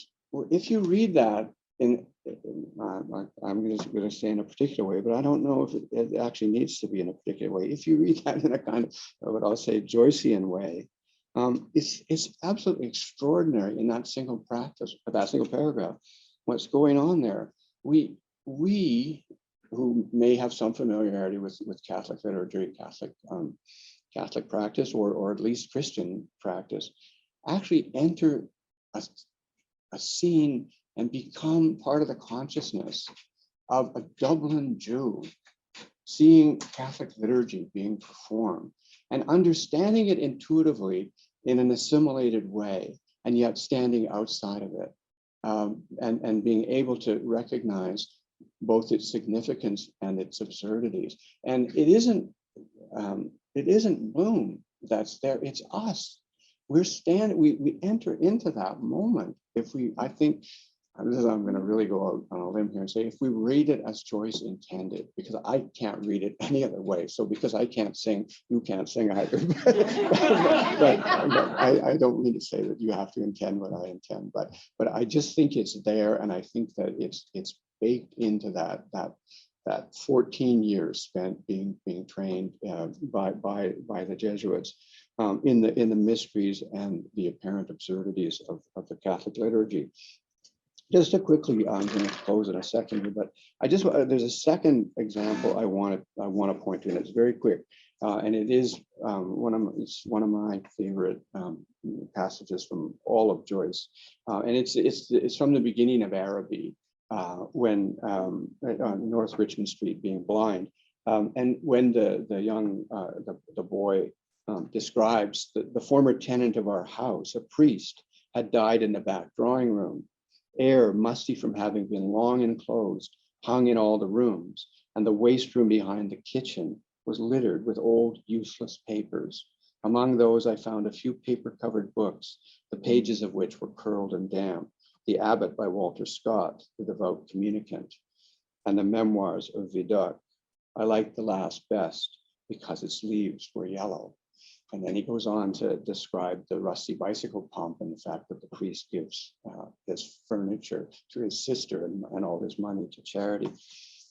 if you read that, I'm going to say in a particular way, but I don't know if it actually needs to be in a particular way. If you read that in a kind of what I'll say Joycean way, it's absolutely extraordinary in that single practice, that single paragraph, what's going on there. We who may have some familiarity with Catholic liturgy, Catholic practice, or at least Christian practice, actually enter a scene and become part of the consciousness of a Dublin Jew, seeing Catholic liturgy being performed and understanding it intuitively in an assimilated way, and yet standing outside of it, and being able to recognize both its significance and its absurdities. And it isn't Bloom that's there, it's us. We enter into that moment. I think I'm going to really go out on a limb here and say, if we read it as Joyce intended, because I can't read it any other way. So because I can't sing, you can't sing either. but I don't mean to say that you have to intend what I intend, but I just think it's there, and I think that it's baked into that 14 years spent being trained by the Jesuits in the mysteries and the apparent absurdities of the Catholic liturgy. Just to quickly, I'm going to close in a second here, but I just there's a second example I want to point to, and it's very quick, and it is it's one of my favorite passages from all of Joyce, and it's from the beginning of Araby, when on North Richmond Street, being blind, and when the young the boy describes the former tenant of our house, a priest, had died in the back drawing room. Air, musty from having been long enclosed, hung in all the rooms, and the waste room behind the kitchen was littered with old, useless papers. Among those, I found a few paper-covered books, the pages of which were curled and damp, The Abbot by Walter Scott, the devout communicant, and the memoirs of Vidocq. I liked the last best because its leaves were yellow. And then he goes on to describe the rusty bicycle pump and the fact that the priest gives his furniture to his sister and all his money to charity.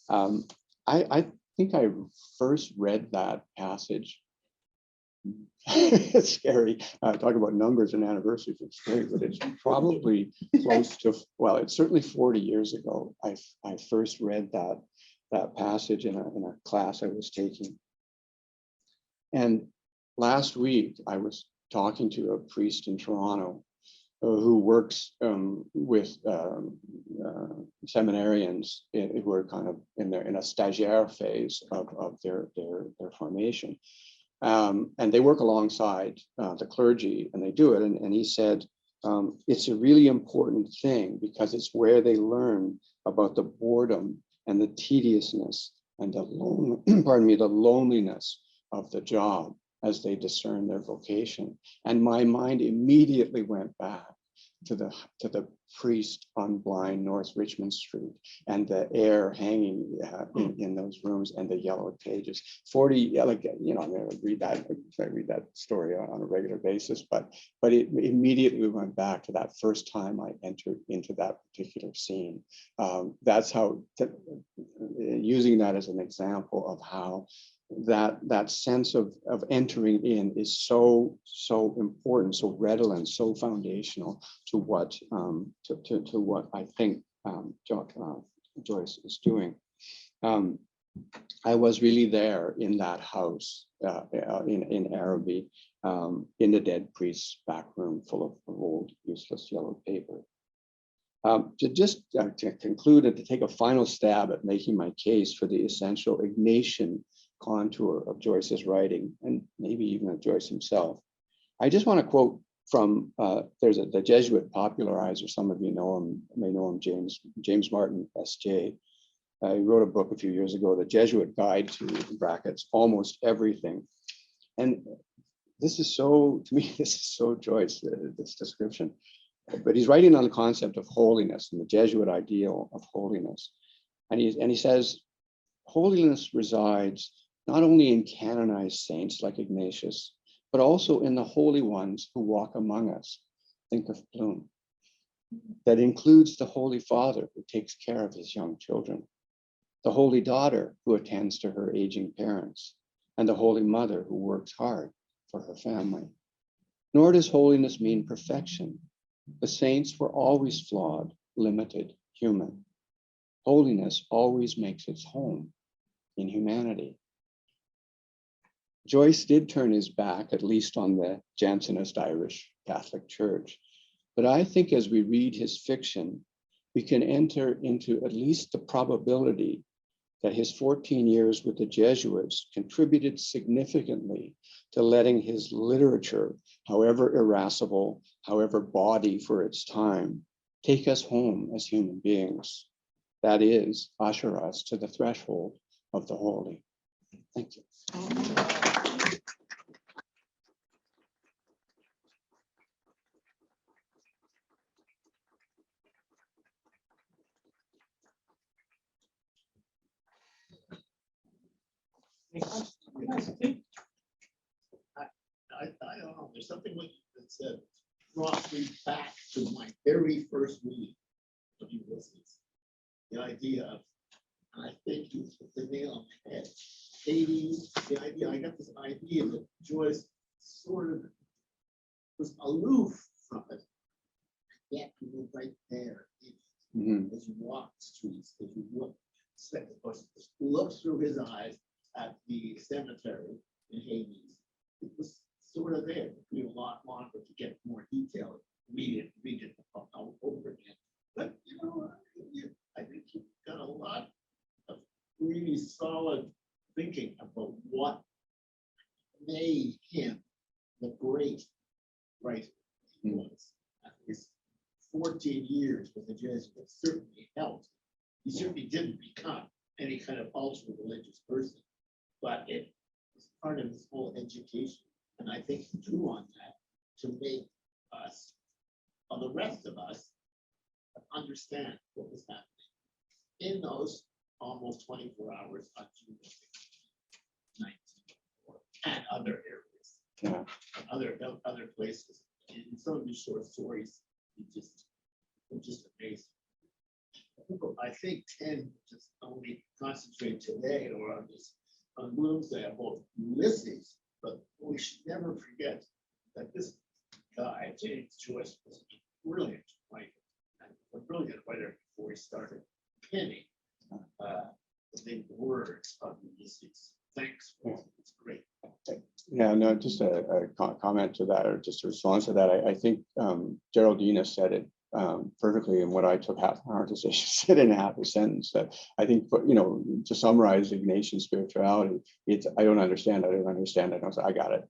I think I first read that passage. It's scary. Talk about numbers and anniversaries. It's scary, but it's probably close to, well, it's certainly 40 years ago. I first read that passage in a class I was taking. And last week, I was talking to a priest in Toronto who works with seminarians who are kind of in a stagiaire phase of their formation. And they work alongside the clergy, and they do it. And he said, it's a really important thing because it's where they learn about the boredom and the tediousness and the loneliness of the job as they discern their vocation. And my mind immediately went back to the priest on blind North Richmond Street and the air hanging in those rooms and the yellow pages. 40, like, you know, I'm going to read that story on a regular basis, but it immediately went back to that first time I entered into that particular scene. That's how, using that as an example of how that sense of entering in is so important, so redolent, so foundational to what to what I think Joyce is doing. I was really there in that house in Araby, in the dead priest's back room full of old useless yellow paper. To conclude and to take a final stab at making my case for the essential Ignatian contour of Joyce's writing, and maybe even of Joyce himself, I just want to quote from there's the Jesuit popularizer. Some of you may know him, James Martin, S.J. He wrote a book a few years ago, The Jesuit Guide to, in brackets, Almost Everything. And this is so, to me, this is so Joyce, this description. But he's writing on the concept of holiness and the Jesuit ideal of holiness. And he says, holiness resides not only in canonized saints like Ignatius, but also in the holy ones who walk among us. Think of Bloom. That includes the Holy Father who takes care of his young children, the Holy Daughter who attends to her aging parents, and the Holy Mother who works hard for her family. Nor does holiness mean perfection. The saints were always flawed, limited, human. Holiness always makes its home in humanity. Joyce did turn his back, at least on the Jansenist Irish Catholic Church. But I think as we read his fiction, we can enter into at least the probability that his 14 years with the Jesuits contributed significantly to letting his literature, however irascible, however bawdy for its time, take us home as human beings. That is, usher us to the threshold of the holy. Thank you. I don't know, there's something with that said, brought me back to my very first reading of Ulysses. The idea of, and I think you put the nail on the head. 80s, the idea, I got this idea that Joyce sort of was aloof from it. Yet you were right there as you walk the streets, as you look through his eyes at the cemetery in Hades. It was sort of there. It took a lot longer to get more detail, read it all over again. But you know, I think you've got a lot of really solid thinking about what made him the great writer he was. His 14 years with the Jesuits certainly helped. He certainly didn't become any kind of ultra religious person, but it was part of his whole education. And I think he drew on that to make us, or the rest of us, understand what was happening in those almost 24 hours on June 1994 and other areas, other places. In some of these short stories, just amazing. I think 10 just only concentrate today or on Bloomsday about Ulysses, but we should never forget that this guy, James Joyce, was a brilliant writer, before he started penning the words of Ulysses. Thanks, it's great. Yeah, no, just a comment to that, or just a response to that. I think Geraldina said it perfectly, and what I took half an hour to say, she said in half a sentence. That I think, you know, to summarize Ignatian spirituality, it's I don't understand. I was like, I got it.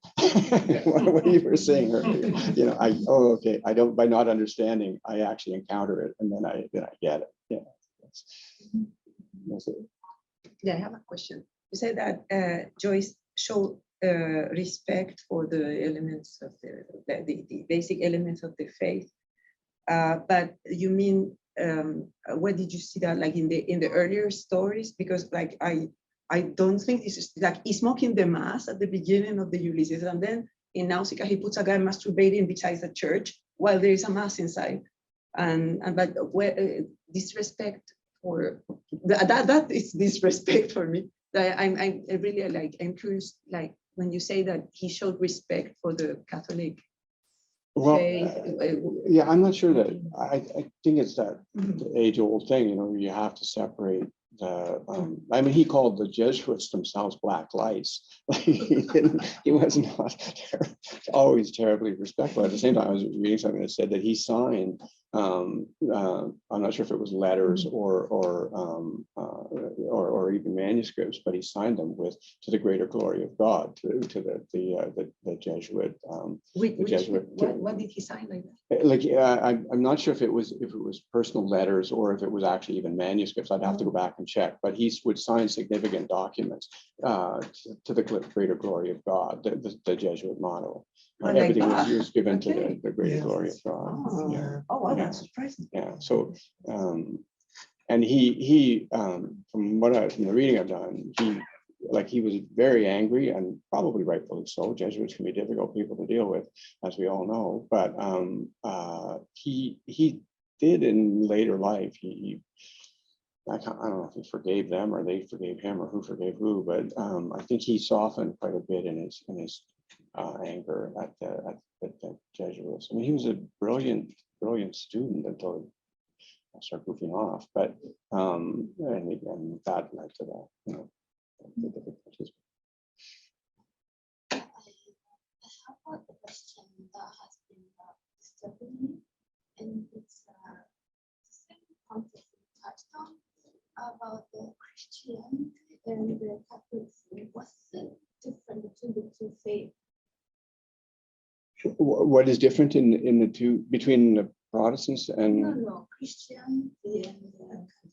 What you were saying earlier, you know, okay. I don't, by not understanding, I actually encounter it, and then I get it. Yeah, that's it. Yeah, I have a question. You said that Joyce showed respect for the elements of the basic elements of the faith. But you mean, where did you see that, like in the earlier stories? Because like I don't think this is like he's mocking the mass at the beginning of the Ulysses, and then in Nausicaa he puts a guy masturbating beside a church while there is a mass inside, but where disrespect for that is disrespect for me. I'm really like, I'm curious, like when you say that he showed respect for the Catholic faith. Yeah, I'm not sure that, I think it's that age-old thing, you know, you have to separate the, I mean, he called the Jesuits themselves black lights. He was not always terribly respectful. At the same time, I was reading something that said that he signed, I'm not sure if it was letters or even manuscripts, but he signed them with "to the greater glory of God" to the Jesuit. What did he sign like that? Like I'm not sure if it was personal letters or if it was actually even manuscripts. I'd have to go back and check. But he would sign significant documents to the greater glory of God, the Jesuit motto. Everything was given to the greater glory of God. Oh, that's surprising. Yeah. So, and he from the reading I've done, he was very angry, and probably rightfully so. Jesuits can be difficult people to deal with, as we all know. But he did in later life. I don't know if he forgave them or they forgave him or who forgave who, but I think he softened quite a bit in his anger at the Jesuits. I mean, he was a brilliant student until he started goofing off. But and that led to that, you know, the difficulties. I have a question that has been disturbing me, and it's the same concept we touched on about the Christianity and the Catholicism. What's the difference between the two faiths? What is different in the two, between the Protestants and? No, Christianity and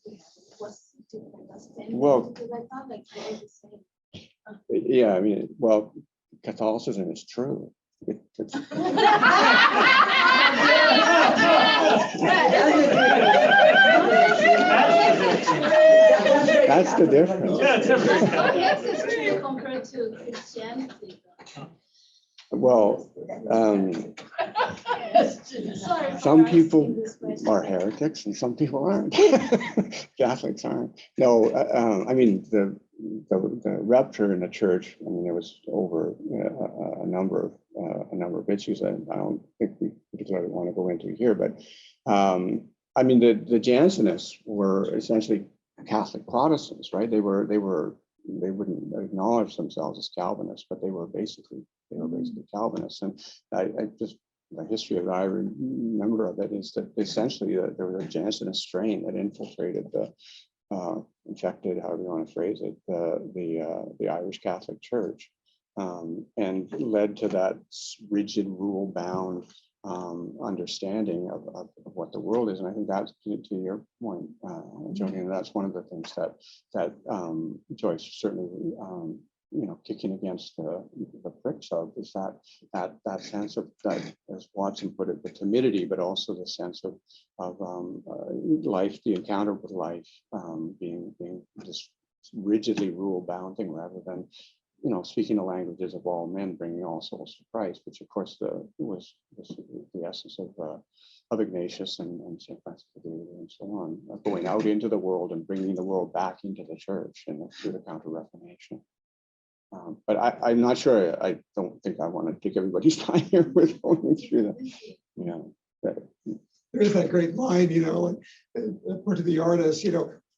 Catholicism. What's the difference? Well, because I thought like they're the same. Yeah, I mean, well, Catholicism is true. That's the difference. Yes, it's true compared to Christianity. Well, Sorry some for people asking this question. are heretics and some people aren't. Catholics aren't. No, I mean, the rupture in the church, I mean, there was over a number of issues that I don't think we particularly want to go into here, but I mean, the Jansenists were essentially Catholic Protestants, right? They wouldn't acknowledge themselves as Calvinists, but they were basically Calvinists. And I just, the history of it, I remember of it is that essentially there was a Jansenist strain that infiltrated infected, however you want to phrase it, the Irish Catholic Church, and led to that rigid, rule-bound understanding of what the world is. And I think that's, to your point, Jolene, that's one of the things that Joyce certainly kicking against the pricks of, is that sense of, that, as Watson put it, the timidity, but also the sense of life, the encounter with life, being just rigidly rule-bound thing, rather than speaking the languages of all men, bringing all souls to Christ, which of course was the essence of Ignatius and St. Francis of Assisi and so on, going out into the world and bringing the world back into the church and through the Counter-Reformation. But I'm not sure. I don't think I want to take everybody's time here with going through that. There's that great line, like, according to the artist,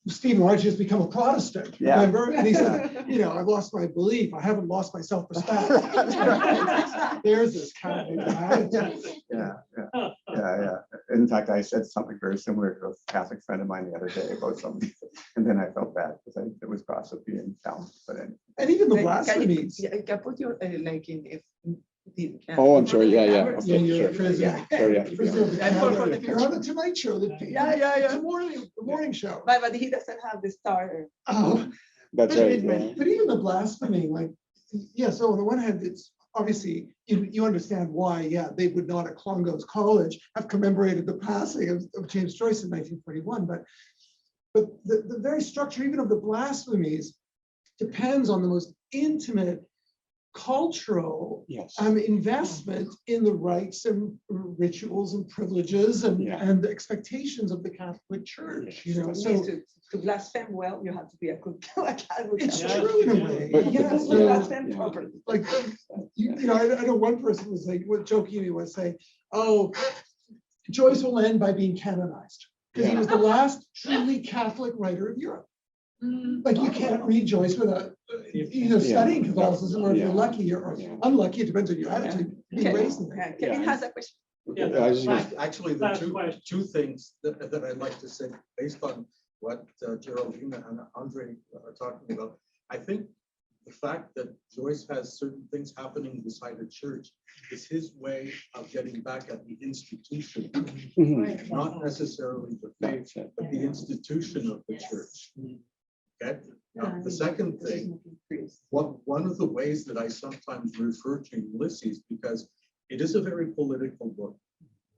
Stephen, why don't you just become a Protestant? Yeah. Remember? And he said, I've lost my belief. I haven't lost my self-respect. There's this kind of attitude. Yeah. In fact, I said something very similar to a Catholic friend of mine the other day about something, and then I felt bad because it was gossipy and down. But anyway. And even the blasphemies. Can put your like in Oh, I'm sorry. Yeah. Yeah, you're a prisoner. Yeah. You're on the Tonight Show. Yeah. The morning show. But he doesn't have the star. Oh, that's right. Yeah. But even the blasphemy, so on the one hand, it's obviously you understand why, they would not at Clongowes College have commemorated the passing of James Joyce in 1941. But the very structure, even of the blasphemies, depends on the most intimate cultural investment in the rights and rituals and privileges and the expectations of the Catholic Church. So to blaspheme well, you have to be a good Catholic. It's true in a way. Blaspheme properly. Like, I know one person was like, jokingly was saying, "Oh, Joyce will end by being canonized because he was the last truly Catholic writer of Europe." Like, you can't read Joyce without studying Catholicism, or if you're lucky or unlucky, it depends on your attitude. Kevin has a question. Actually, the two things that I'd like to say based on what Geraldina and Andre are talking about. I think the fact that Joyce has certain things happening beside the church is his way of getting back at the institution, not necessarily the faith, but the institution of the church. Okay. Now, the second thing, one of the ways that I sometimes refer to Ulysses, because it is a very political book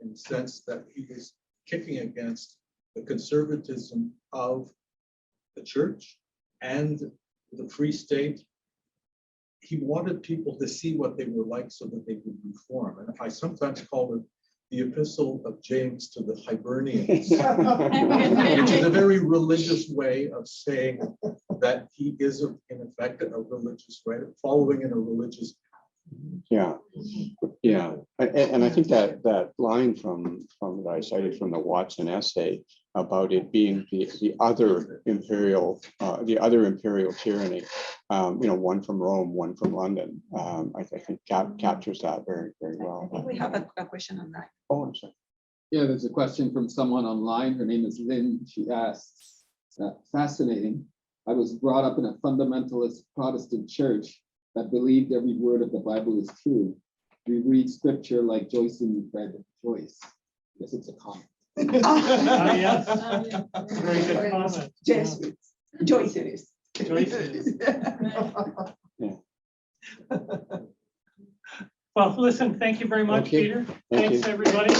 in the sense that he is kicking against the conservatism of the church and the free state. He wanted people to see what they were like so that they would reform. And I sometimes call it the Epistle of James to the Hibernians, which is a very religious way of saying that he is, in effect, a religious writer, following in a religious path. And I think that line from that I cited from the Watson essay about it being the other imperial tyranny, one from Rome, one from London, I think captures that very, very well. I think we have a question on that. Oh, I'm sorry. Yeah, there's a question from someone online. Her name is Lynn. She asks, fascinating. I was brought up in a fundamentalist Protestant church that believed every word of the Bible is true. We read scripture like Joyce and read Joyce. I guess it's a comment. Very good comment. Jesuit. Joyce it is. Joyce it is. Well, listen, thank you very much, Peter. Thanks, everybody.